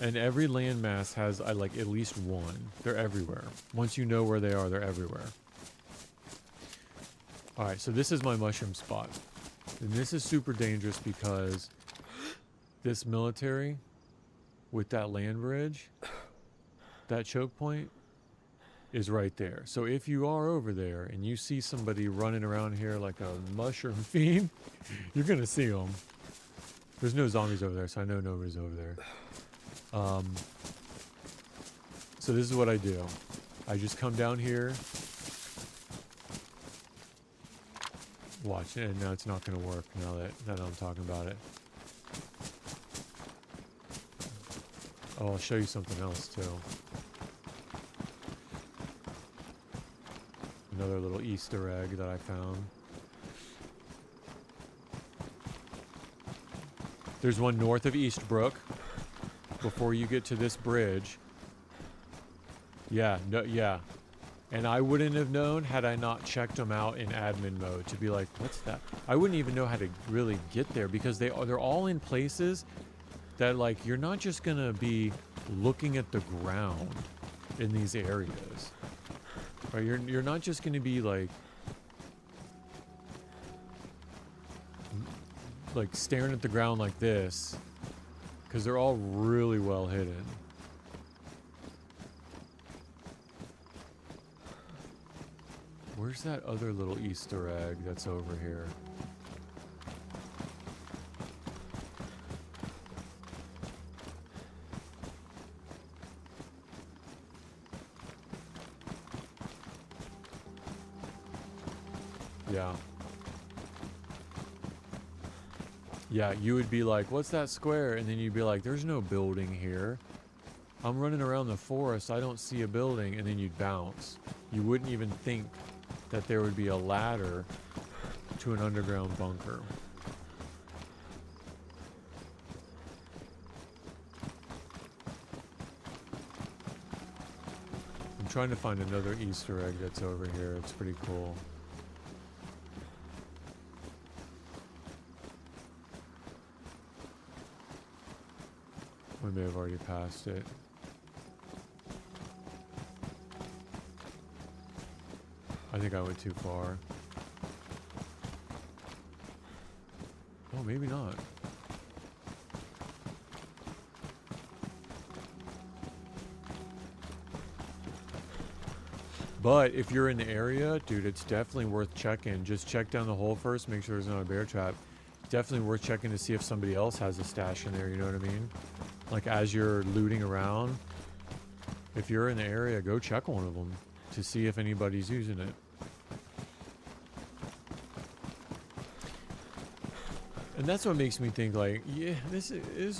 And every landmass has like at least one. They're everywhere. Once you know where they are, they're everywhere. Alright, so this is my mushroom spot. And this is super dangerous because this military with that land bridge, that choke point, is right there. So if you are over there and you see somebody running around here like a mushroom fiend, you're going to see them. There's no zombies over there, so I know nobody's over there. So this is what I do. I just come down here. Watch it, and now it's not going to work now that I'm talking about it. Oh, I'll show you something else too. Another little Easter egg that I found. There's one north of Eastbrook. Before you get to this bridge. Yeah, no, yeah. And I wouldn't have known had I not checked them out in admin mode to be like, what's that? I wouldn't even know how to really get there because they're all in places that like you're not just gonna be looking at the ground in these areas. Right? You're not just gonna be like staring at the ground like this. Because they're all really well hidden. Where's that other little Easter egg that's over here? Yeah. Yeah, you would be like, what's that square? And then you'd be like, there's no building here. I'm running around the forest. I don't see a building. And then you'd bounce. You wouldn't even think that there would be a ladder to an underground bunker. I'm trying to find another Easter egg that's over here. It's pretty cool. We may have already passed it. I think I went too far. Oh, maybe not. But if you're in the area, dude, it's definitely worth checking. Just check down the hole first, make sure there's not a bear trap. definitely worth checking to see if somebody else has a stash in there, you know what I mean? Like as you're looting around, if you're in the area, go check one of them to see if anybody's using it. And that's what makes me think like, yeah, this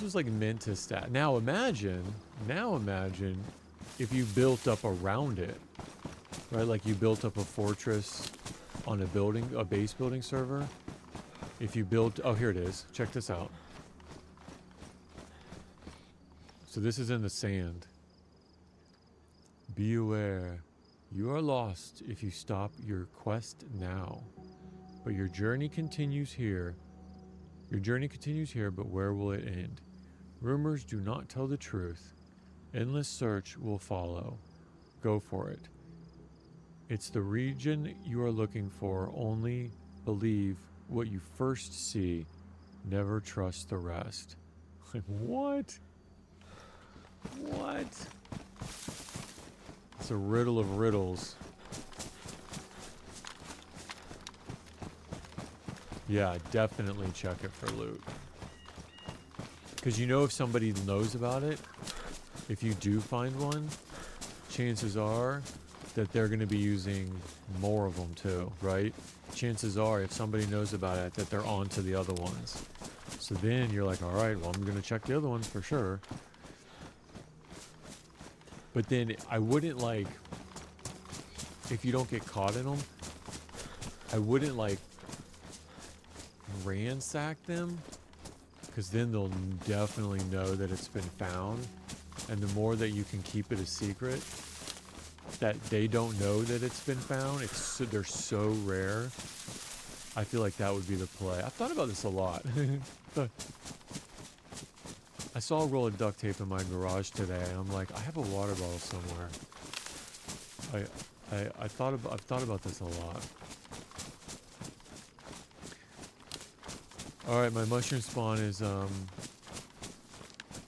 was like meant to stat. Now imagine if you built up around it, right? Like you built up a fortress on a base building server. If you build, oh, here it is. Check this out. So this is in the sand. Be aware, you are lost if you stop your quest now. But your journey continues here. Your journey continues here, but where will it end? Rumors do not tell the truth. Endless search will follow. Go for it. It's the region you are looking for. Only believe what you first see. Never trust the rest. Like, what? What? It's a riddle of riddles. Yeah, definitely check it for loot. Because you know if somebody knows about it, if you do find one, chances are that they're going to be using more of them too, right? Chances are if somebody knows about it, that they're on to the other ones. So then you're like, all right, well, I'm going to check the other ones for sure. But then I wouldn't like, if you don't get caught in them, I wouldn't like ransack them, because then they'll definitely know that it's been found. And the more that you can keep it a secret, that they don't know that it's been found, they're so rare. I feel like that would be the play. I've thought about this a lot. I saw a roll of duct tape in my garage today, and I'm like, I have a water bottle somewhere. I've thought about this a lot. All right, my mushroom spawn is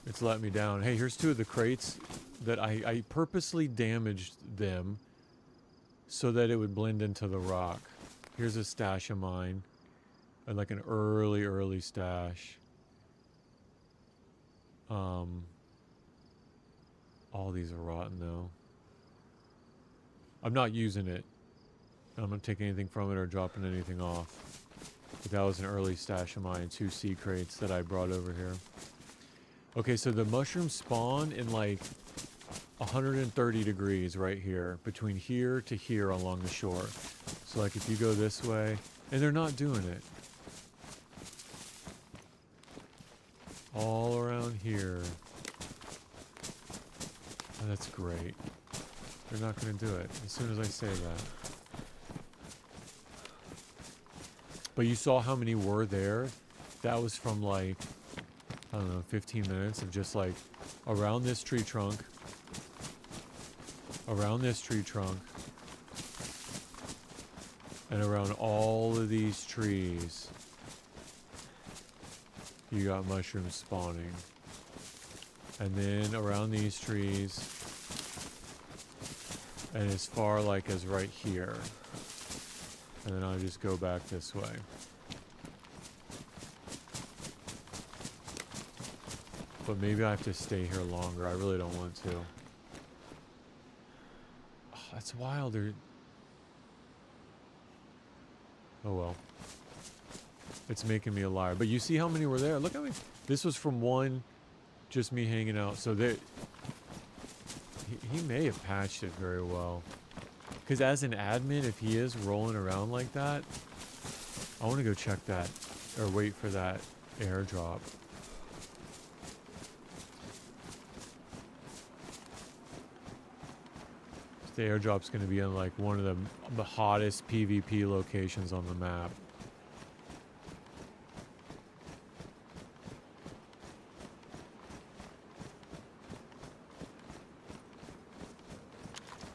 it's let me down. Hey, here's 2 of the crates that I purposely damaged them so that it would blend into the rock. Here's a stash of mine, and like an early stash. All these are rotten though. I'm not using it. I'm not taking anything from it or dropping anything off. But that was an early stash of mine, 2 sea crates that I brought over here. Okay, so the mushrooms spawn in like 130 degrees right here, between here to here along the shore. So like if you go this way, and they're not doing it. All around here. Oh, that's great. They're not going to do it as soon as I say that. But you saw how many were there? That was from like, I don't know, 15 minutes of just like around this tree trunk, and around all of these trees. You got mushrooms spawning. And then around these trees, and as far like as right here. And then I'll just go back this way. But maybe I have to stay here longer. I really don't want to. Oh, that's wild. Oh well. It's making me a liar. But you see how many were there? Look at me. This was from one, just me hanging out. So he may have patched it very well. Because as an admin, if he is rolling around like that, I want to go check that, or wait for that airdrop. The airdrop's going to be in like one of the hottest PvP locations on the map.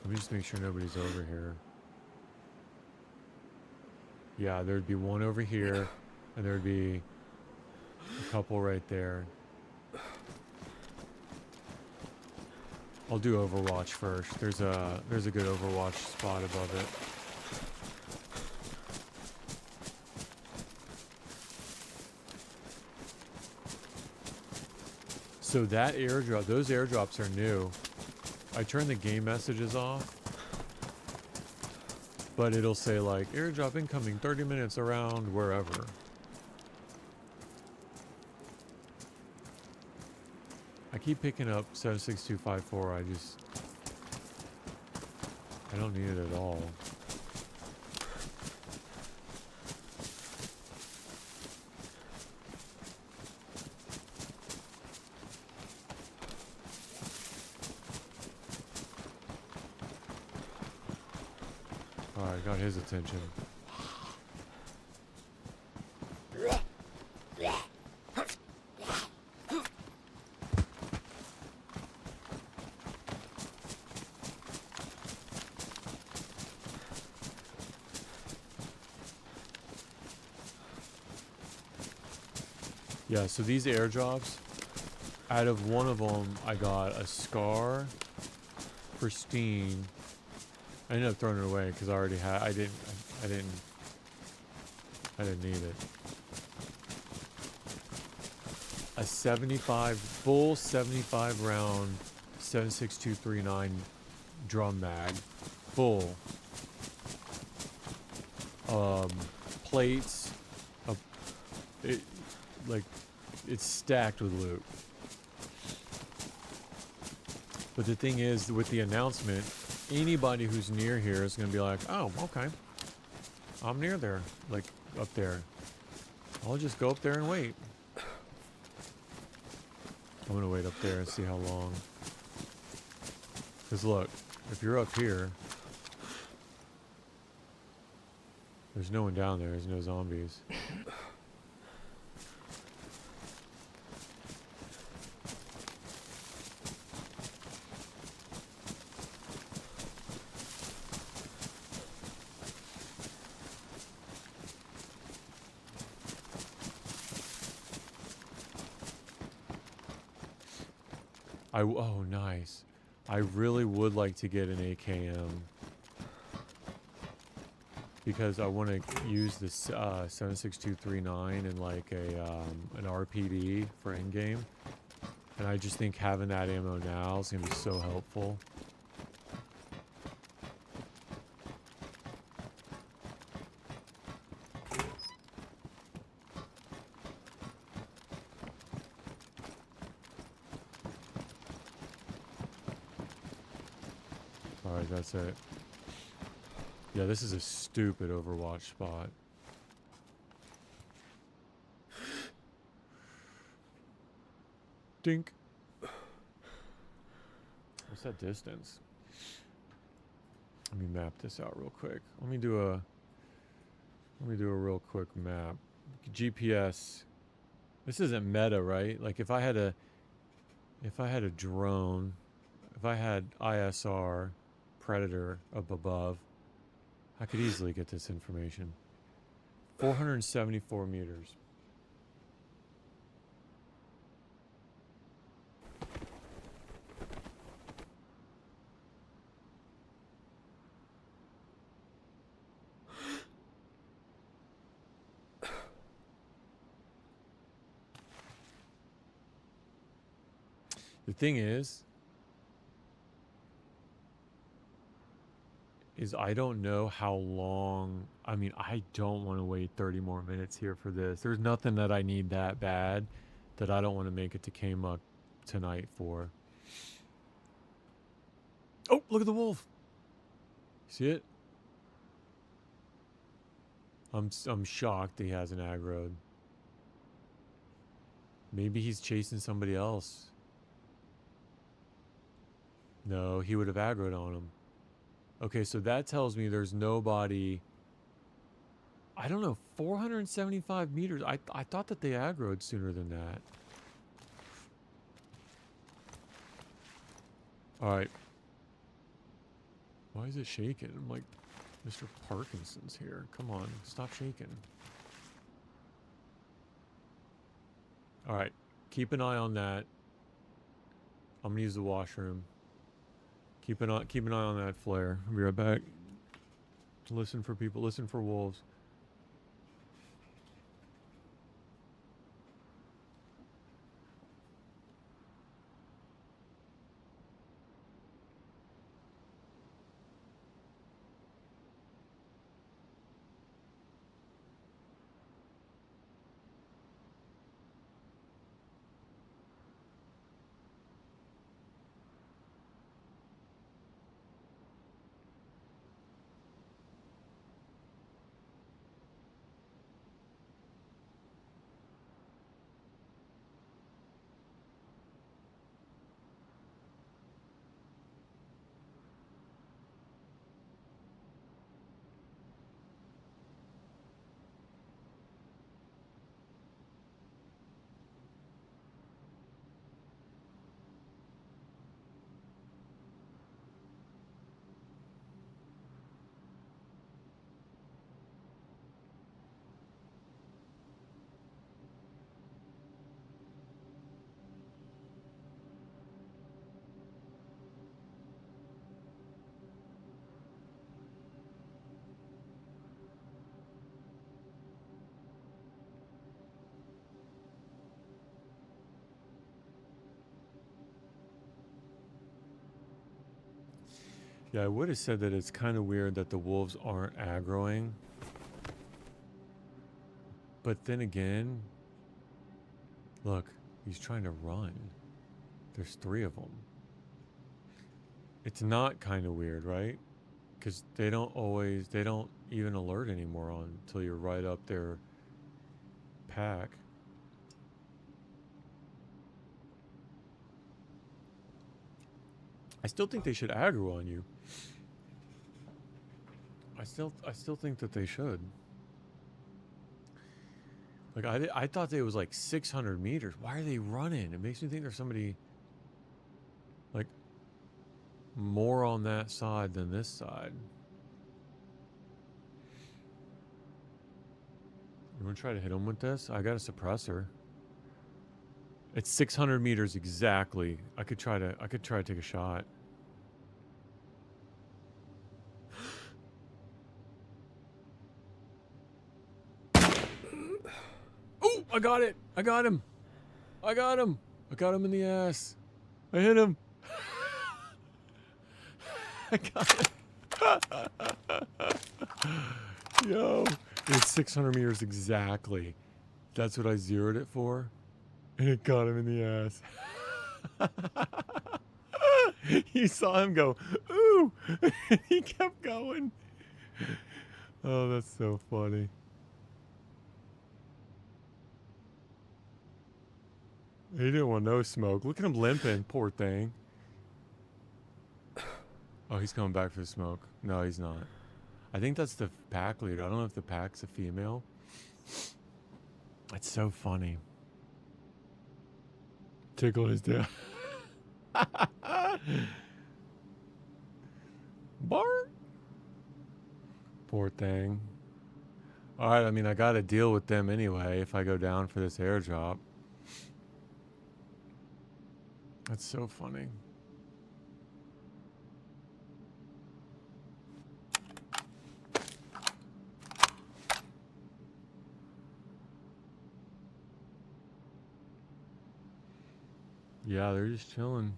Let me just make sure nobody's over here. Yeah, there'd be one over here, and there'd be a couple right there. I'll do Overwatch first. There's a good Overwatch spot above it. So that airdrop, those airdrops are new. I turn the game messages off, but it'll say like airdrop incoming 30 minutes around wherever. I keep picking up 76254. I don't need it at all. Alright, got his attention. Yeah, so these airdrops, out of one of them, I got a Scar, Pristine. I ended up throwing it away because I already had. I didn't need it. A 75 full 75 round 7.6239 drum mag, full. Plates. It's stacked with loot. But the thing is, with the announcement, anybody who's near here is going to be like, oh, okay. I'm near there. Like, up there. I'll just go up there and wait. I'm going to wait up there and see how long. Because look, if you're up here, there's no one down there. There's no zombies. Oh, nice. I really would like to get an AKM because I want to use this 7.6239 in like an RPD for in-game, and I just think having that ammo now is gonna be so helpful. Alright, that's it. Yeah, this is a stupid Overwatch spot. Dink. What's that distance? Let me map this out real quick. Let me do a real quick map. GPS. This isn't meta, right? Like if I had a drone, if I had ISR Predator up above, I could easily get this information. 474 meters. The thing is I don't know how long. I mean, I don't want to wait 30 more minutes here for this. There's nothing that I need that bad that I don't want to make it to K-Muck tonight for. Oh, look at the wolf. See it? I'm shocked he hasn't aggroed. Maybe he's chasing somebody else. No, he would have aggroed on him. Okay, so that tells me there's nobody. I don't know, 475 meters. I thought that they aggroed sooner than that. All right. Why is it shaking? I'm like, Mr. Parkinson's here. Come on, stop shaking. All right, keep an eye on that. I'm gonna use the washroom. Keep an eye on that flare. I'll be right back. Listen for people. Listen for wolves. Yeah, I would have said that it's kind of weird that the wolves aren't aggroing. But then again, look, he's trying to run. There's 3 of them. It's not kind of weird, right? Because they don't even alert anymore until you're right up their pack. I still think they should aggro on you. I still think that they should. Like I thought it was like 600 meters. Why are they running? It makes me think there's somebody like more on that side than this side. You want to try to hit him with this? I got a suppressor. It's 600 meters exactly. I could try to take a shot. Oh, I got it. I got him. I got him. I got him in the ass. I hit him. I got it. Yo, it's 600 meters exactly. That's what I zeroed it for. And it got him in the ass. You saw him go, ooh. He kept going. Oh, that's so funny. He didn't want no smoke. Look at him limping, poor thing. Oh, he's coming back for the smoke. No, he's not. I think that's the pack leader. I don't know if the pack's a female. That's so funny. Tickle his tail. Bart. Poor thing. Alright, I mean, I gotta deal with them anyway if I go down for this airdrop. That's so funny. Yeah, they're just chilling.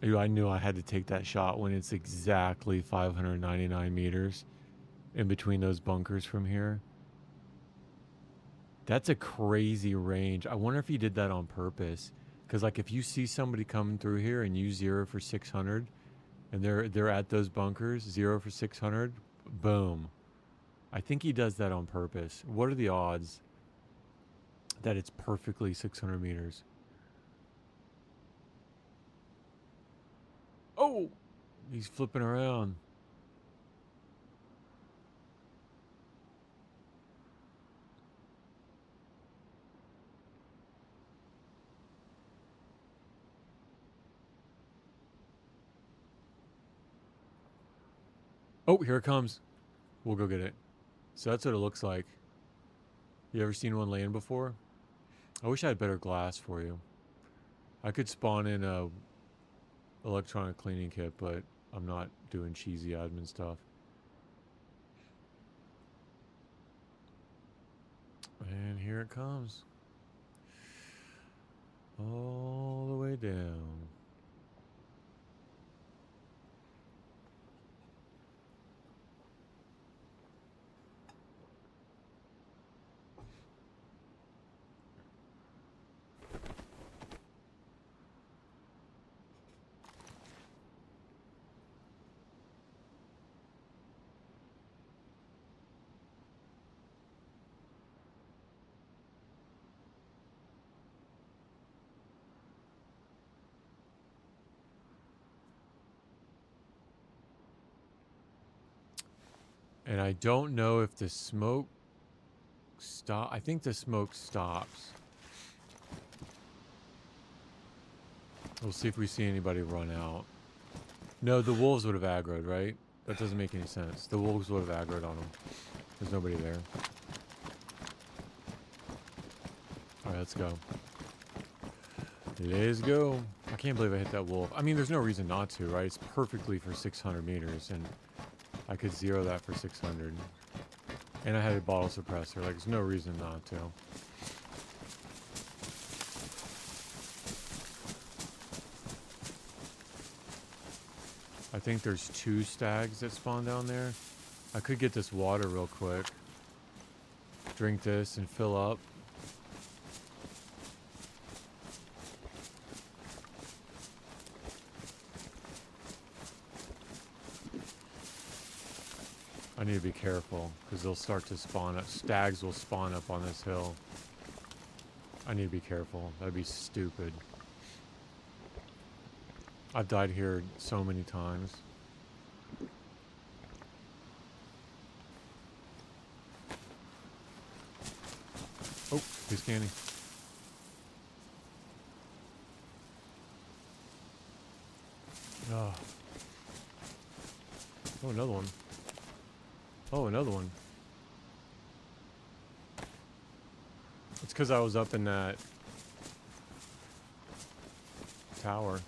I knew I had to take that shot when it's exactly 599 meters in between those bunkers from here. That's a crazy range. I wonder if he did that on purpose. Because, like, if you see somebody coming through here and you zero for 600 and they're at those bunkers, 0 for 600, boom. I think he does that on purpose. What are the odds that it's perfectly 600 meters? Oh! He's flipping around. Oh, here it comes. We'll go get it. So that's what it looks like. You ever seen one land before? I wish I had better glass for you. I could spawn in a electronic cleaning kit, but I'm not doing cheesy admin stuff. And here it comes. All the way down. And I don't know if the smoke I think the smoke stops. We'll see if we see anybody run out. No, the wolves would have aggroed, right? That doesn't make any sense. The wolves would have aggroed on them. There's nobody there. Alright, let's go. Let's go. I can't believe I hit that wolf. I mean, there's no reason not to, right? It's perfectly for 600 meters, and I could zero that for 600. And I had a bottle suppressor. Like, there's no reason not to. I think there's 2 stags that spawn down there. I could get this water real quick. Drink this and fill up. I need to be careful because they'll start to spawn up. Stags will spawn up on this hill. I need to be careful. That'd be stupid. I've died here so many times. Oh, he's scanning. Oh. Oh, another one. Oh, another one. It's because I was up in that tower.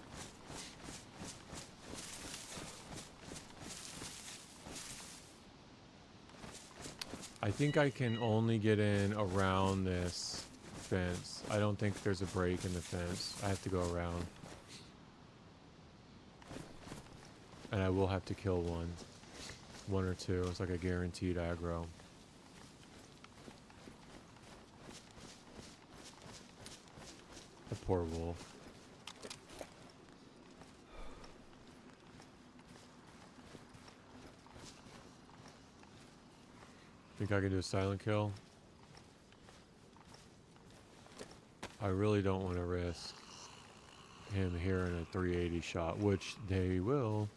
I think I can only get in around this fence. I don't think there's a break in the fence. I have to go around. And I will have to kill one. One or two. It's like a guaranteed aggro. The poor wolf. Think I can do a silent kill? I really don't want to risk him hearing a 380 shot, which they will.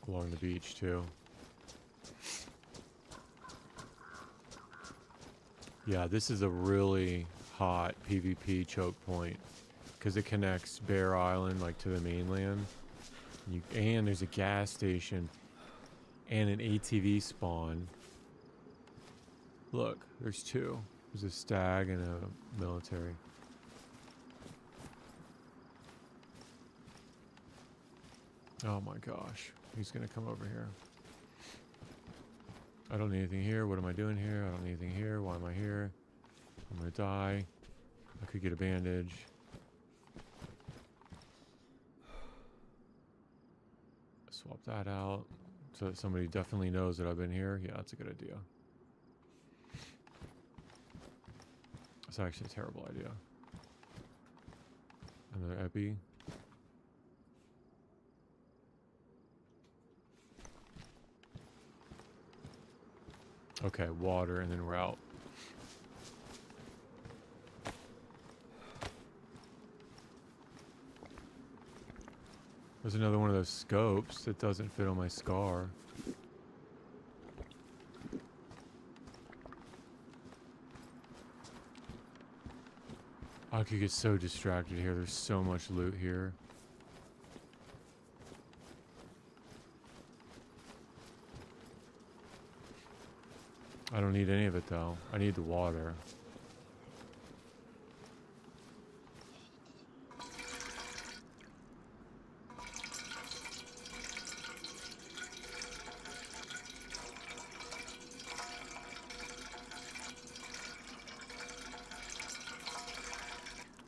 Along the beach too. Yeah, this is a really hot PvP choke point because it connects Bear Island like to the mainland. And there's a gas station and an ATV spawn. Look, there's 2. There's a stag and a military. Oh my gosh. He's gonna come over here. I don't need anything here. What am I doing here? I don't need anything here. Why am I here? I'm gonna die. I could get a bandage. Swap that out so that somebody definitely knows that I've been here. Yeah, that's a good idea. That's actually a terrible idea. Another epi. Okay, water, and then we're out. There's another one of those scopes that doesn't fit on my scar. I could get so distracted here. There's so much loot here. I don't need any of it though. I need the water.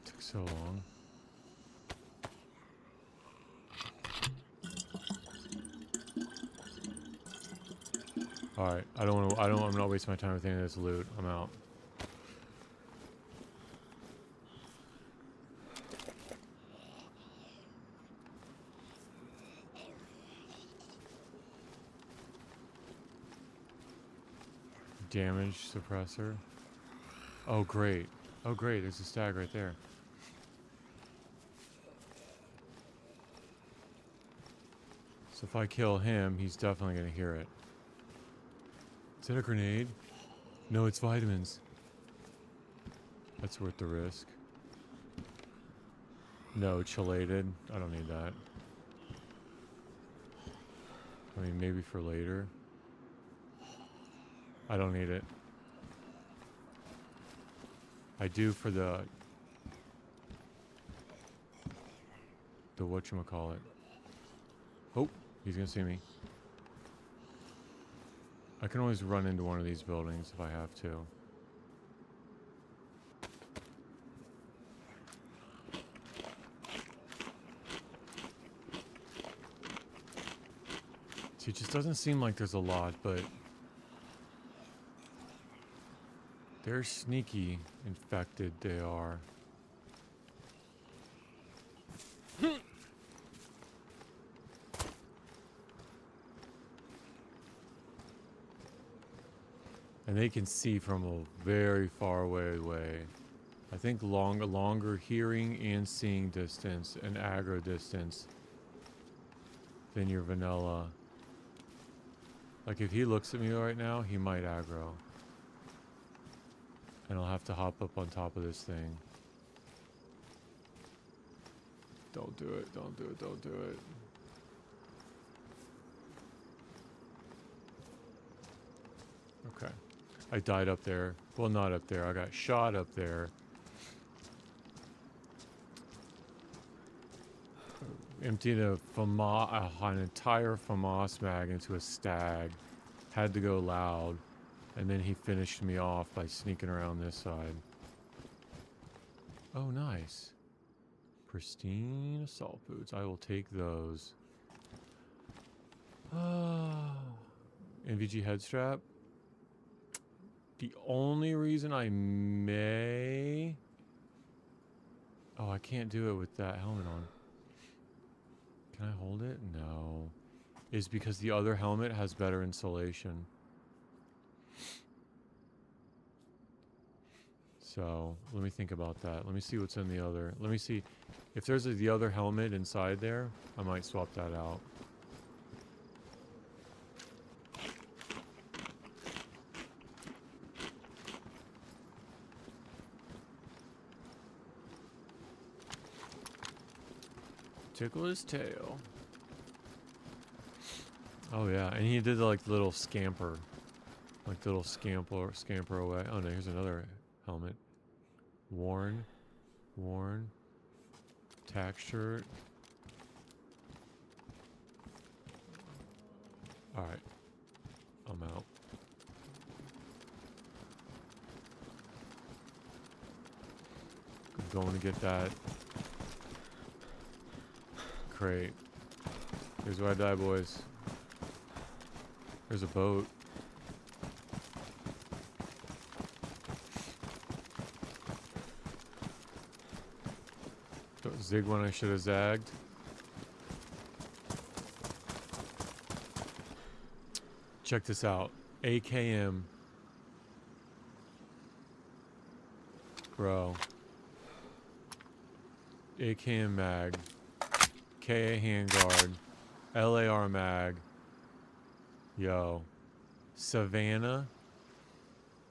Took so long. Alright, I'm not wasting my time with any of this loot. I'm out. Damage suppressor. Oh great. Oh great, there's a stag right there. So if I kill him, he's definitely gonna hear it. Is that a grenade? No, it's vitamins. That's worth the risk. No, chelated. I don't need that. I mean, maybe for later. I don't need it. I do for the the whatchamacallit. Oh, he's gonna see me. I can always run into one of these buildings if I have to. See, it just doesn't seem like there's a lot, but they're sneaky infected, they are. And they can see from a very far away. I think longer hearing and seeing distance and aggro distance than your vanilla. Like if he looks at me right now, he might aggro. And I'll have to hop up on top of this thing. Don't do it, don't do it, don't do it. Okay. I died up there. Well, not up there. I got shot up there. Emptied an entire FAMAS mag into a stag. Had to go loud. And then he finished me off by sneaking around this side. Oh, nice. Pristine assault boots. I will take those. NVG head strap. The only reason I may... Oh, I can't do it with that helmet on. Can I hold it? No. Is because the other helmet has better insulation. So, let me think about that. Let me see what's in the other. Let me see. If there's the other helmet inside there, I might swap that out. Tickle his tail. Oh yeah, and he did the, like little scamper. Like little scamper away. Oh no, here's another helmet. Worn. Tack shirt. Alright. I'm out. I'm going to get that crate. Here's where I die, boys. There's a boat. Don't zig when I should have zagged. Check this out. AKM. Bro. AKM mag. KA handguard. LAR mag. Yo. Savannah.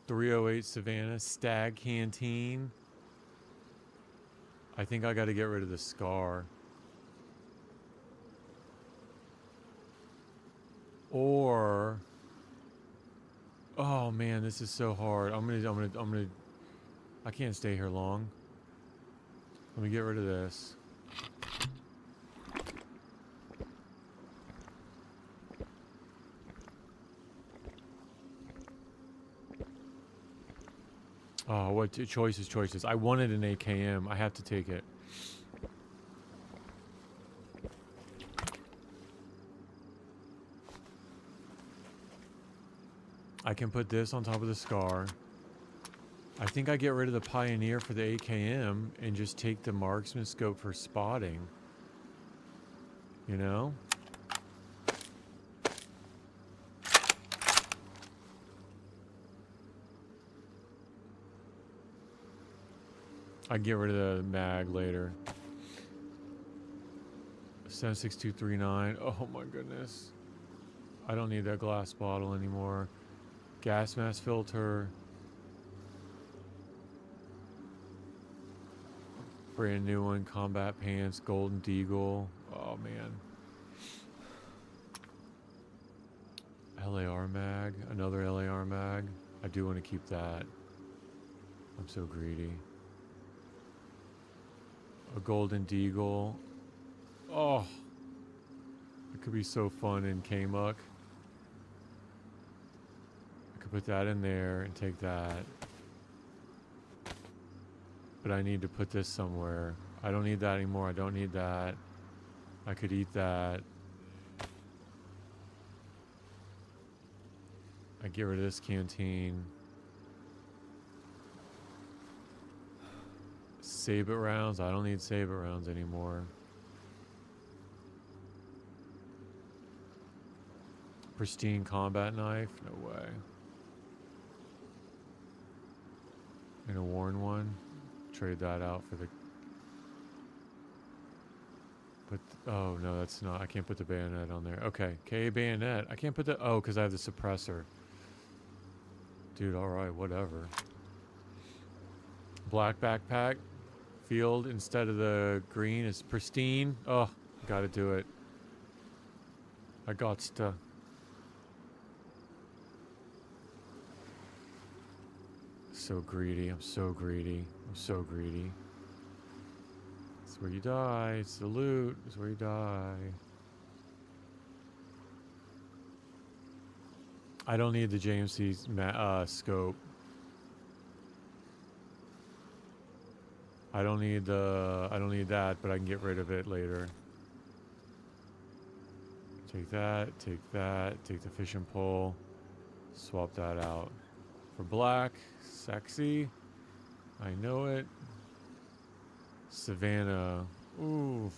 308 Savannah. Stag canteen. I think I gotta get rid of the scar. Or... Oh man, this is so hard. I'm gonna... I can't stay here long. Let me get rid of this. Oh, what choices. I wanted an AKM. I have to take it. I can put this on top of the scar. I think I get rid of the Pioneer for the AKM and just take the marksman scope for spotting. You know? I get rid of the mag later. 76239. Oh my goodness. I don't need that glass bottle anymore. Gas mask filter. Brand new one. Combat pants. Golden Deagle. Oh man. LAR mag. Another LAR mag. I do want to keep that. I'm so greedy. A Golden Deagle. Oh, it could be so fun in K-Muck. I could put that in there and take that. But I need to put this somewhere. I don't need that anymore. I don't need that. I could eat that. I get rid of this canteen. Save it rounds. I don't need save it rounds anymore. Pristine combat knife? No way. And a worn one? Trade that out for the... But oh no, that's not... I can't put the bayonet on there. Okay, K bayonet. I can't put the... Oh, because I have the suppressor. Dude, alright, whatever. Black backpack. Field instead of the green is pristine. Oh, gotta do it. I got to... So greedy. I'm so greedy. I'm so greedy. It's where you die. It's the loot. It's where you die. I don't need the JMC scope. I don't need that, but I can get rid of it later. Take that, take the fishing pole. Swap that out. For black, sexy. I know it. Savannah. Ooh.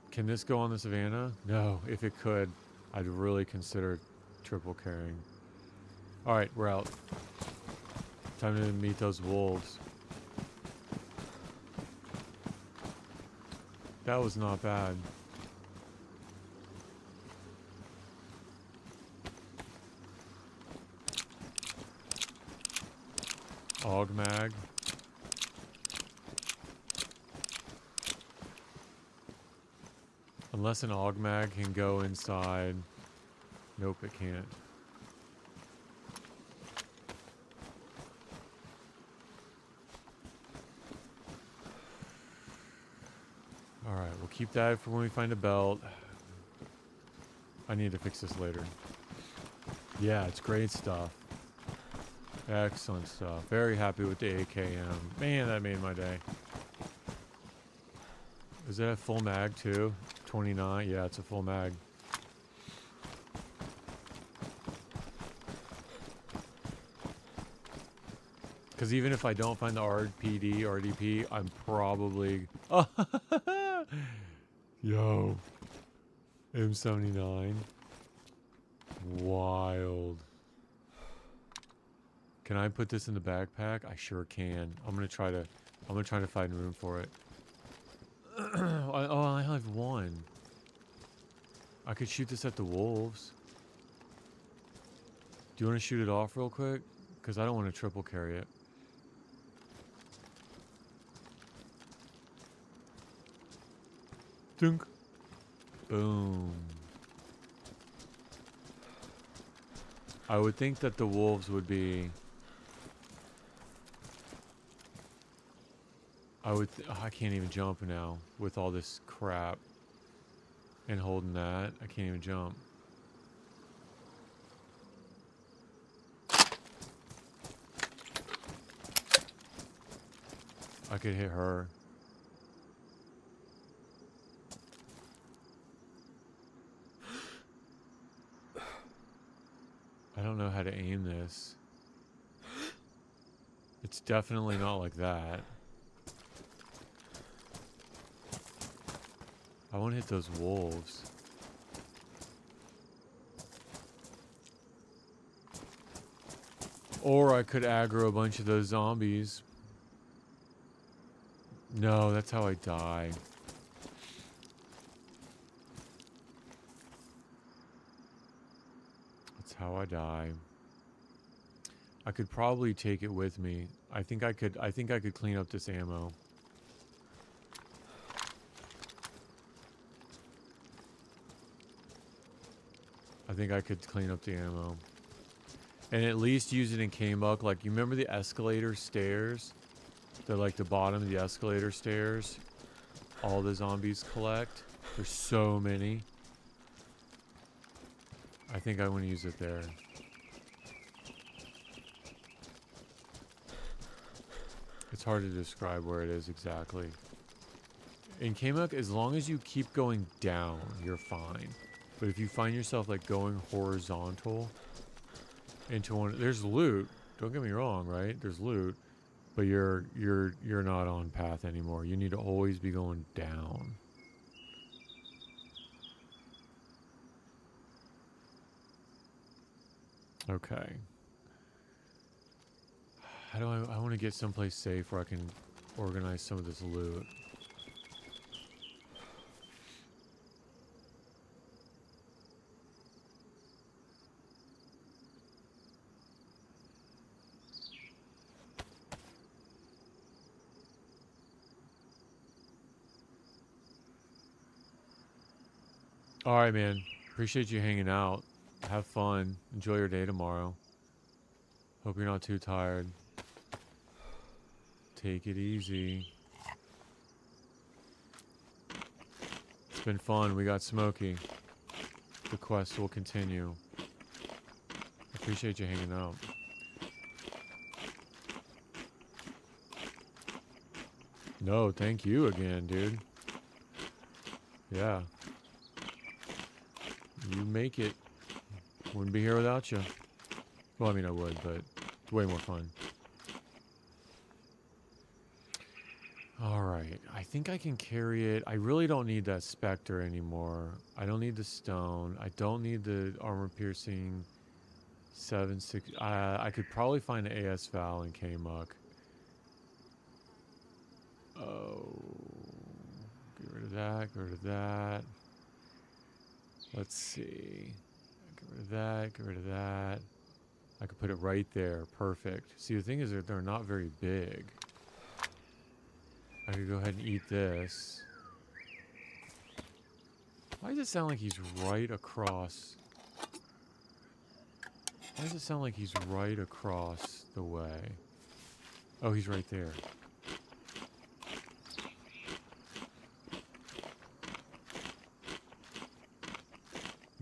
Can this go on the Savannah? No, if it could, I'd really consider triple carrying. Alright, we're out. Time to meet those wolves. That was not bad. Augmag. Unless an augmag can go inside. Nope, it can't. Alright, we'll keep that for when we find a belt. I need to fix this later. Yeah, it's great stuff. Excellent stuff. Very happy with the AKM. Man, that made my day. Is that a full mag too? 29? Yeah, it's a full mag. Because even if I don't find the RPD, RDP, I'm probably... Oh, yo. M79. Wild. Can I put this in the backpack? I sure can. I'm gonna try to find room for it. Oh, I have one. I could shoot this at the wolves. Do you want to shoot it off real quick? Because I don't want to triple carry it. Dunk. Boom. I would think that the wolves would be... I can't even jump now with all this crap. And holding that. I can't even jump. I could hit her. I don't know how to aim this. It's definitely not like that. I want to hit those wolves. Or I could aggro a bunch of those zombies. No, that's how I die. That's how I die. I could probably take it with me. I think I could clean up this ammo. I think I could clean up the ammo. And at least use it in K-Muck. Like, you remember the escalator stairs? They're like the bottom of the escalator stairs. all the zombies collect. There's so many. I think I want to use it there. It's hard to describe where it is exactly. In Kamek, as long as you keep going down, you're fine. But if you find yourself like going horizontal into one, there's loot. Don't get me wrong, right? There's loot, but you're not on path anymore. You need to always be going down. Okay. How do I want to get someplace safe where I can organize some of this loot. All right, man. Appreciate you hanging out. Have fun. Enjoy your day tomorrow. Hope you're not too tired. Take it easy. It's been fun. We got Smokey. The quest will continue. Appreciate you hanging out. No, thank you again, dude. Yeah. You make it. Wouldn't be here without you. Well, I mean, I would, but it's way more fun. Alright, I think I can carry it. I really don't need that Spectre anymore. I don't need the stone. I don't need the armor-piercing 7.6. I could probably find the AS Val in K-Muck. Oh. Get rid of that, get rid of that. Let's see. Get rid of that, get rid of that. I could put it right there. Perfect. See, the thing is that they're not very big. I could go ahead and eat this. Why does it sound like he's right across? Why does it sound like he's right across the way? Oh, he's right there.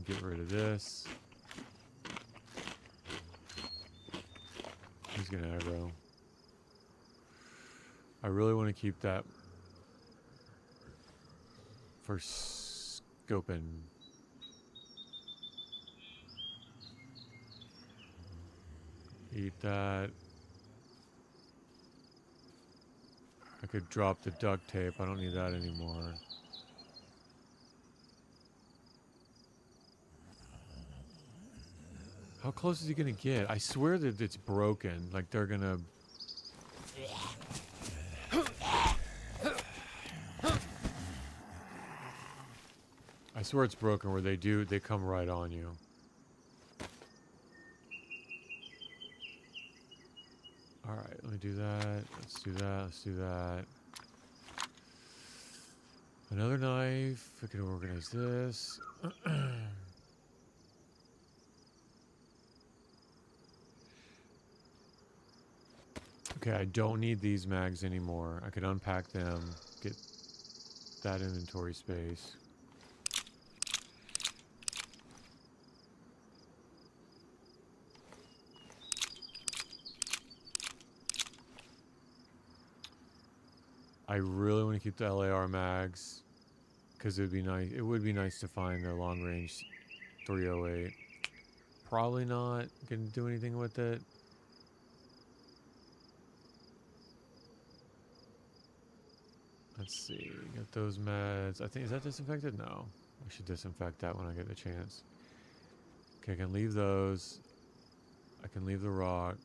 Get rid of this. He's gonna aggro. I really want to keep that for scoping. Eat that. I could drop the duct tape. I don't need that anymore. How close is he gonna get? I swear that it's broken. Like they're gonna... I swear it's broken where they come right on you. Alright, let me do that. Let's do that. Let's do that. Another knife. I can organize this. Okay, I don't need these mags anymore. I could unpack them, get that inventory space. I really want to keep the LAR mags because it would be nice. It would be nice to find the long range 308. Probably not gonna do anything with it. Let's see. Get those meds. I think, is that disinfected? No. We should disinfect that when I get the chance. Okay, I can leave those. I can leave the rock.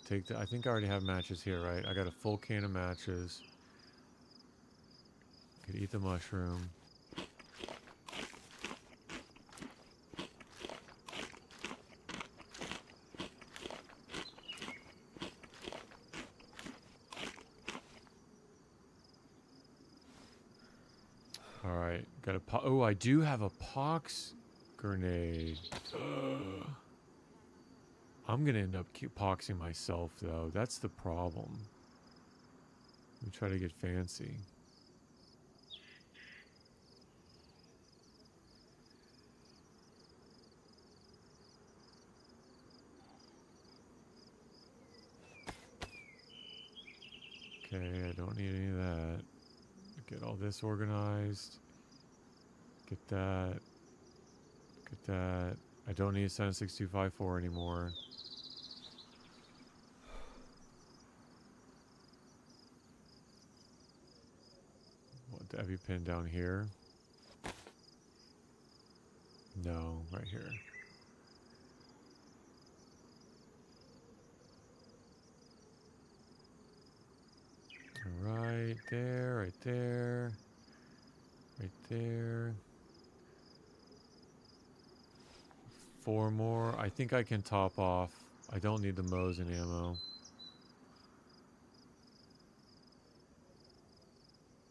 Take the, I think I already have matches here, right? I got a full can of matches. Could eat the mushroom. Alright, got a oh, I do have a pox grenade. I'm gonna end up poxing myself though. That's the problem. Let me try to get fancy. Okay, don't need any of that. Get all this organized. Get that. Get that. I don't need a 76254 anymore. What the EpiPen down here? No, right here. Right there, right there. Right there. 4 more. I think I can top off. I don't need the Mosin ammo.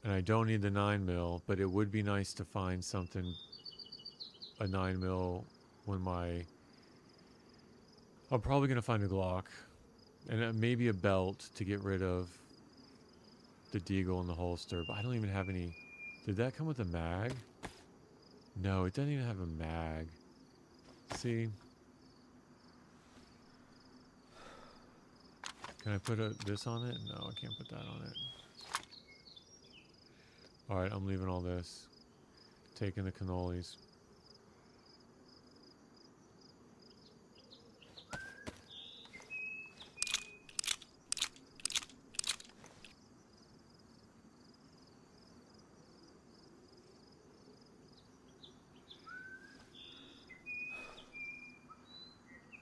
And I don't need the 9mm, but it would be nice to find something, a 9mm, when my... I'm probably going to find a Glock. And maybe a belt to get rid of the deagle in the holster. But I don't even have any... Did that come with a mag? No, it doesn't even have a mag. See? Can I put this on it? No, I can't put that on it. Alright, I'm leaving all this. Taking the cannolis.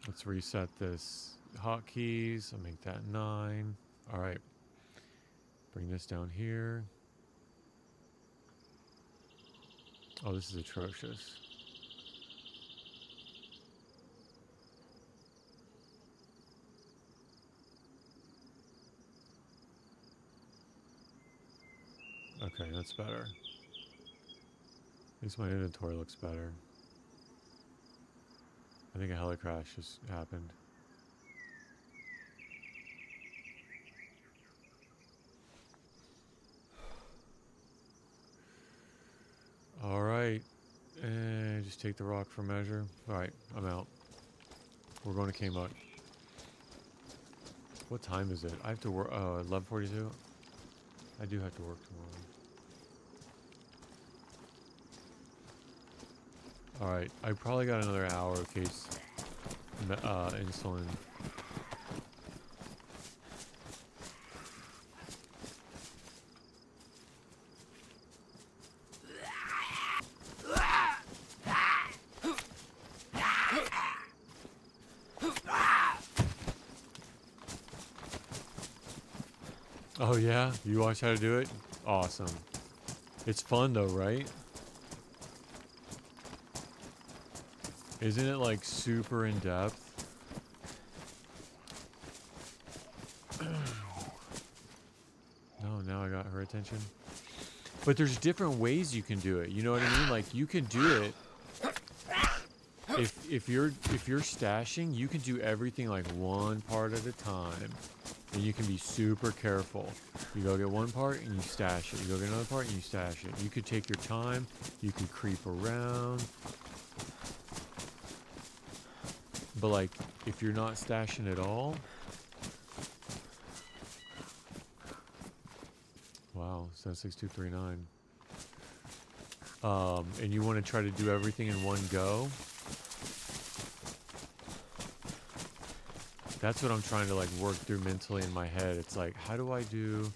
Let's reset this hotkeys. I'll make that 9. Alright. Bring this down here. Oh, this is atrocious. Okay, that's better. At least my inventory looks better. I think a heli crash just happened. Alright. And just take the rock for measure. Alright, I'm out. We're going to Kmart. What time is it? I have to work. 11:42. I do have to work tomorrow. Alright, I probably got another hour in case insulin. Oh yeah? You watch how to do it? Awesome. It's fun though, right? Isn't it like super in depth? No, now I got her attention. But there's different ways you can do it. You know what I mean? Like you can do it. If you're stashing, you can do everything like one part at a time. And you can be super careful. You go get one part and you stash it. You go get another part and you stash it. You could take your time. You could creep around. But like, if you're not stashing at all... Wow, 76239. And you want to try to do everything in one go... That's what I'm trying to like work through mentally in my head. It's like, how do I do?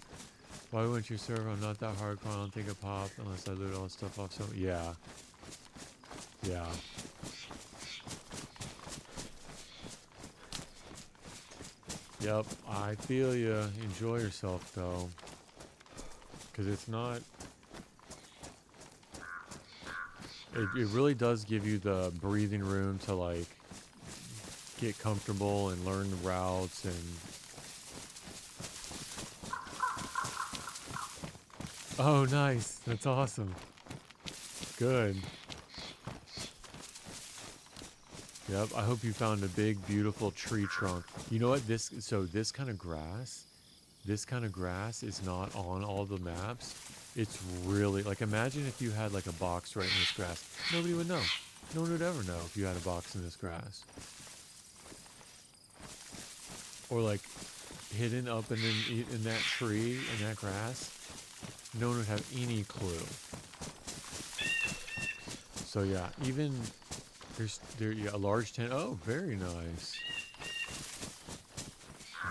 Why wouldn't you serve? I'm not that hardcore. I don't think I pop unless I loot all the stuff off. So yeah, yeah. Yep, I feel you. Enjoy yourself though, because it's not. It really does give you the breathing room to like get comfortable and learn the routes and... Oh, nice. That's awesome. Good. Yep, I hope you found a big, beautiful tree trunk. You know what? This kind of grass is not on all the maps. It's really... Like, imagine if you had, like, a box right in this grass. Nobody would know. No one would ever know if you had a box in this grass. Or like, hidden up in that tree, in that grass, no one would have any clue. So yeah, even yeah, a large tent. Oh, very nice.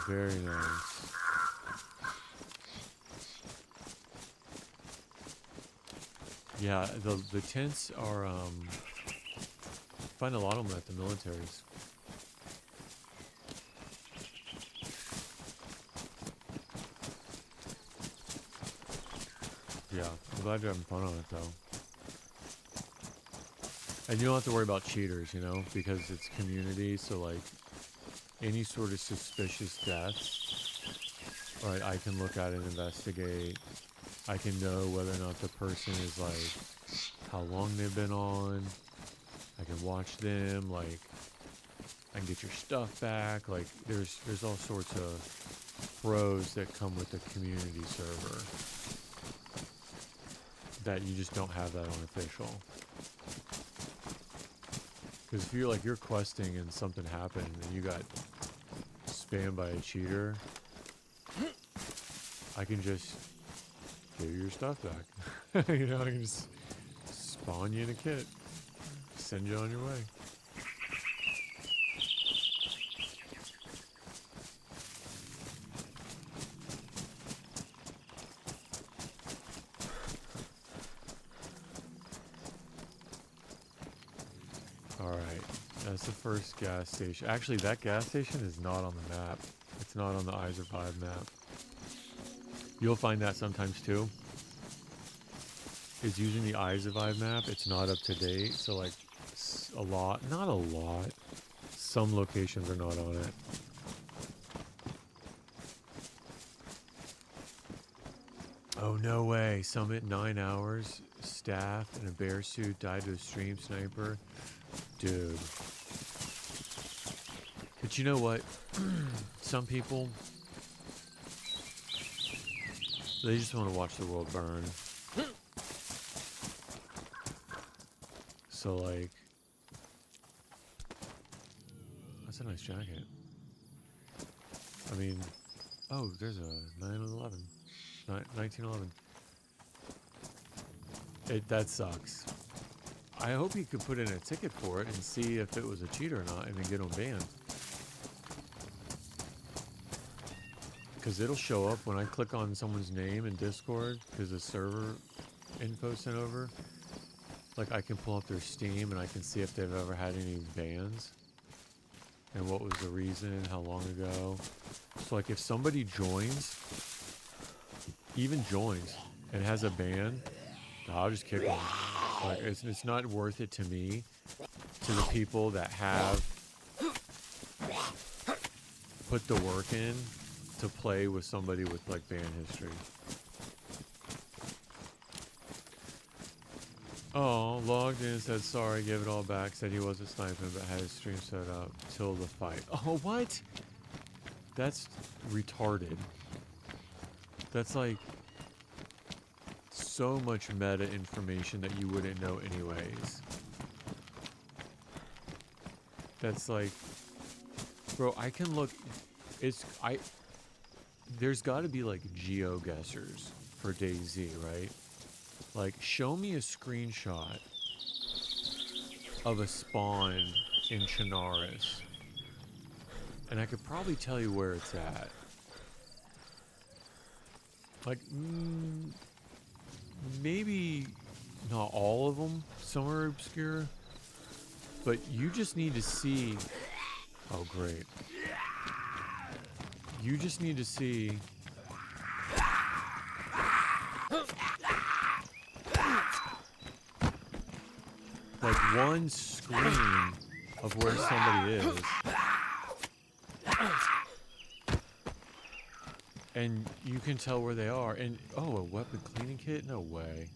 Very nice. Yeah, the tents are find a lot of them at the militaries. Yeah, I'm glad you're having fun on it though. And you don't have to worry about cheaters, you know, because it's community, so like any sort of suspicious deaths, right, I can look at and investigate. I can know whether or not the person is like how long they've been on. I can watch them, like I can get your stuff back. Like there's all sorts of pros that come with the community server that you just don't have that on official. Because if you're questing and something happened and you got spammed by a cheater, I can just give you your stuff back. You know, I can just spawn you in a kit, send you on your way. Alright, that's the first gas station. Actually, that gas station is not on the map. It's not on the I Survive map. You'll find that sometimes too. Is using the I Survive map. It's not up to date, so like a lot, not a lot. Some locations are not on it. Oh, no way. Summit 9 hours. Staff in a bear suit died to a stream sniper. Dude. But you know what? Some people, they just want to watch the world burn. So like, that's a nice jacket. I mean, oh, there's a 911. 1911. That sucks. I hope you could put in a ticket for it and see if it was a cheat or not and then get them banned. Because it'll show up when I click on someone's name in Discord because the server info sent over. Like I can pull up their Steam and I can see if they've ever had any bans and what was the reason, how long ago. So like if somebody joins, even joins and has a ban, I'll just kick them. Like it's not worth it to me, to the people that have put the work in to play with somebody with like ban history. Oh, logged in, said sorry, gave it all back, said he wasn't sniping but had his stream set up till the fight. Oh, what? That's retarded. That's like so much meta information that you wouldn't know anyways. That's like, bro, I can look, there's gotta be like geo-guessers for DayZ, right? Like, show me a screenshot of a spawn in Chinaris, and I could probably tell you where it's at. Like, maybe not all of them, some are obscure, but you just need to see, oh great. You just need to see like one screen of where somebody is. And you can tell where they are. And, oh, a weapon cleaning kit? No way.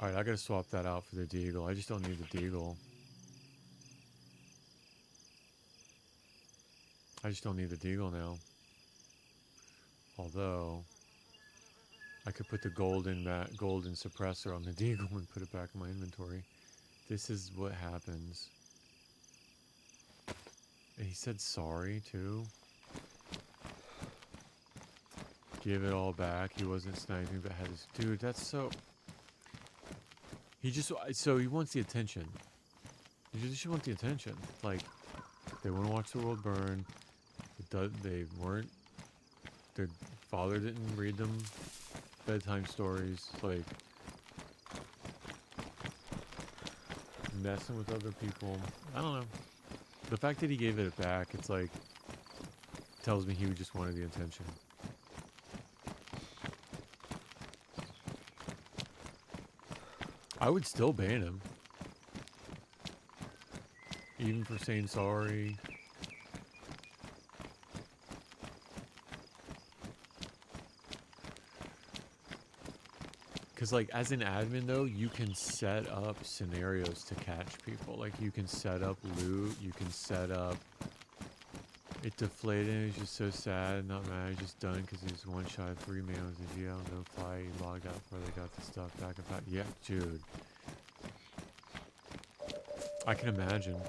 Alright, I gotta swap that out for the deagle. I just don't need the deagle. I just don't need the deagle now. Although, I could put the golden suppressor on the deagle and put it back in my inventory. This is what happens. And he said sorry, too. Give it all back. He wasn't sniping, but had his... Dude, that's so... He just... So he wants the attention. You just want the attention. Like, they want to watch the world burn. They weren't... Their father didn't read them bedtime stories. Like, messing with other people. I don't know. The fact that he gave it back, it's like... tells me he just wanted the attention. I would still ban him. Even for saying sorry. Because, like, as an admin, though, you can set up scenarios to catch people. Like, you can set up loot. You can set up... It deflated. He's just so sad. Not mad. He's just done because he's one shot of 3 man with a GL. No fight. He logged out before they got the stuff back and back. Yeah, dude. I can imagine.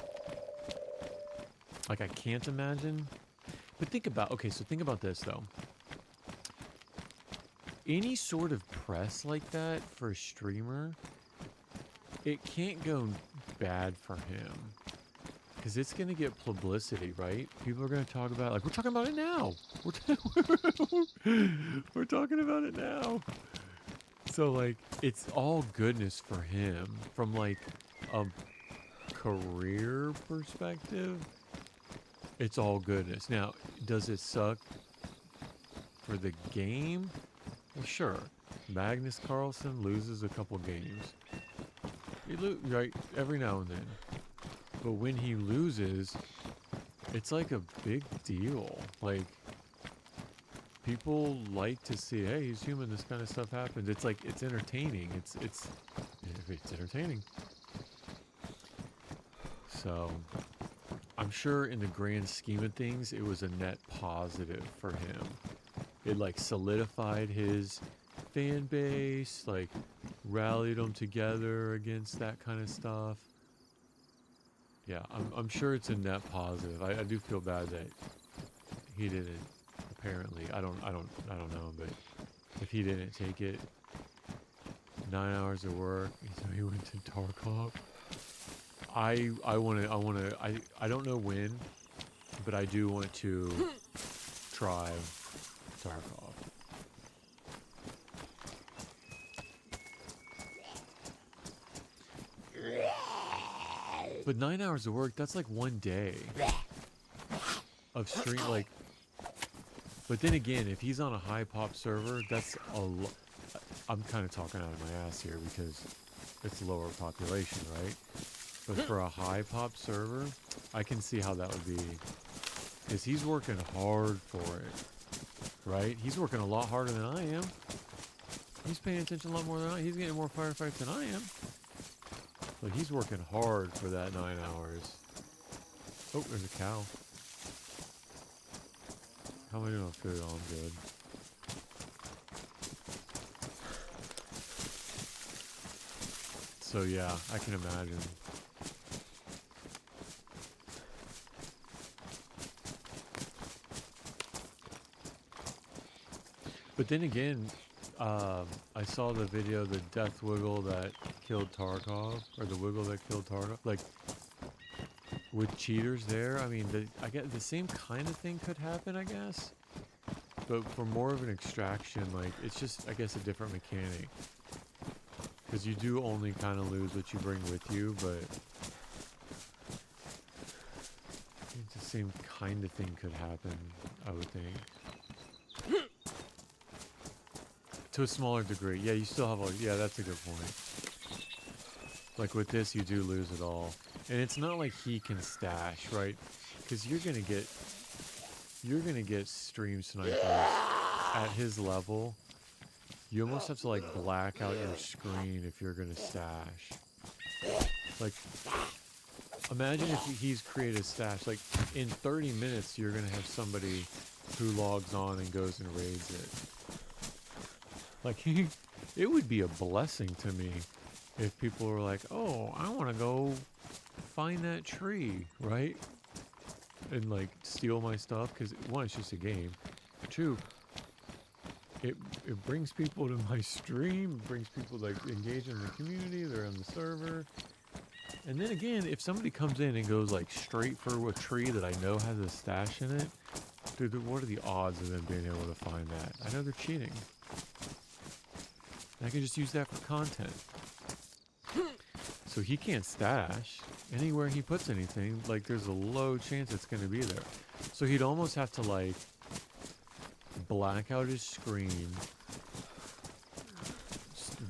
Like, I can't imagine. But think about... Okay, so think about this, though. Any sort of press like that for a streamer, it can't go bad for him. Because it's going to get publicity, right? People are going to talk about it. Like, we're talking about it now. We're talking about it now. So, like, it's all goodness for him. From, like, a career perspective, it's all goodness. Now, does it suck for the game? Well, sure. Magnus Carlsen loses a couple games. Right, every now and then. But when he loses, it's like a big deal. Like, people like to see, hey, he's human, this kind of stuff happens. It's like, it's entertaining. It's entertaining. So, I'm sure in the grand scheme of things, it was a net positive for him. It, like, solidified his fan base, like, rallied them together against that kind of stuff. Yeah, I'm sure it's a net positive. I do feel bad that he didn't, apparently. I don't know, but if he didn't take it, 9 hours of work, so he went to Tarkov. I don't know when, but I do want to try Tarkov. But 9 hours of work, that's like one day of stream, like, but then again, if he's on a high pop server, that's a lot. I'm kind of talking out of my ass here because it's lower population, right? But for a high pop server, I can see how that would be, because he's working hard for it, right? He's working a lot harder than I am. He's paying attention a lot more than I am. He's getting more firefights than I am. Like, he's working hard for that 9 hours. Oh, there's a cow. How am I doing on food? Oh, I'm good. So, yeah, I can imagine. But then again, I saw the video, the death wiggle that killed Tarkov, or the wiggle that killed Tarkov. Like, with cheaters there, I mean, I guess the same kind of thing could happen, I guess. But for more of an extraction, like, it's just, I guess, a different mechanic. Because you do only kind of lose what you bring with you, but it's the same kind of thing could happen, I would think. To a smaller degree. Yeah, you still have all... Yeah, that's a good point. Like, with this, you do lose it all. And it's not like he can stash, right? Because you're gonna get stream snipers at his level. You almost have to, like, black out your screen if you're gonna stash. Like, imagine if he's created a stash. Like, in 30 minutes, you're gonna have somebody who logs on and goes and raids it. Like, it would be a blessing to me if people were like, oh, I want to go find that tree, right? And, like, steal my stuff, because, one, it's just a game. Two, it brings people to my stream, it brings people like engage in the community, they're on the server. And then again, if somebody comes in and goes like straight for a tree that I know has a stash in it, dude, what are the odds of them being able to find that? I know they're cheating. And I can just use that for content. So he can't stash. Anywhere he puts anything, like there's a low chance it's going to be there. So he'd almost have to like black out his screen,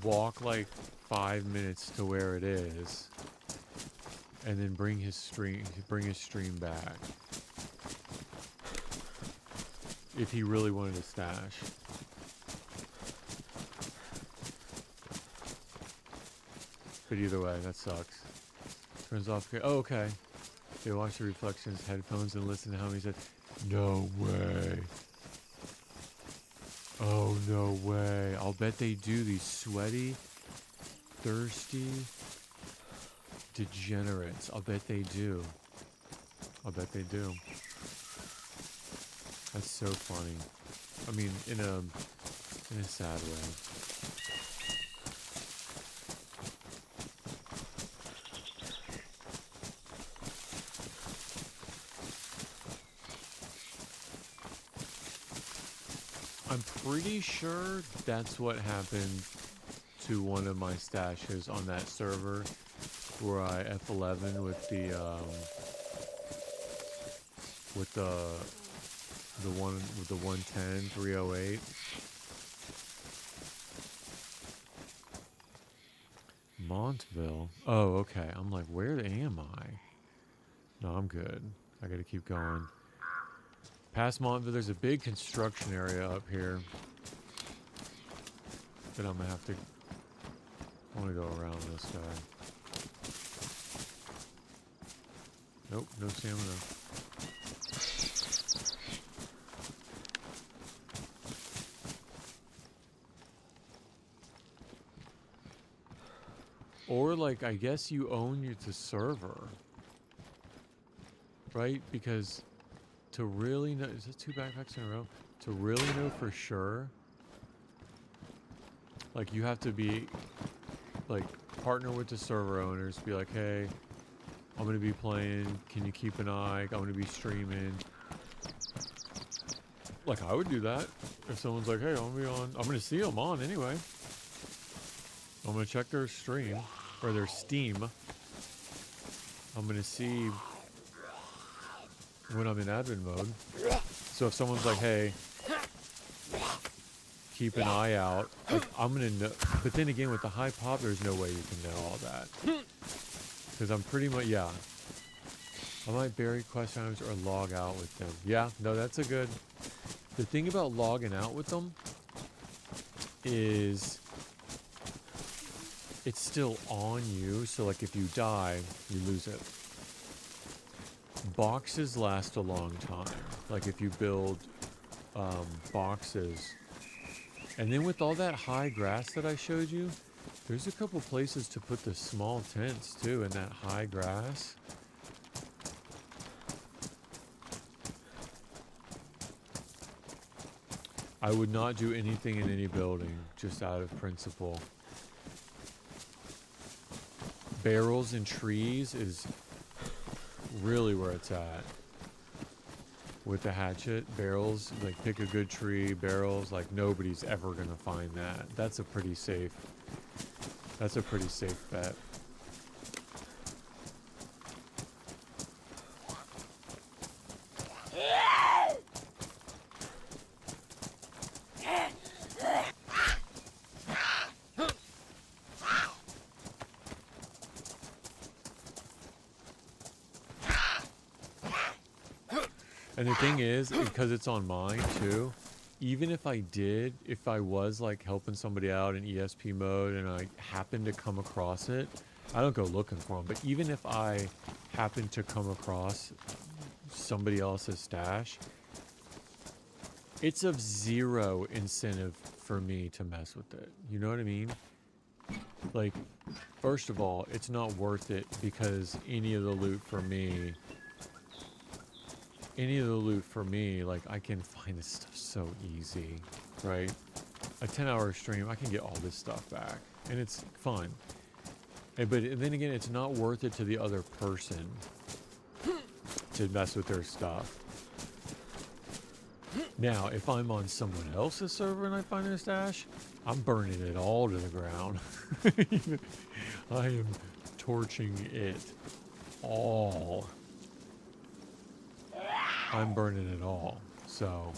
walk like 5 minutes to where it is, and then bring his stream back. If he really wanted to stash. But either way, that sucks. Turns off. Oh, okay. They watch the reflections, headphones, and listen to how he said, "No way. Oh, no way. I'll bet they do, these sweaty, thirsty degenerates. I'll bet they do. I'll bet they do." That's so funny. I mean, in a sad way. I'm pretty sure that's what happened to one of my stashes on that server where I F11 with the one with the 110 308. Montville. Oh, okay. I'm like, where am I? No, I'm good. I gotta keep going. Past Montville, there's a big construction area up here that I'm gonna have to. I want to go around this guy. Nope, no stamina. Or like, I guess you own the server, right? Because to really know, is that 2 backpacks in a row? To really know for sure, like you have to be, like, partner with the server owners, be like, hey, I'm going to be playing, can you keep an eye, I'm going to be streaming. Like, I would do that. If someone's like, hey, I'm going to see them on anyway. I'm going to check their stream, or their Steam. I'm going to see when I'm in admin mode. So if someone's like, hey, keep an eye out, like, I'm going to know. But then again, with the high pop, there's no way you can know all that. Because I'm pretty much, yeah. I might bury quest times or log out with them. Yeah, no, that's a good. The thing about logging out with them is it's still on you. So like if you die, you lose it. Boxes last a long time. Like if you build boxes. And then with all that high grass that I showed you, there's a couple places to put the small tents too in that high grass. I would not do anything in any building, just out of principle. Barrels and trees is really where it's at. With the hatchet, barrels, like pick a good tree, barrels, like nobody's ever gonna find that. That's a pretty safe bet. And the thing is, because it's on mine too, even if I was like helping somebody out in ESP mode and I happened to come across it, I don't go looking for them, but even if I happen to come across somebody else's stash, it's of zero incentive for me to mess with it. You know what I mean? Like, first of all, it's not worth it because any of the loot for me, like, I can find this stuff so easy, right? a 10-hour stream, I can get all this stuff back, and it's fun. But then again, it's not worth it to the other person to mess with their stuff. Now, if I'm on someone else's server and I find their stash, I'm burning it all to the ground. I am torching it all. I'm burning it all. So.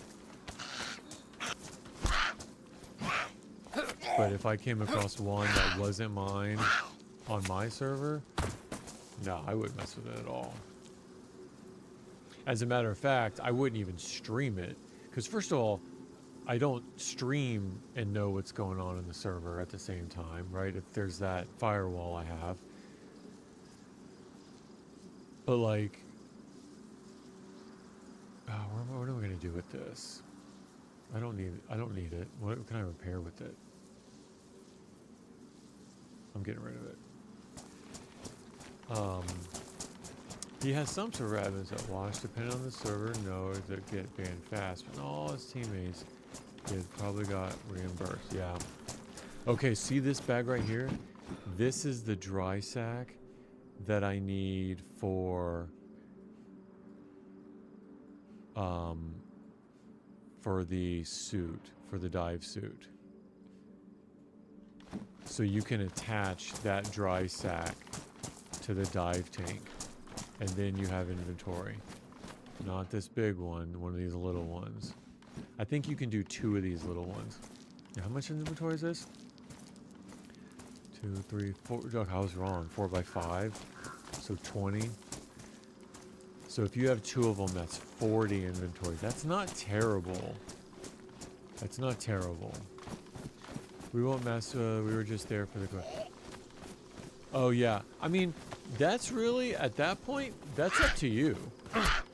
But if I came across one that wasn't mine on my server, no, I wouldn't mess with it at all. As a matter of fact, I wouldn't even stream it. Because first of all, I don't stream and know what's going on in the server at the same time, right? If there's that firewall I have. But like, what am I going to do with this? I don't need it. What can I repair with it? I'm getting rid of it. He has some sort of admins that watch, depending on the server, know that get banned fast, but all his teammates probably got reimbursed. Yeah. Okay, see this bag right here? This is the dry sack that I need for the suit, for the dive suit. So you can attach that dry sack to the dive tank, and then you have inventory. Not this big one of these little ones. I think you can do 2 of these little ones. Yeah, how much inventory is this? 2, 3, 4. Look, I was wrong. 4 by 5. So 20. So if you have 2 of them, that's 40 inventory. That's not terrible. That's not terrible. We won't mess. We were just there for the. Oh yeah. I mean, that's really at that point. That's up to you.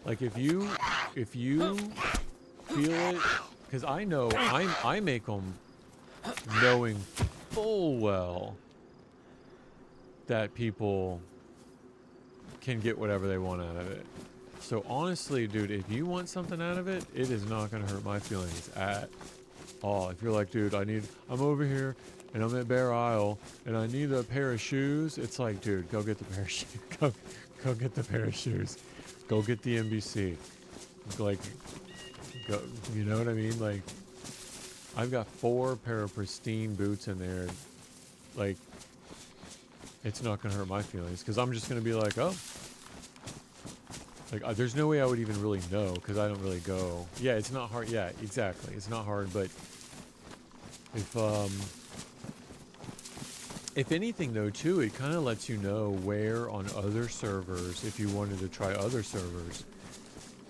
Like if you feel it, because I know I make them knowing full well that people can get whatever they want out of it. So honestly, dude, if you want something out of it, it is not going to hurt my feelings at all. If you're like, dude, I'm over here and I'm at Bear Isle and I need a pair of shoes, it's like, dude, go get the pair of shoes. Go get the pair of shoes. Go get the NBC. Like, go, you know what I mean? Like, I've got 4 pair of pristine boots in there. Like, it's not going to hurt my feelings because I'm just going to be like, oh. Like, there's no way I would even really know because I don't really go. Yeah, it's not hard. Yeah, exactly. It's not hard, but if anything, though, too, it kind of lets you know where on other servers, if you wanted to try other servers,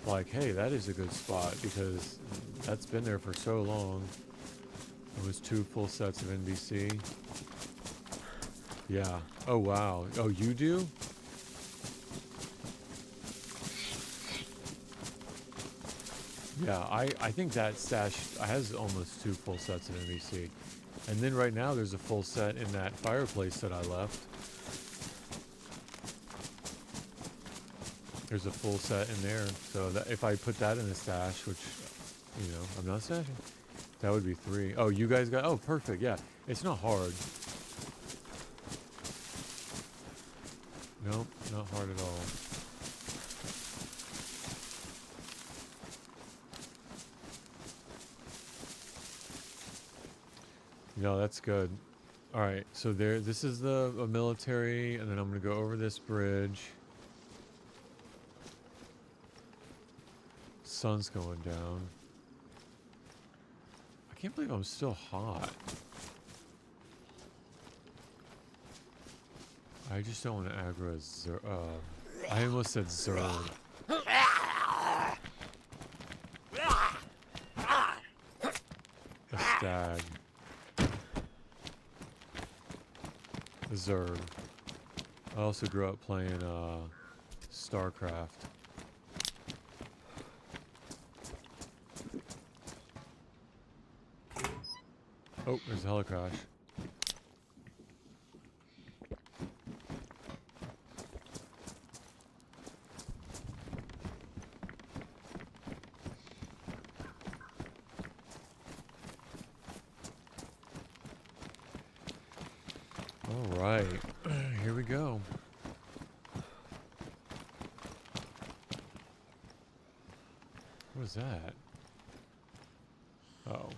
like, hey, that is a good spot because that's been there for so long. It was 2 full sets of NBC. Yeah. Oh, wow. Oh, you do? Yeah, I think that stash has almost 2 full sets of NBC. And then right now there's a full set in that fireplace that I left. There's a full set in there. So that if I put that in a stash, which, you know, I'm not stashing, that would be 3. Oh, you guys got, oh, perfect. Yeah, it's not hard. Nope, not hard at all. No, that's good. All right, so this is the military, and then I'm gonna go over this bridge. Sun's going down. I can't believe I'm still hot. I just don't want to aggro I almost said Zerg. A stag. Zerg. I also grew up playing StarCraft. Oh, there's a helicrash. All right, here we go. What is that? Oh,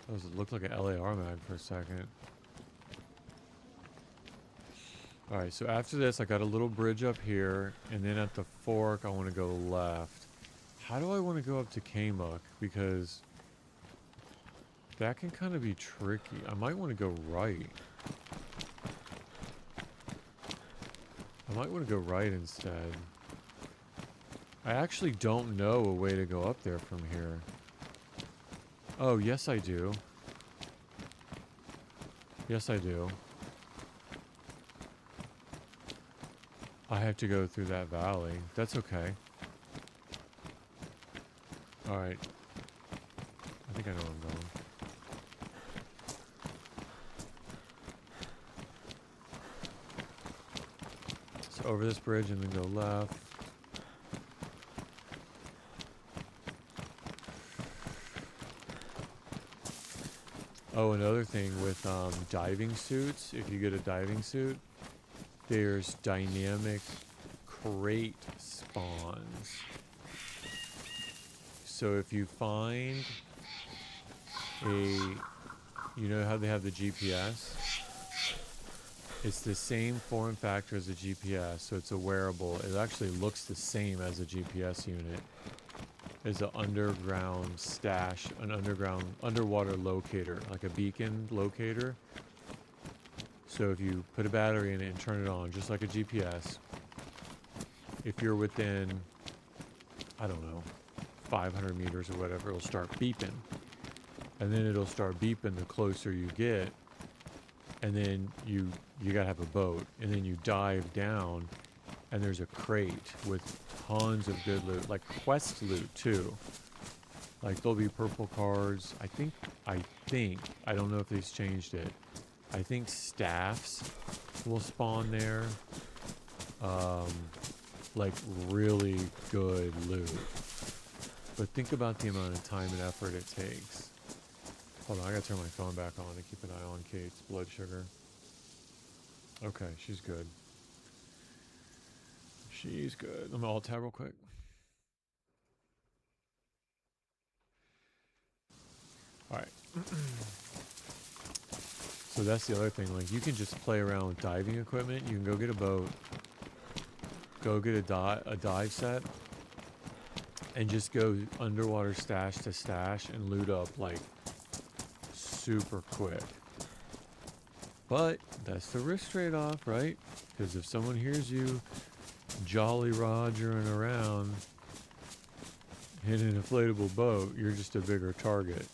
it looked like an LAR mag for a second. All right, so after this, I got a little bridge up here, and then at the fork, I want to go left. How do I want to go up to Kamuck? Because that can kind of be tricky. I might want to go right. I might want to go right instead. I actually don't know a way to go up there from here. Oh, yes I do. Yes I do. I have to go through that valley. That's okay. Alright. I think I know where I'm going. So over this bridge and then go left. Oh, another thing with diving suits, if you get a diving suit, there's dynamic crate spawns. So if you find you know how they have the GPS? It's the same form factor as a GPS, so it's a wearable. It actually looks the same as a GPS unit. It's an underground stash, an underwater locator, like a beacon locator. So if you put a battery in it and turn it on, just like a GPS, if you're within, I don't know, 500 meters or whatever, it'll start beeping. And then it'll start beeping the closer you get. And then you gotta have a boat. And then you dive down, and there's a crate with tons of good loot, like quest loot too. Like there'll be purple cards. I think, I don't know if they've changed it. I think staffs will spawn there. Like really good loot. But think about the amount of time and effort it takes. Hold on, I gotta turn my phone back on to keep an eye on Kate's blood sugar. Okay, she's good. She's good. Let me alt tab real quick. Alright. So that's the other thing. Like, you can just play around with diving equipment. You can go get a boat. Go get a dive set. And just go underwater stash to stash and loot up, like, super quick. But that's the risk trade-off, right? Because if someone hears you Jolly Rogering around in an inflatable boat, you're just a bigger target.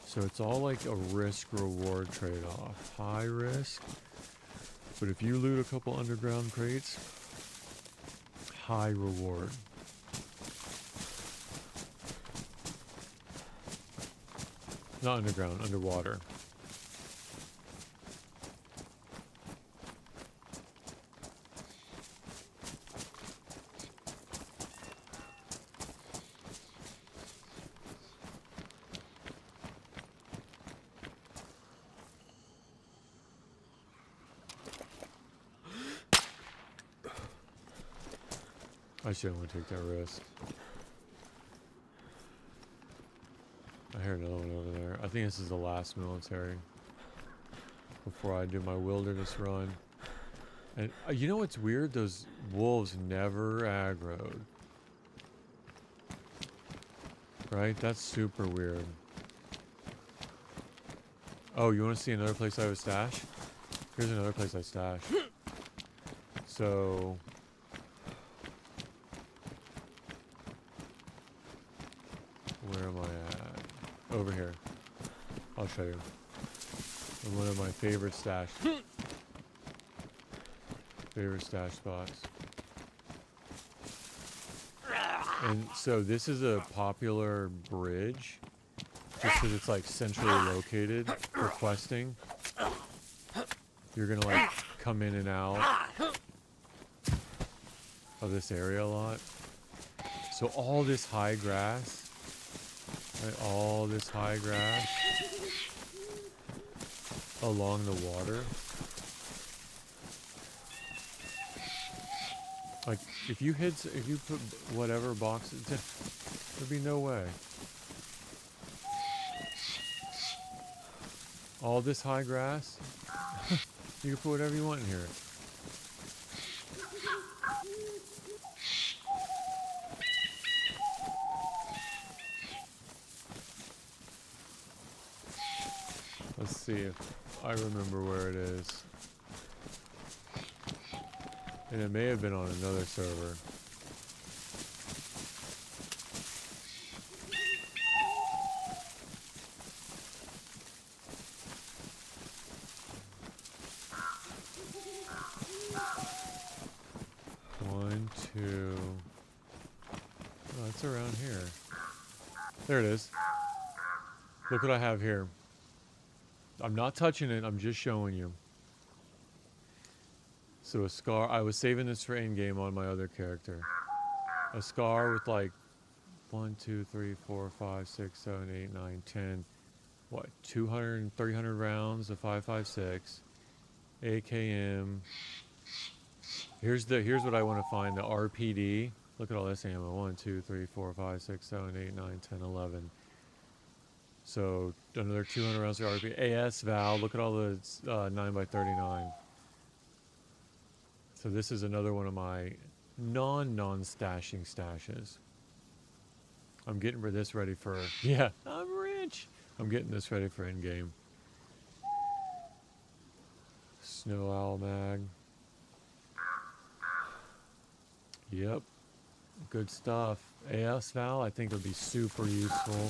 So it's all like a risk-reward trade-off. High risk, but if you loot a couple underground crates, high reward. Not underground, underwater. I shouldn't want to take that risk. I hear another one over there. I think this is the last military before I do my wilderness run. And you know what's weird? Those wolves never aggroed. Right? That's super weird. Oh, you want to see another place I would stash? Here's another place I stash. So... where am I at? Over here. I'll show you. In one of my favorite stash spots. And so this is a popular bridge just because it's like centrally located for questing. You're gonna like come in and out of this area a lot. So all this high grass, right, all this high grass along the water. Like, if you put whatever boxes, there'd be no way. All this high grass, you can put whatever you want in here. Let's see if I remember where it is. And it may have been on another server. One, two. Oh, it's around here. There it is. Look what I have here. I'm not touching it, I'm just showing you. So a scar, I was saving this for endgame on my other character. A scar with like 1, 2, 3, 4, 5, 6, 7, 8, 9, 10, what, 200, 300 rounds of 5.56, AKM. Here's what I want to find, the RPD. Look at all this ammo. 1, 2, 3, 4, 5, 6, 7, 8, 9, 10, 11. So another 200 rounds of RPD. AS Val, look at all the 9x39. So this is another one of my non-stashing stashes. I'm getting this ready for, yeah, I'm rich. I'm getting this ready for endgame. Snow Owl Mag. Yep. Good stuff. AS Val, I think would be super useful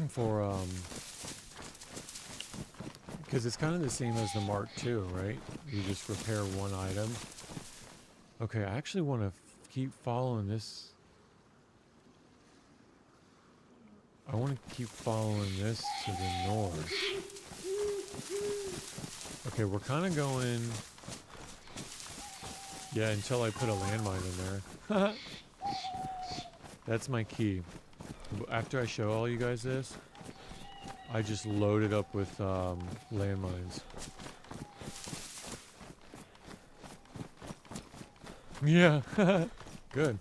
for, because it's kind of the same as the Mark II, right? You just repair one item. Okay, I actually want to keep following this. I want to keep following this to the north. Okay, we're kind of going... Yeah, until I put a landmine in there. That's my key. After I show all you guys this, I just load it up with landmines. Yeah, good.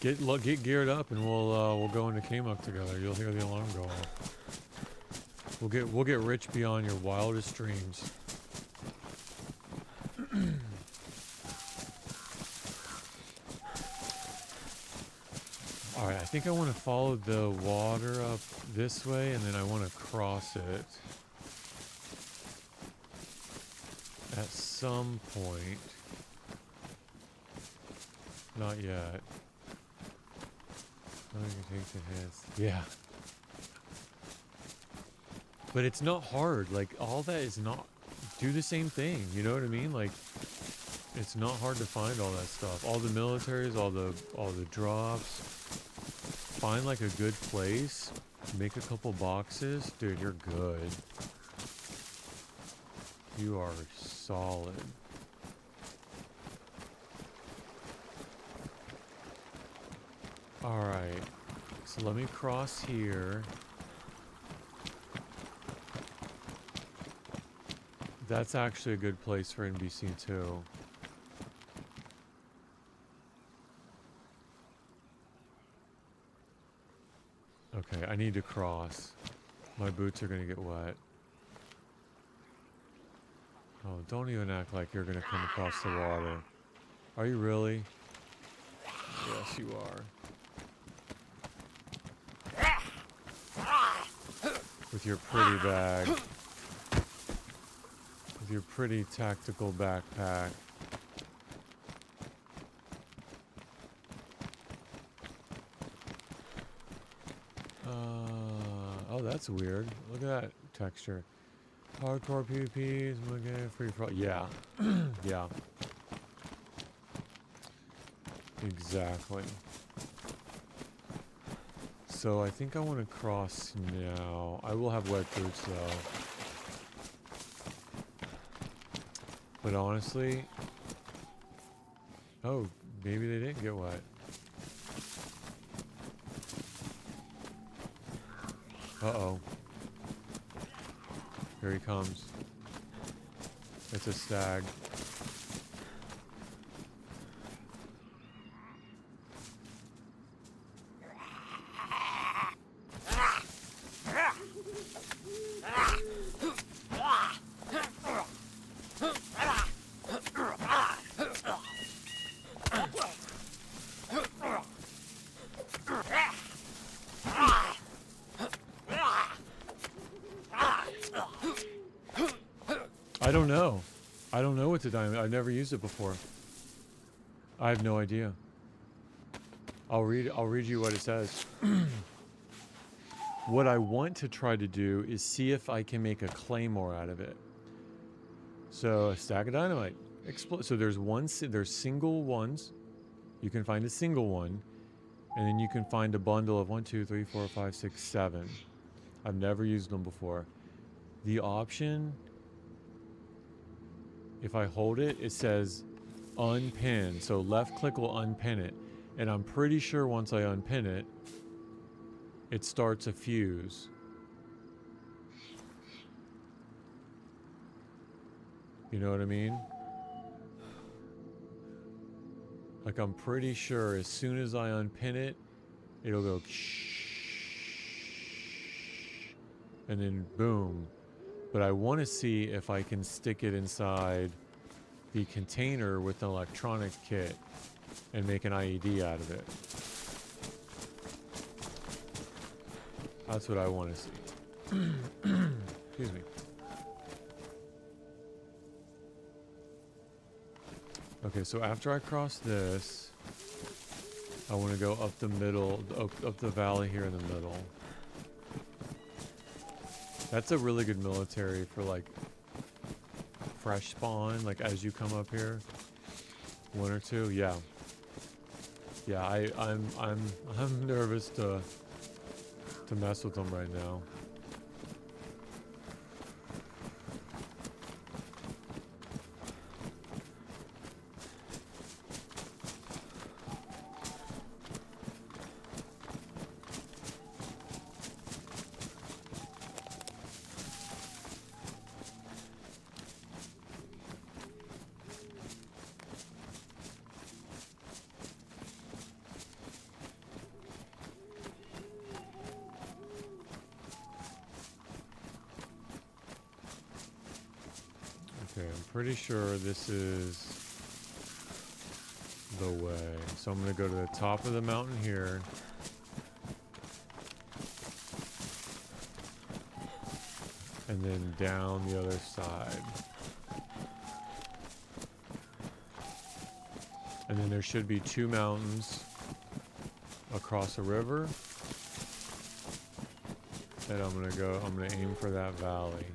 Get geared up, and we'll go into K-Muck together. You'll hear the alarm go off. We'll get rich beyond your wildest dreams. All right, I think I want to follow the water up this way, and then I want to cross it at some point. Not yet. I can take the hits. Yeah. But it's not hard. Like, all that is not... Do the same thing. You know what I mean? Like, it's not hard to find all that stuff. All the militaries, all the drops. Find, like, a good place. Make a couple boxes. Dude, you're good. You are solid. Alright, so let me cross here. That's actually a good place for NBC too. Okay, I need to cross. My boots are gonna get wet. Oh, don't even act like you're gonna come across the water. Are you really? Yes, you are. With your pretty bag. With your pretty tactical backpack. Oh, that's weird. Look at that texture. Hardcore PvPs, free for all. Yeah. Yeah. Exactly. So I think I want to cross now. I will have wet boots though. But honestly... Oh, maybe they didn't get wet. Uh-oh. Here he comes. It's a stag. I don't know. I don't know what's a diamond. I've never used it before. I have no idea. I'll read you what it says. What I want to try to do is see if I can make a claymore out of it. So a stack of dynamite. So there's single ones. You can find a single one. And then you can find a bundle of 1, 2, 3, 4, 5, 6, 7. I've never used them before. The option, if I hold it, it says unpin. So left click will unpin it. And I'm pretty sure once I unpin it, it starts a fuse. You know what I mean? Like, I'm pretty sure as soon as I unpin it, it'll go and then boom. But I want to see if I can stick it inside the container with an electronic kit and make an IED out of it. That's what I want to see. Excuse me. Okay, so after I cross this, I want to go up the middle, up the valley here in the middle. That's a really good military for like fresh spawn, like as you come up here. 1 or 2, yeah. Yeah, I'm nervous to mess with them right now. Okay, I'm pretty sure this is the way. So I'm going to go to the top of the mountain here. And then down the other side. And then there should be 2 mountains across a river. And I'm going to aim for that valley.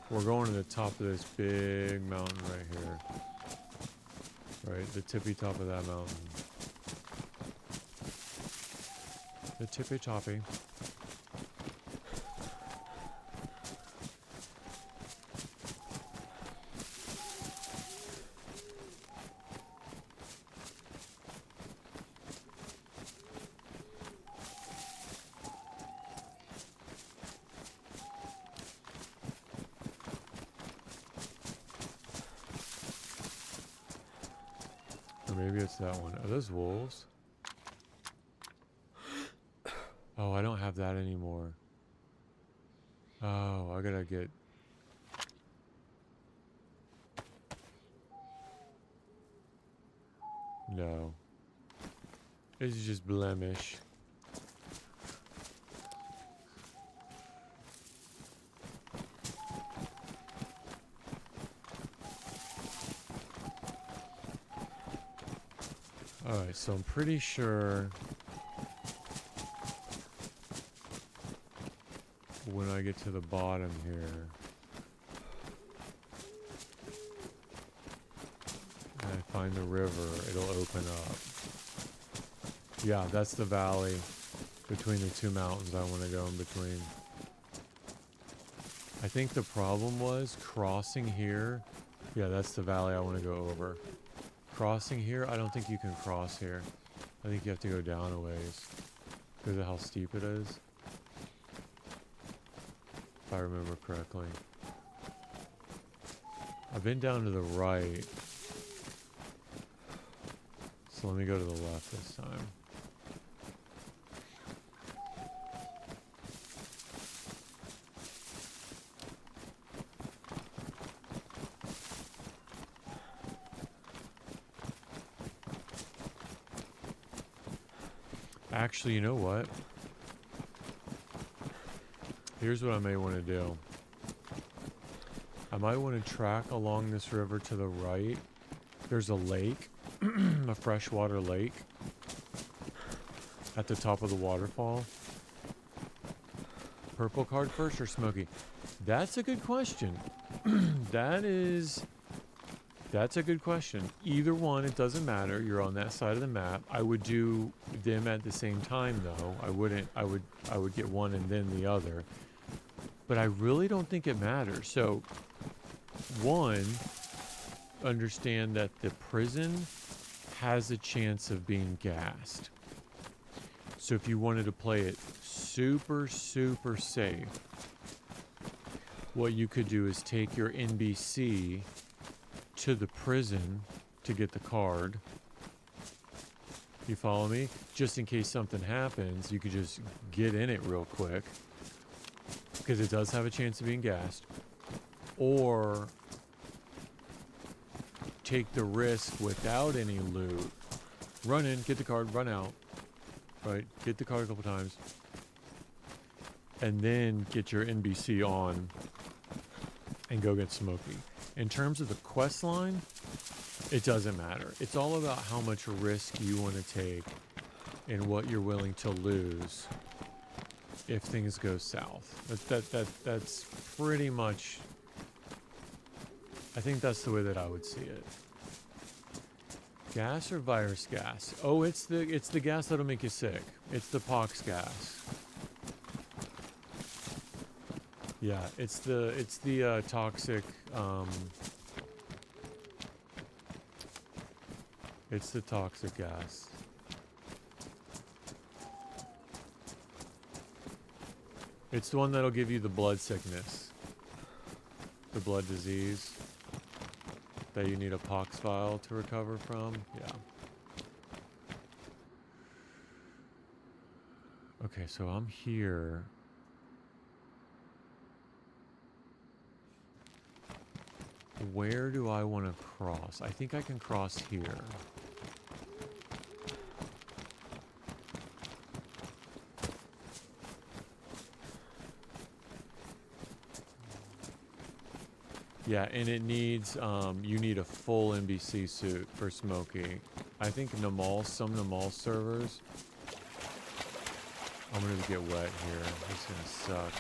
We're going to the top of this big mountain right here. Right, the tippy top of that mountain. The tippy toppy. Maybe it's that one. Are those wolves? Oh, I don't have that anymore. Oh, I gotta get... No. It's just blemish. Alright, so I'm pretty sure when I get to the bottom here, and I find the river, it'll open up. Yeah, that's the valley between the 2 mountains I want to go in between. I think the problem was crossing here. Yeah, that's the valley I want to go over. Crossing here, I don't think you can cross here. I think you have to go down a ways because of how steep it is. I remember correctly. I've been down to the right. So let me go to the left this time. Actually, you know what? Here's what I may want to do. I might want to track along this river to the right. There's a lake, a freshwater lake at the top of the waterfall. Purple card first or smoky? That's a good question. That's a good question. Either one, it doesn't matter. You're on that side of the map. I would do them at the same time though. I would get one and then the other. But I really don't think it matters. So one, understand that the prison has a chance of being gassed. So if you wanted to play it super, super safe, what you could do is take your NBC to the prison to get the card. You follow me? Just in case something happens, you could just get in it real quick. Because it does have a chance of being gassed. Or take the risk without any loot. Run in, get the card, run out. Right? Get the card a couple times. And then get your NBC on and go get Smokey. In terms of the quest line, it doesn't matter. It's all about how much risk you want to take and what you're willing to lose if things go south. That's pretty much, I think that's the way that I would see it. Gas or virus gas? Oh, it's the gas that'll make you sick. It's the pox gas. Yeah, it's the toxic, it's the toxic gas. It's the one that'll give you the blood sickness, the blood disease that you need a pox vial to recover from. Yeah. Okay, so I'm here. Where do I want to cross? I think I can cross here. Yeah, and it needs, you need a full NBC suit for Smokey. I think some Namal servers, I'm going to get wet here. It's going to suck.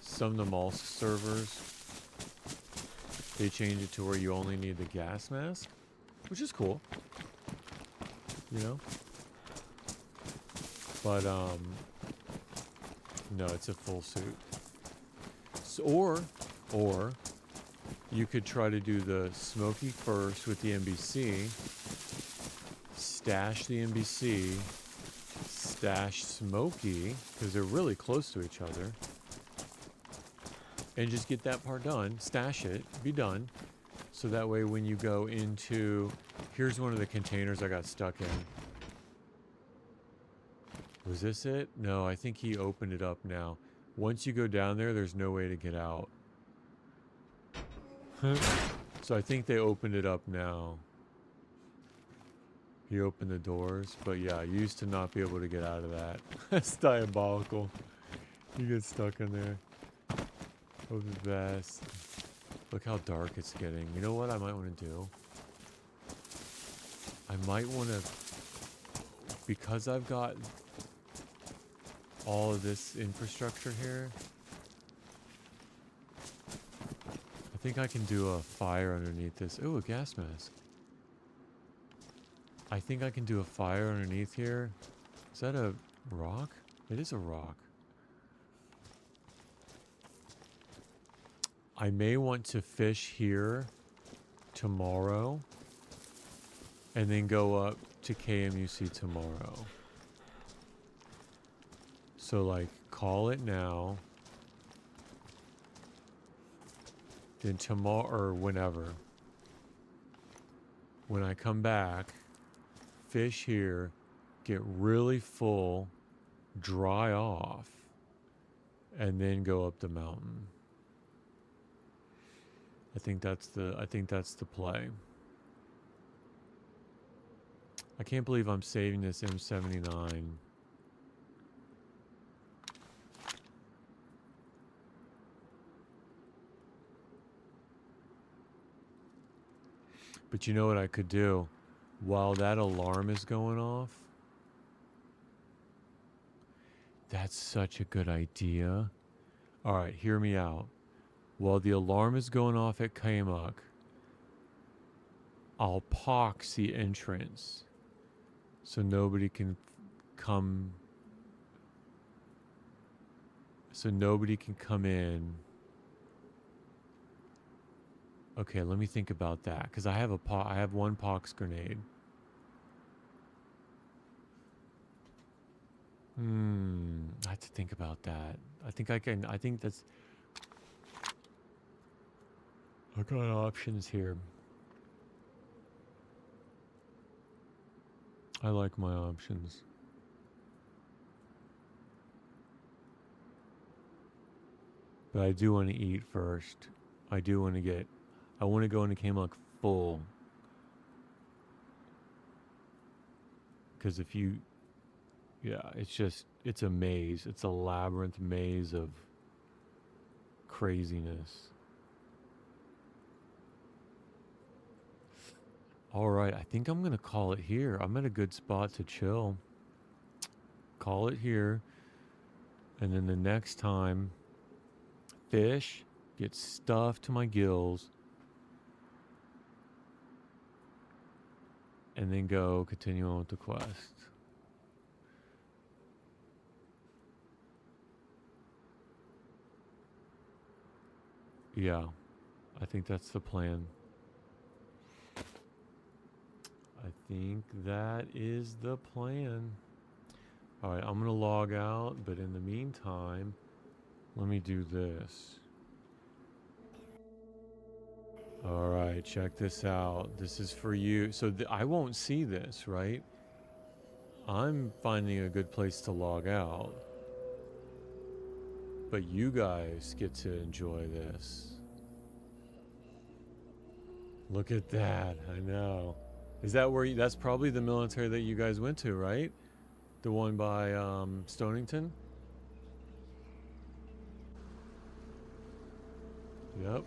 Some Namal servers, they change it to where you only need the gas mask, which is cool, you know? But, no, it's a full suit. So, or you could try to do the Smokey first with the NBC, stash the NBC, stash Smokey, because they're really close to each other, and just get that part done, stash it, be done, so that way when you go into, here's one of the containers I got stuck in. Was this it? No, I think he opened it up now. Once you go down there, there's no way to get out. So I think they opened it up now. He opened the doors, but yeah, I used to not be able to get out of that. That's diabolical. You get stuck in there. Oh, the best. Look how dark it's getting. You know what I might want to do? I might want to, because I've got all of this infrastructure here, I think I can do a fire underneath this. Oh, a gas mask. I think I can do a fire underneath here. Is that a rock? It is a rock. I may want to fish here tomorrow and then go up to KMUC tomorrow. So like call it now, then tomorrow or whenever, when I come back, fish here, get really full, dry off, and then go up the mountain. I think that's the play. I can't believe I'm saving this M79. But you know what I could do? While that alarm is going off, that's such a good idea. All right, hear me out. While the alarm is going off at Kaimuk, I'll pox the entrance so nobody can come. So nobody can come in. Okay, let me think about that because I have one pox grenade. I have to think about that. I think that's. I got options here. I like my options. But I do want to eat first. I want to go into Kaimuk full. Because it's a maze. It's a labyrinth maze of craziness. All right, I think I'm going to call it here. I'm at a good spot to chill. Call it here. And then the next time, fish, get stuffed to my gills. And then go continue on with the quest. Yeah, I think that's the plan. I think that is the plan. All right, I'm going to log out, but in the meantime, let me do this. All right, check this out. This is for you. So I won't see this, right? I'm finding a good place to log out. But you guys get to enjoy this. Look at that. I know. Is that where that's probably the military that you guys went to, right? The one by Stonington? Yep.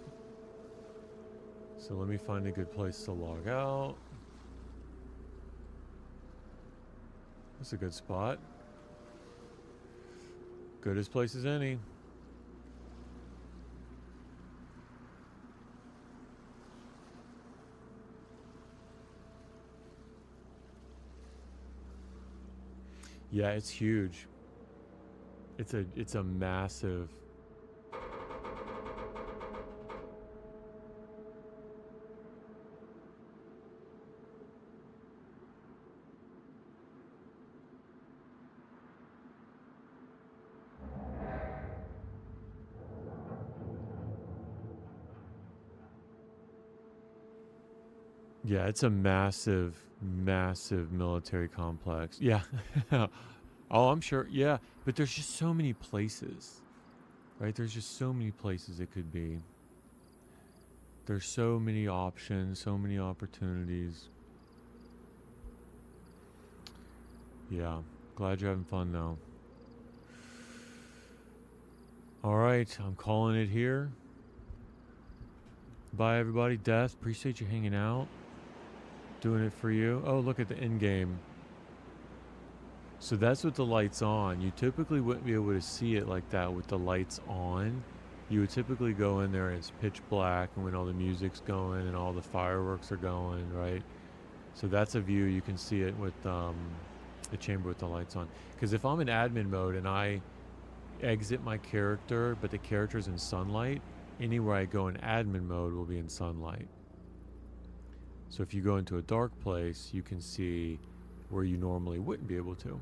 So let me find a good place to log out. That's a good spot. Good as place as any. Yeah, it's huge. It's a massive. Yeah, it's a massive, massive military complex. Yeah. Oh, I'm sure. Yeah, but there's just so many places, right? There's just so many places it could be. There's so many options, so many opportunities. Yeah, glad you're having fun though. All right, I'm calling it here. Bye, everybody. Death, appreciate you hanging out. Doing it for you. Oh, look at the end game. So that's with the lights on. You typically wouldn't be able to see it like that with the lights on. You would typically go in there and it's pitch black and when all the music's going and all the fireworks are going, right? So that's a view. You can see it with the chamber with the lights on. Because if I'm in admin mode and I exit my character, but the character's in sunlight, anywhere I go in admin mode will be in sunlight. So if you go into a dark place, you can see where you normally wouldn't be able to.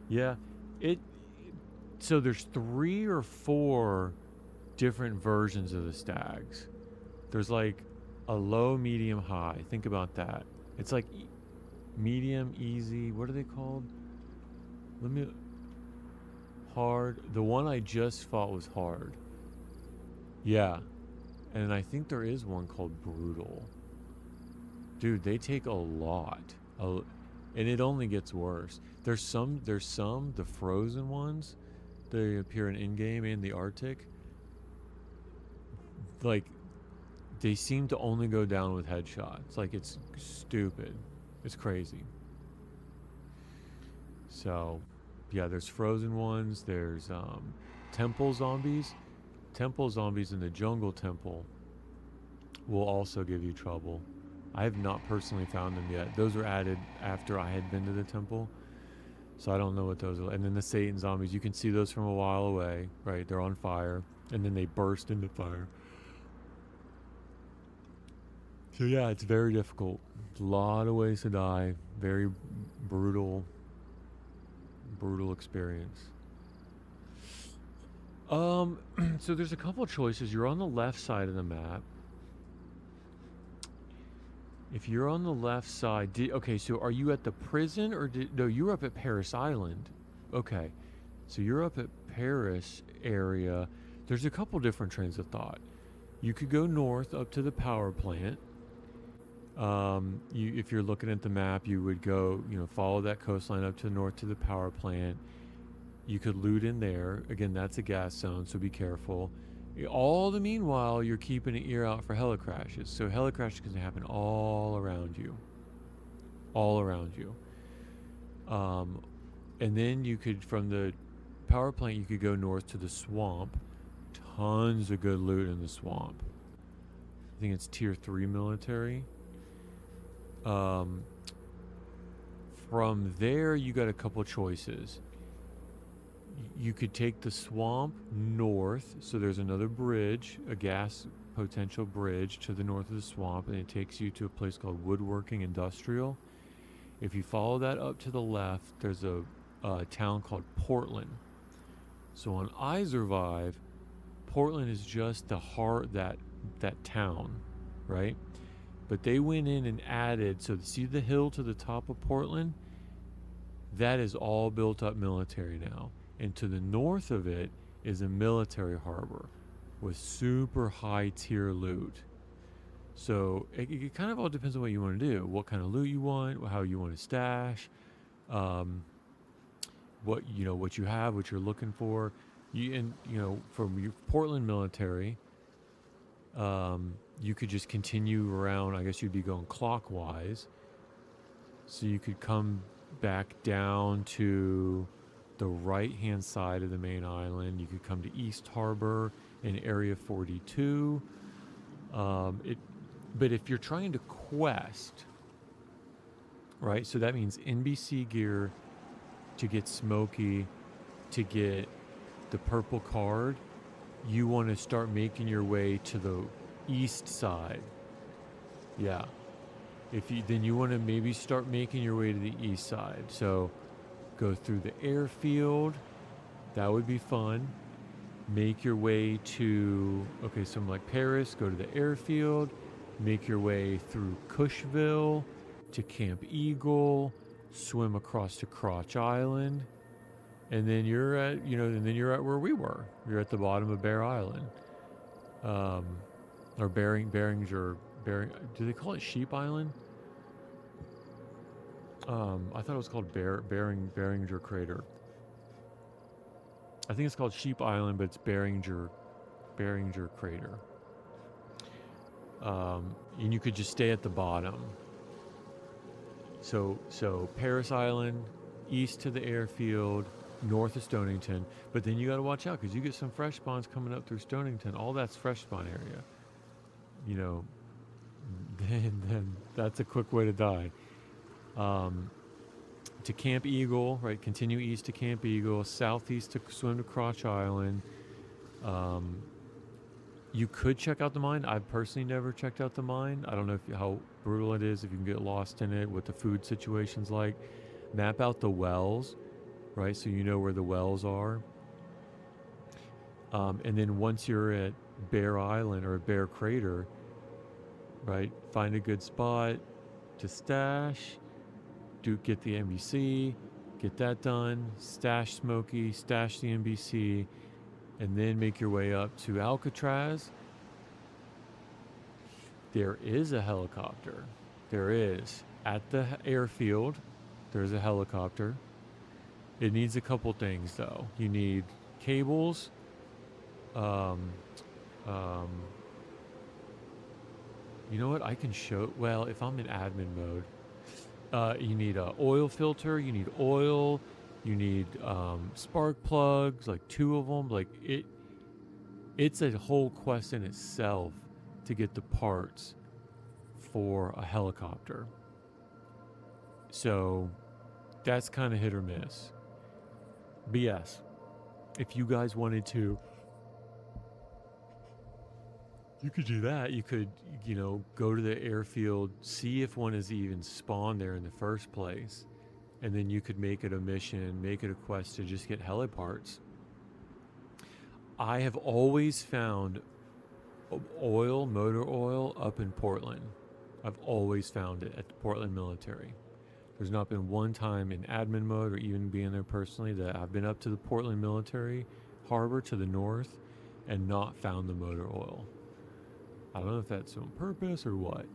Yeah, so there's 3 or 4 different versions of the stags. There's like a low, medium, high. Think about that. It's like medium, easy. What are they called? Let me. Hard. The one I just fought was hard. Yeah. And I think there is one called brutal. Dude, they take a lot. And it only gets worse. There's some, the frozen ones, they appear in in-game and the Arctic. Like, they seem to only go down with headshots. Like, it's stupid. It's crazy. So, yeah, there's frozen ones. There's temple zombies. Temple zombies in the jungle temple will also give you trouble. I have not personally found them yet. Those were added after I had been to the temple. So I don't know what those are. And then the Satan zombies, you can see those from a while away, right? They're on fire. And then they burst into fire. So yeah, it's very difficult. A lot of ways to die. Very brutal experience. So there's a couple choices. You're on the left side of the map. If you're on the left side, okay, so are you at the prison or no, you're up at Paris Island. Okay. So you're up at Paris area. There's a couple different trains of thought. You could go north up to the power plant. If you're looking at the map, you would go, follow that coastline up to the north to the power plant. You could loot in there. Again, that's a gas zone, so be careful. All the meanwhile, you're keeping an ear out for helicrashes. So helicrashes can happen all around you. All around you. And then you could, from the power plant, you could go north to the swamp. Tons of good loot in the swamp. I think it's tier 3 military. From there, you got a couple choices. You could take the swamp north, so there's another bridge, a gas potential bridge to the north of the swamp, and it takes you to a place called Woodworking Industrial. If you follow that up to the left, there's a town called Portland. So on iSurvive, Portland is just the heart, that town, right? But they went in and added, so see the hill to the top of Portland? That is all built up military now. And to the north of it is a military harbor with super high tier loot. So it kind of all depends on what you want to do, what kind of loot you want, how you want to stash, what you have, what you're looking for. From your Portland military, you could just continue around. I guess you'd be going clockwise, so you could come back down to the right-hand side of the main island. You could come to East Harbor in Area 42. But if you're trying to quest, right? So that means NBC gear to get Smokey, to get the purple card. You want to start making your way to the east side. Yeah. Then you want to maybe start making your way to the east side. So go through the airfield. That would be fun. Make your way to, something like Paris, go to the airfield, make your way through Cushville to Camp Eagle, swim across to Crotch Island, and then you're at, where we were. You're at the bottom of Bear Island. Or Beringer, do they call it Sheep Island? I thought it was called Beringer Crater. I think it's called Sheep Island, but it's Beringer Crater. And you could just stay at the bottom. So Paris Island, east to the airfield, north of Stonington. But then you got to watch out because you get some fresh spawns coming up through Stonington. All that's fresh spawn area. Then that's a quick way to die. To Camp Eagle, right? Continue east to Camp Eagle, southeast to swim to Crotch Island. You could check out the mine. I've personally never checked out the mine. I don't know how brutal it is, if you can get lost in it, what the food situation's like. Map out the wells, right? So you know where the wells are. And then once you're at Bear Island or Bear Crater, right, find a good spot to stash, get the NBC, get that done, stash Smokey, stash the NBC, and then make your way up to Alcatraz. There is a helicopter. There is. At the airfield, there's a helicopter. It needs a couple things, though. You need cables, um, um, you know what? I can show. Well, if I'm in admin mode, you need a oil filter. You need oil. You need spark plugs, like 2 of them. Like it's a whole quest in itself to get the parts for a helicopter. So that's kind of hit or miss. But yes, if you guys wanted to, you could do that. You could, go to the airfield, see if one is even spawned there in the first place, and then you could make it a mission, make it a quest to just get heli parts. I have always found motor oil up in Portland. I've always found it at the Portland military. There's not been one time in admin mode or even being there personally that I've been up to the Portland military harbor to the north and not found the motor oil. I don't know if that's on purpose or what.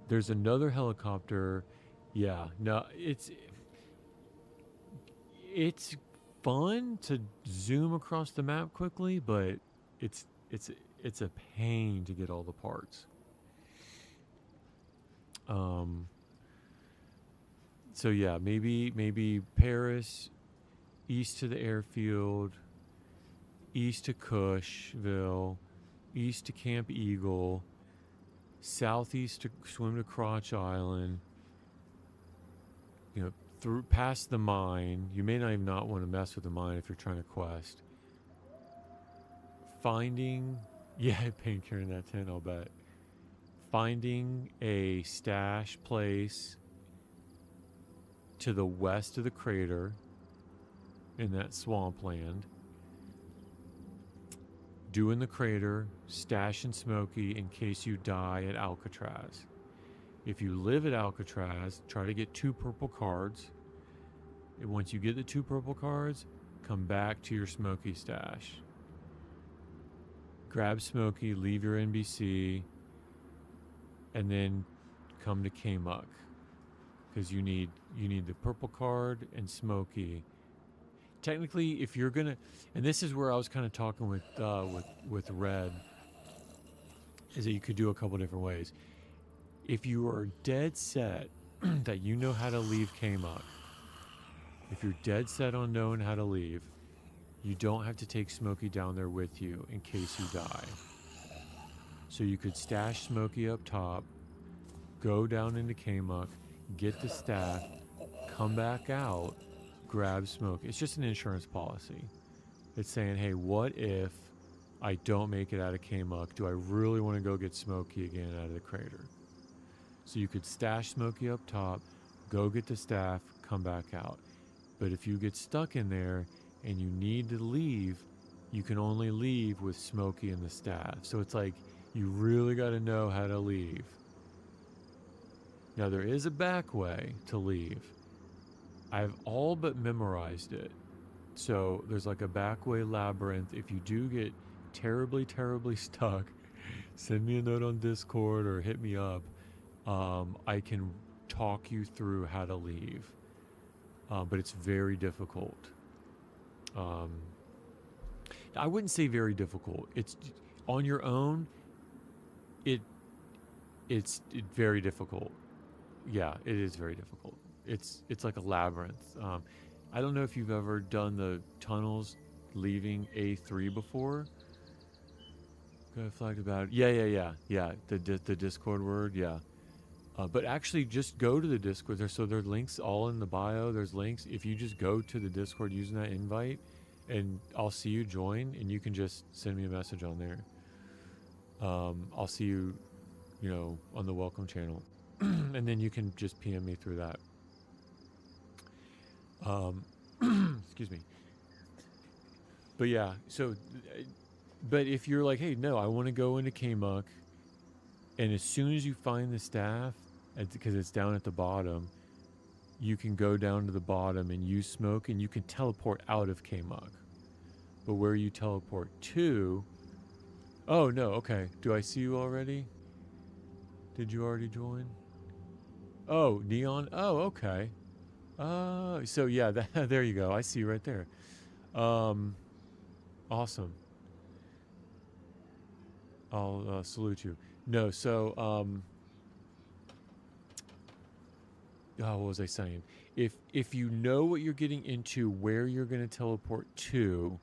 There's another helicopter. Yeah, no, it's fun to zoom across the map quickly, but it's a pain to get all the parts. So yeah, maybe Paris, east to the airfield, east to Cushville, east to Camp Eagle, southeast to swim to Crotch Island, through past the mine. You may not even not want to mess with the mine if you're trying to quest. Finding, pain carrying that tent, I'll bet. Finding a stash place to the west of the crater in that swampland. Doing the crater, stashing Smokey in case you die at Alcatraz. If you live at Alcatraz, try to get 2 purple cards. And once you get the 2 purple cards, come back to your Smokey stash. Grab Smokey, leave your NBC, and then come to K-Muck. Because you need the purple card and Smokey. Technically, if you're gonna, and this is where I was kind of talking with Red, is that you could do a couple different ways. If you are dead set that you know how to leave K-Muck, if you're dead set on knowing how to leave, you don't have to take Smokey down there with you in case you die. So you could stash Smokey up top, go down into K-Muck, get the staff, come back out, grab Smokey. It's just an insurance policy. It's saying, hey, what if I don't make it out of K-Muck? Do I really want to go get Smokey again out of the crater? So you could stash Smokey up top, go get the staff, come back out. But if you get stuck in there and you need to leave, you can only leave with Smokey and the staff. So it's like you really got to know how to leave. Now there is a back way to leave. I've all but memorized it. So there's like a back way labyrinth. If you do get terribly, terribly stuck, send me a note on Discord or hit me up. I can talk you through how to leave. But it's very difficult. I wouldn't say very difficult. It's on your own. It's very difficult. Yeah, it is very difficult. It's like a labyrinth. I don't know if you've ever done the tunnels leaving A3 before. Got flagged about it. Yeah. The Discord word, yeah. But actually, just go to the Discord. There are links all in the bio. There's links. If you just go to the Discord using that invite, and I'll see you join, and you can just send me a message on there. I'll see you, on the welcome channel, and then you can just PM me through that. Excuse me. But yeah, so, but if you're like, hey, no, I want to go into Kmuck, and as soon as you find the staff, because it's down at the bottom, you can go down to the bottom and use smoke, and you can teleport out of Kmuck. But where you teleport to... Oh, no, okay. Do I see you already? Did you already join? Oh, Neon? Oh, okay. So yeah, there you go. I see you right there. Awesome. I'll salute you. No, so, what was I saying? If you know what you're getting into, where you're going to teleport to,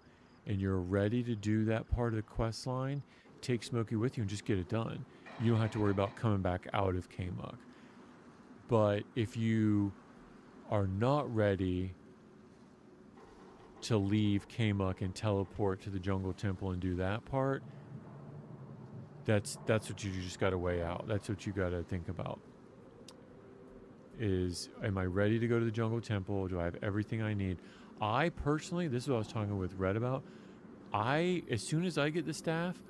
and you're ready to do that part of the quest line, take Smokey with you and just get it done. You don't have to worry about coming back out of Kmuck. But if you are not ready to leave Kmuck and teleport to the Jungle Temple and do that part, that's what you just got to weigh out. That's what you got to think about. Is, am I ready to go to the Jungle Temple? Do I have everything I need? I personally, this is what I was talking with Red about. As soon as I get the staff,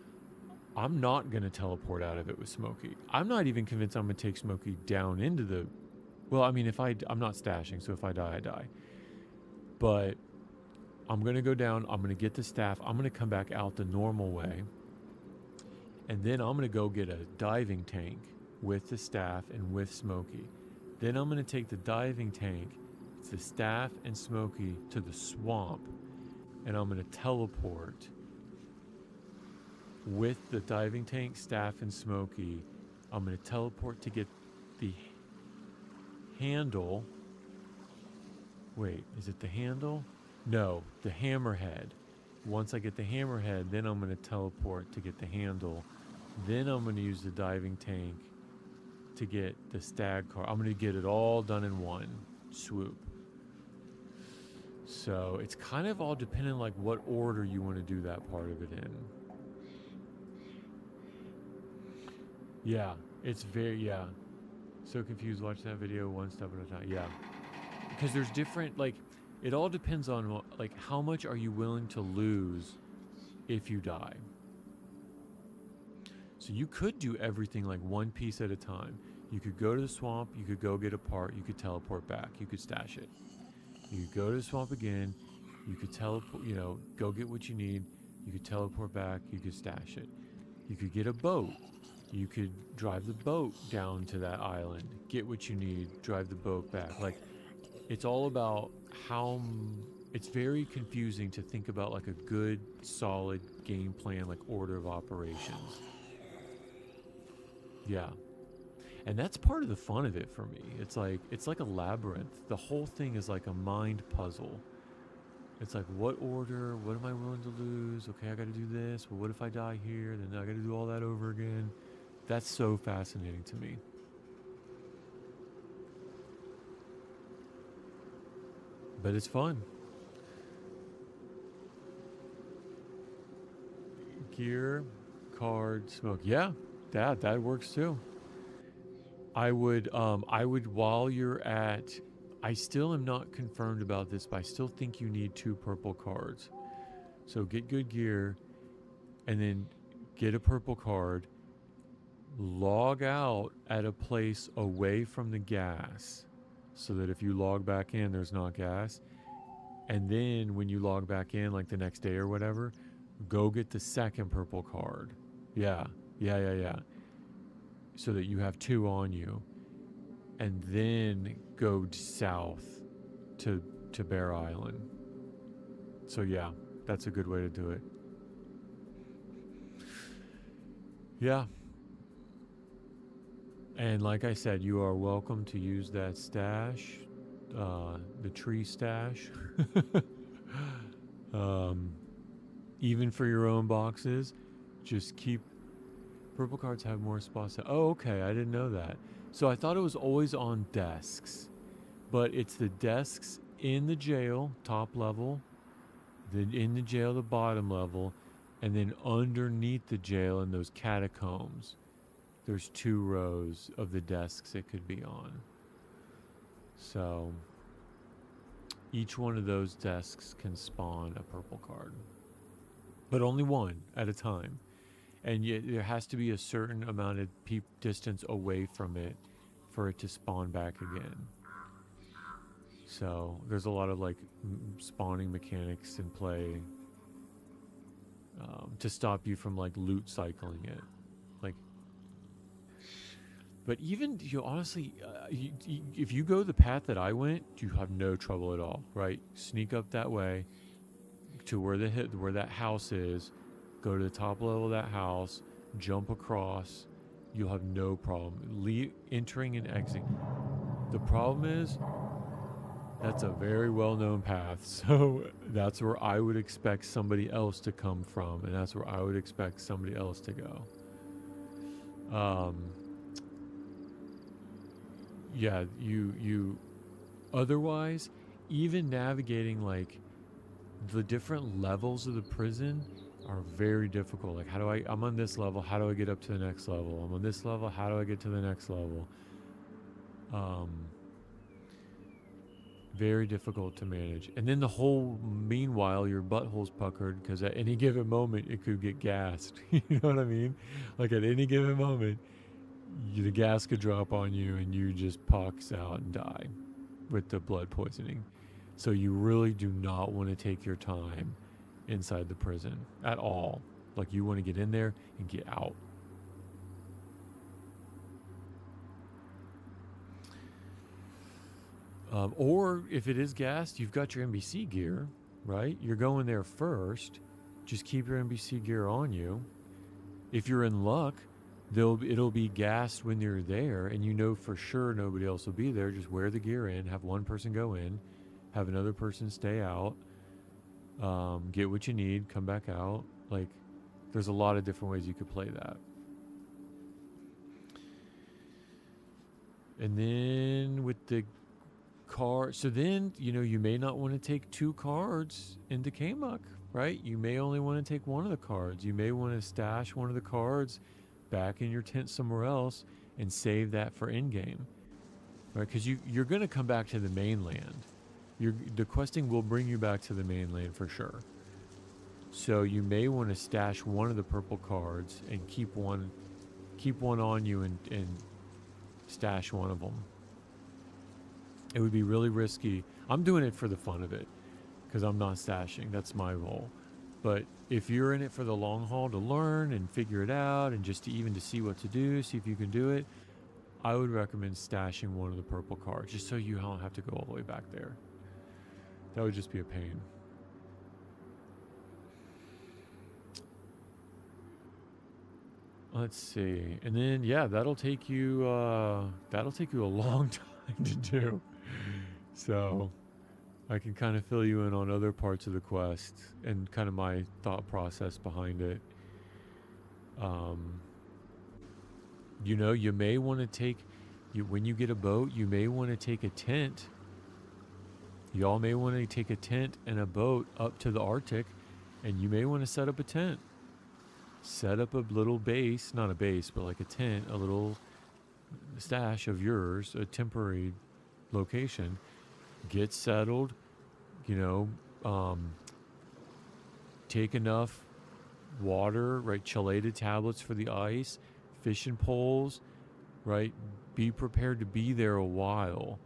I'm not going to teleport out of it with Smokey. I'm not even convinced I'm going to take Smokey down into the... Well, I mean, I'm not stashing, so if I die, I die. But I'm going to go down. I'm going to get the staff. I'm going to come back out the normal way. And then I'm going to go get a diving tank with the staff and with Smokey. Then I'm going to take the diving tank, the staff and Smokey to the swamp. And I'm going to teleport with the diving tank, staff, and Smokey. I'm going to teleport to get the handle. Wait, is it the handle? No, the hammerhead. Once I get the hammerhead, then I'm going to teleport to get the handle. Then I'm going to use the diving tank to get the stag car. I'm going to get it all done in one swoop. So it's kind of all dependent like what order you want to do that part of it in. Yeah, it's very, yeah. So confused, watch that video one step at a time. Yeah. Because there's different, like, it all depends on, like, how much are you willing to lose if you die. So you could do everything like one piece at a time. You could go to the swamp, you could go get a part, you could teleport back, you could stash it. You could go to the swamp again, you could teleport, go get what you need, you could teleport back, you could stash it. You could get a boat. You could drive the boat down to that island, get what you need, drive the boat back. Like, it's all about how... It's very confusing to think about like a good, solid game plan, like order of operations. Yeah. And that's part of the fun of it for me. It's like a labyrinth. The whole thing is like a mind puzzle. It's like, what order? What am I willing to lose? Okay, I got to do this. Well, what if I die here? Then I got to do all that over again. That's so fascinating to me. But it's fun. Gear, card, smoke. Yeah, that works too. I would while you're at... I still am not confirmed about this, but I still think you need 2 purple cards. So get good gear, and then get a purple card. Log out at a place away from the gas, so that if you log back in, there's not gas. And then when you log back in, like the next day or whatever, go get the second purple card. Yeah. So that you have 2 on you. And then go south to Bear Island. So yeah, that's a good way to do it. Yeah. And like I said, you are welcome to use that stash, the tree stash, even for your own boxes. Just keep... Purple cards have more spots. Oh, okay, I didn't know that. So I thought it was always on desks, but it's the desks in the jail, top level, then in the jail, the bottom level, and then underneath the jail in those catacombs, there's 2 rows of the desks it could be on. So each one of those desks can spawn a purple card. but only one at a time. And yet there has to be a certain amount of distance away from it for it to spawn back again. So there's a lot of like spawning mechanics in play to stop you from like loot cycling it. Like, but even honestly, if you go the path that I went, you have no trouble at all, right? Sneak up that way to where that house is, go to the top level of that house, jump across. You'll have no problem entering and exiting. The problem is that's a very well-known path, so that's where I would expect somebody else to come from, and that's where I would expect somebody else to go. Yeah, you otherwise, even navigating like the different levels of the prison are very difficult. Like, I'm on this level, how do I get up to the next level? I'm on this level, how do I get to the next level? Very difficult to manage. And then meanwhile, your butthole's puckered because at any given moment it could get gassed. You know what I mean? Like at any given moment, the gas could drop on you and you just pox out and die with the blood poisoning. So you really do not want to take your time inside the prison at all. Like, you want to get in there and get out. Or if it is gassed, you've got your NBC gear, right? You're going there first. Just keep your NBC gear on you. If you're in luck, it'll be gassed when you're there, and you know for sure nobody else will be there. Just wear the gear in, have one person go in, have another person stay out, get what you need, come back out. Like, there's a lot of different ways you could play that. And then with the card, so then, you may not want to take 2 cards into K-Muck, right? You may only want to take one of the cards. You may want to stash one of the cards back in your tent somewhere else and save that for in-game, right? Because you're going to come back to the mainland. The questing will bring you back to the mainland for sure. So you may want to stash one of the purple cards and keep one on you and stash one of them. It would be really risky. I'm doing it for the fun of it because I'm not stashing. That's my role. But if you're in it for the long haul to learn and figure it out and just to see what to do, see if you can do it, I would recommend stashing one of the purple cards just so you don't have to go all the way back there. That would just be a pain. Let's see. And then, yeah, that'll take you a long time to do. So I can kind of fill you in on other parts of the quest and kind of my thought process behind it. You may want to take, when you get a boat, you may want to take a tent. Y'all may want to take a tent and a boat up to the Arctic, and you may want to set up a tent. Set up a little base, not a base, but like a tent, a little stash of yours, a temporary location. Get settled, take enough water, right? Chelated tablets for the ice, fishing poles, right? Be prepared to be there a while.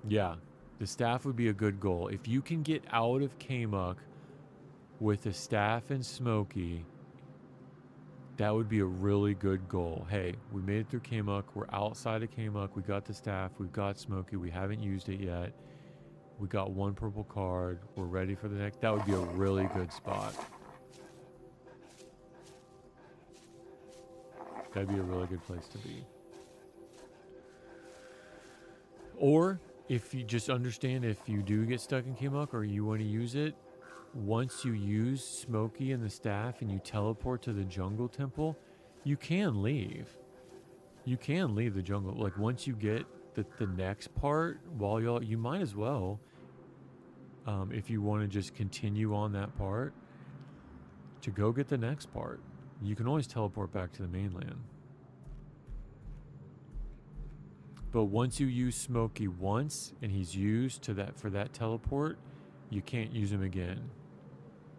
Yeah, the staff would be a good goal. If you can get out of K-Muck with a staff and Smokey, that would be a really good goal. Hey, we made it through K-Muck. We're outside of K-Muck. We got the staff. We've got Smokey. We haven't used it yet. We got one purple card. We're ready for the next. That would be a really good spot. That'd be a really good place to be. Or if you just understand, if you do get stuck in K-Muck or you want to use it, once you use Smokey and the staff and you teleport to the jungle temple, you can leave. You can leave the jungle. Like, once you get the next part, you might as well, if you want to just continue on that part, to go get the next part. You can always teleport back to the mainland. But once you use Smokey once and he's used for that teleport, you can't use them again.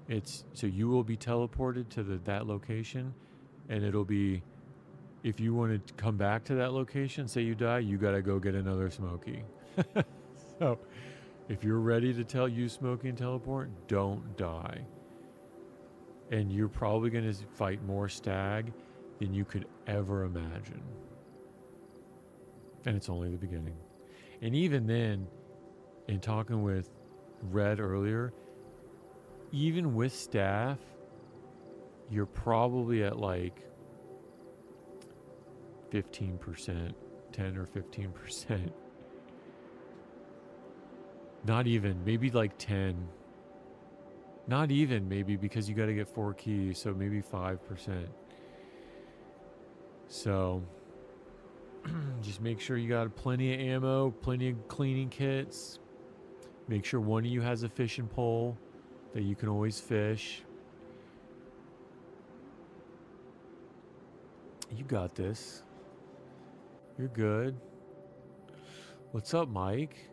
It's so you will be teleported to that location, and it'll be, if you want to come back to that location, say you die, you got to go get another Smokey. So if you're ready to use Smokey and teleport, don't die. And you're probably going to fight more stag than you could ever imagine. And it's only the beginning. And even then, in talking with Red earlier, even with staff, you're probably at like 15%, 10 or 15%. Not even, maybe like 10. Not even, maybe, because you got to get 4 keys, so maybe 5%. So just make sure you got plenty of ammo, plenty of cleaning kits. Make sure one of you has a fishing pole that you can always fish. You got this. You're good. What's up, Mike?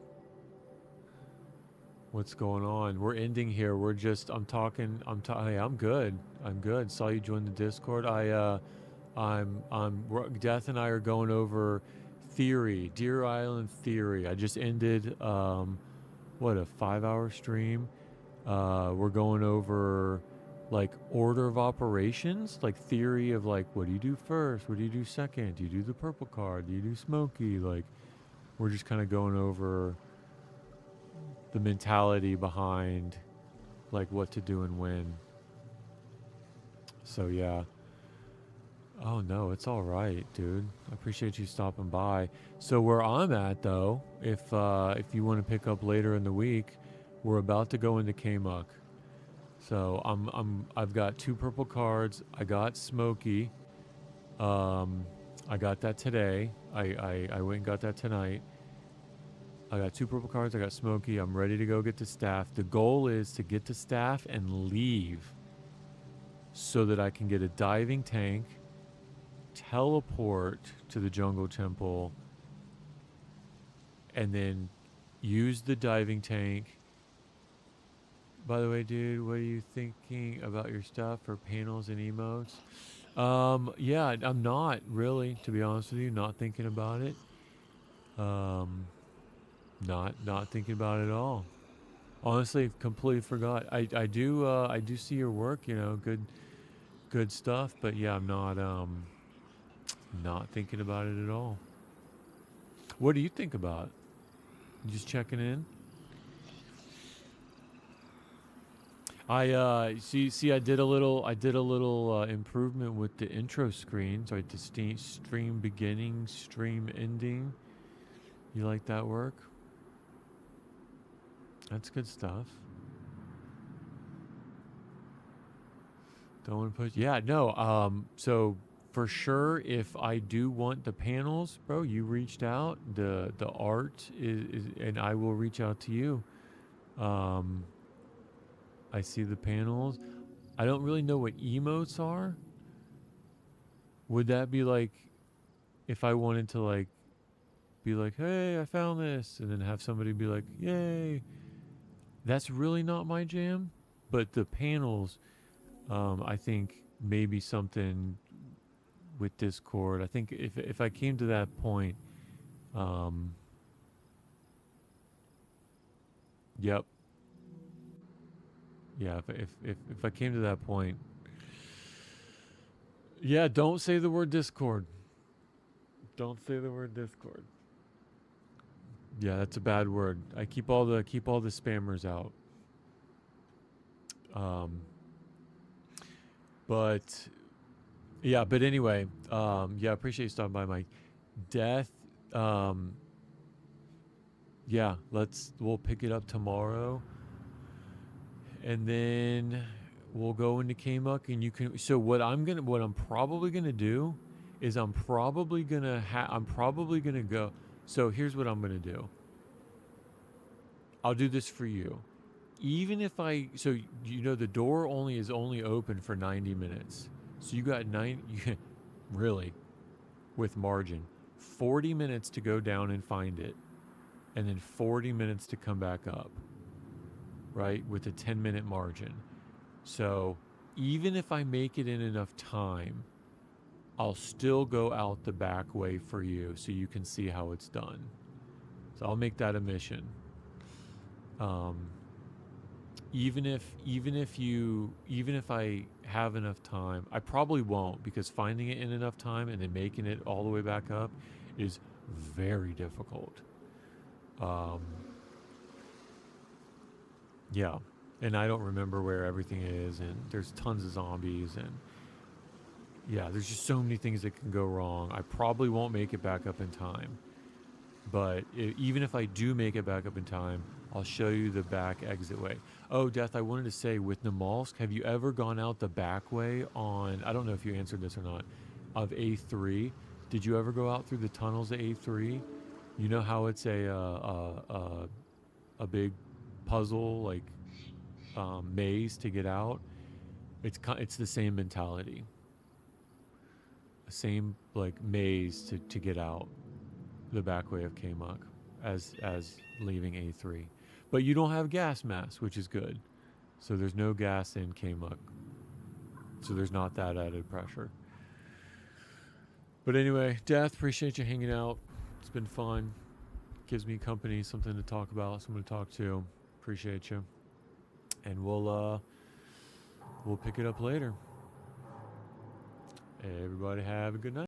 What's going on? We're ending here. We're just, hey, I'm good. I'm good. Saw you join the Discord. Death and I are going over theory, Deer Island theory. I just ended, a 5-hour stream. We're going over like order of operations, like theory of like, what do you do first? What do you do second? Do you do the purple card? Do you do Smokey? Like, we're just kind of going over the mentality behind like what to do and when. So yeah. Oh no, it's all right, dude. I appreciate you stopping by. So where I'm at though, if you want to pick up later in the week, we're about to go into K-Muck. So I've got 2 purple cards. I got Smokey. I got that today. I went and got that tonight. I got 2 purple cards. I got Smokey. I'm ready to go get the staff. The goal is to get the staff and leave so that I can get a diving tank, teleport to the jungle temple, and then use the diving tank. By the way, dude, what are you thinking about your stuff for panels and emotes? Yeah, I'm not really, to be honest with you, not thinking about it. Not thinking about it at all. Honestly, completely forgot. I do see your work, good stuff, but yeah, I'm not thinking about it at all. What do you think about? Just checking in. I see. I did a little improvement with the intro screen. So the stream beginning, stream ending. You like that work? That's good stuff. Don't want to push. Yeah, no. So for sure, if I do want the panels, bro, you reached out. The art is, and I will reach out to you. I see the panels. I don't really know what emotes are. Would that be like if I wanted to like be like, hey, I found this, and then have somebody be like, yay. That's really not my jam. But the panels, I think maybe something with Discord. I think if I came to that point, yep. Yeah, if I came to that point. Yeah, don't say the word Discord. Don't say the word Discord. Yeah, that's a bad word. I keep all the spammers out. But yeah, but anyway, yeah, appreciate you stopping by, Mike. Death, yeah, we'll pick it up tomorrow. And then we'll go into K-Muck, and you can. So what I'm probably gonna do is I'm probably gonna go. So here's what I'm gonna do. I'll do this for you. Even if the door is only open for 90 minutes. So you got really, with margin, 40 minutes to go down and find it, and then 40 minutes to come back up. right, with a 10-minute margin. So even if I make it in enough time, I'll still go out the back way for you so you can see how it's done. So I'll make that a mission. Even if I have enough time, I probably won't, because finding it in enough time and then making it all the way back up is very difficult. Yeah, and I don't remember where everything is, and there's tons of zombies, and yeah, there's just so many things that can go wrong. I probably won't make it back up in time, but even if I do make it back up in time, I'll show you the back exit way. Oh, Death, I wanted to say, with Namalsk, have you ever gone out the back way on, I don't know if you answered this or not, of A3? Did you ever go out through the tunnels of A3? You know how it's a big puzzle, like maze to get out? It's the same mentality. The same like maze to get out the back way of Kmuk as leaving A3. But you don't have gas mask, which is good. So there's no gas in Kmuk. So there's not that added pressure. But anyway, Death, appreciate you hanging out. It's been fun. Gives me company, something to talk about, someone to talk to. Appreciate you. And we'll pick it up later. Everybody have a good night.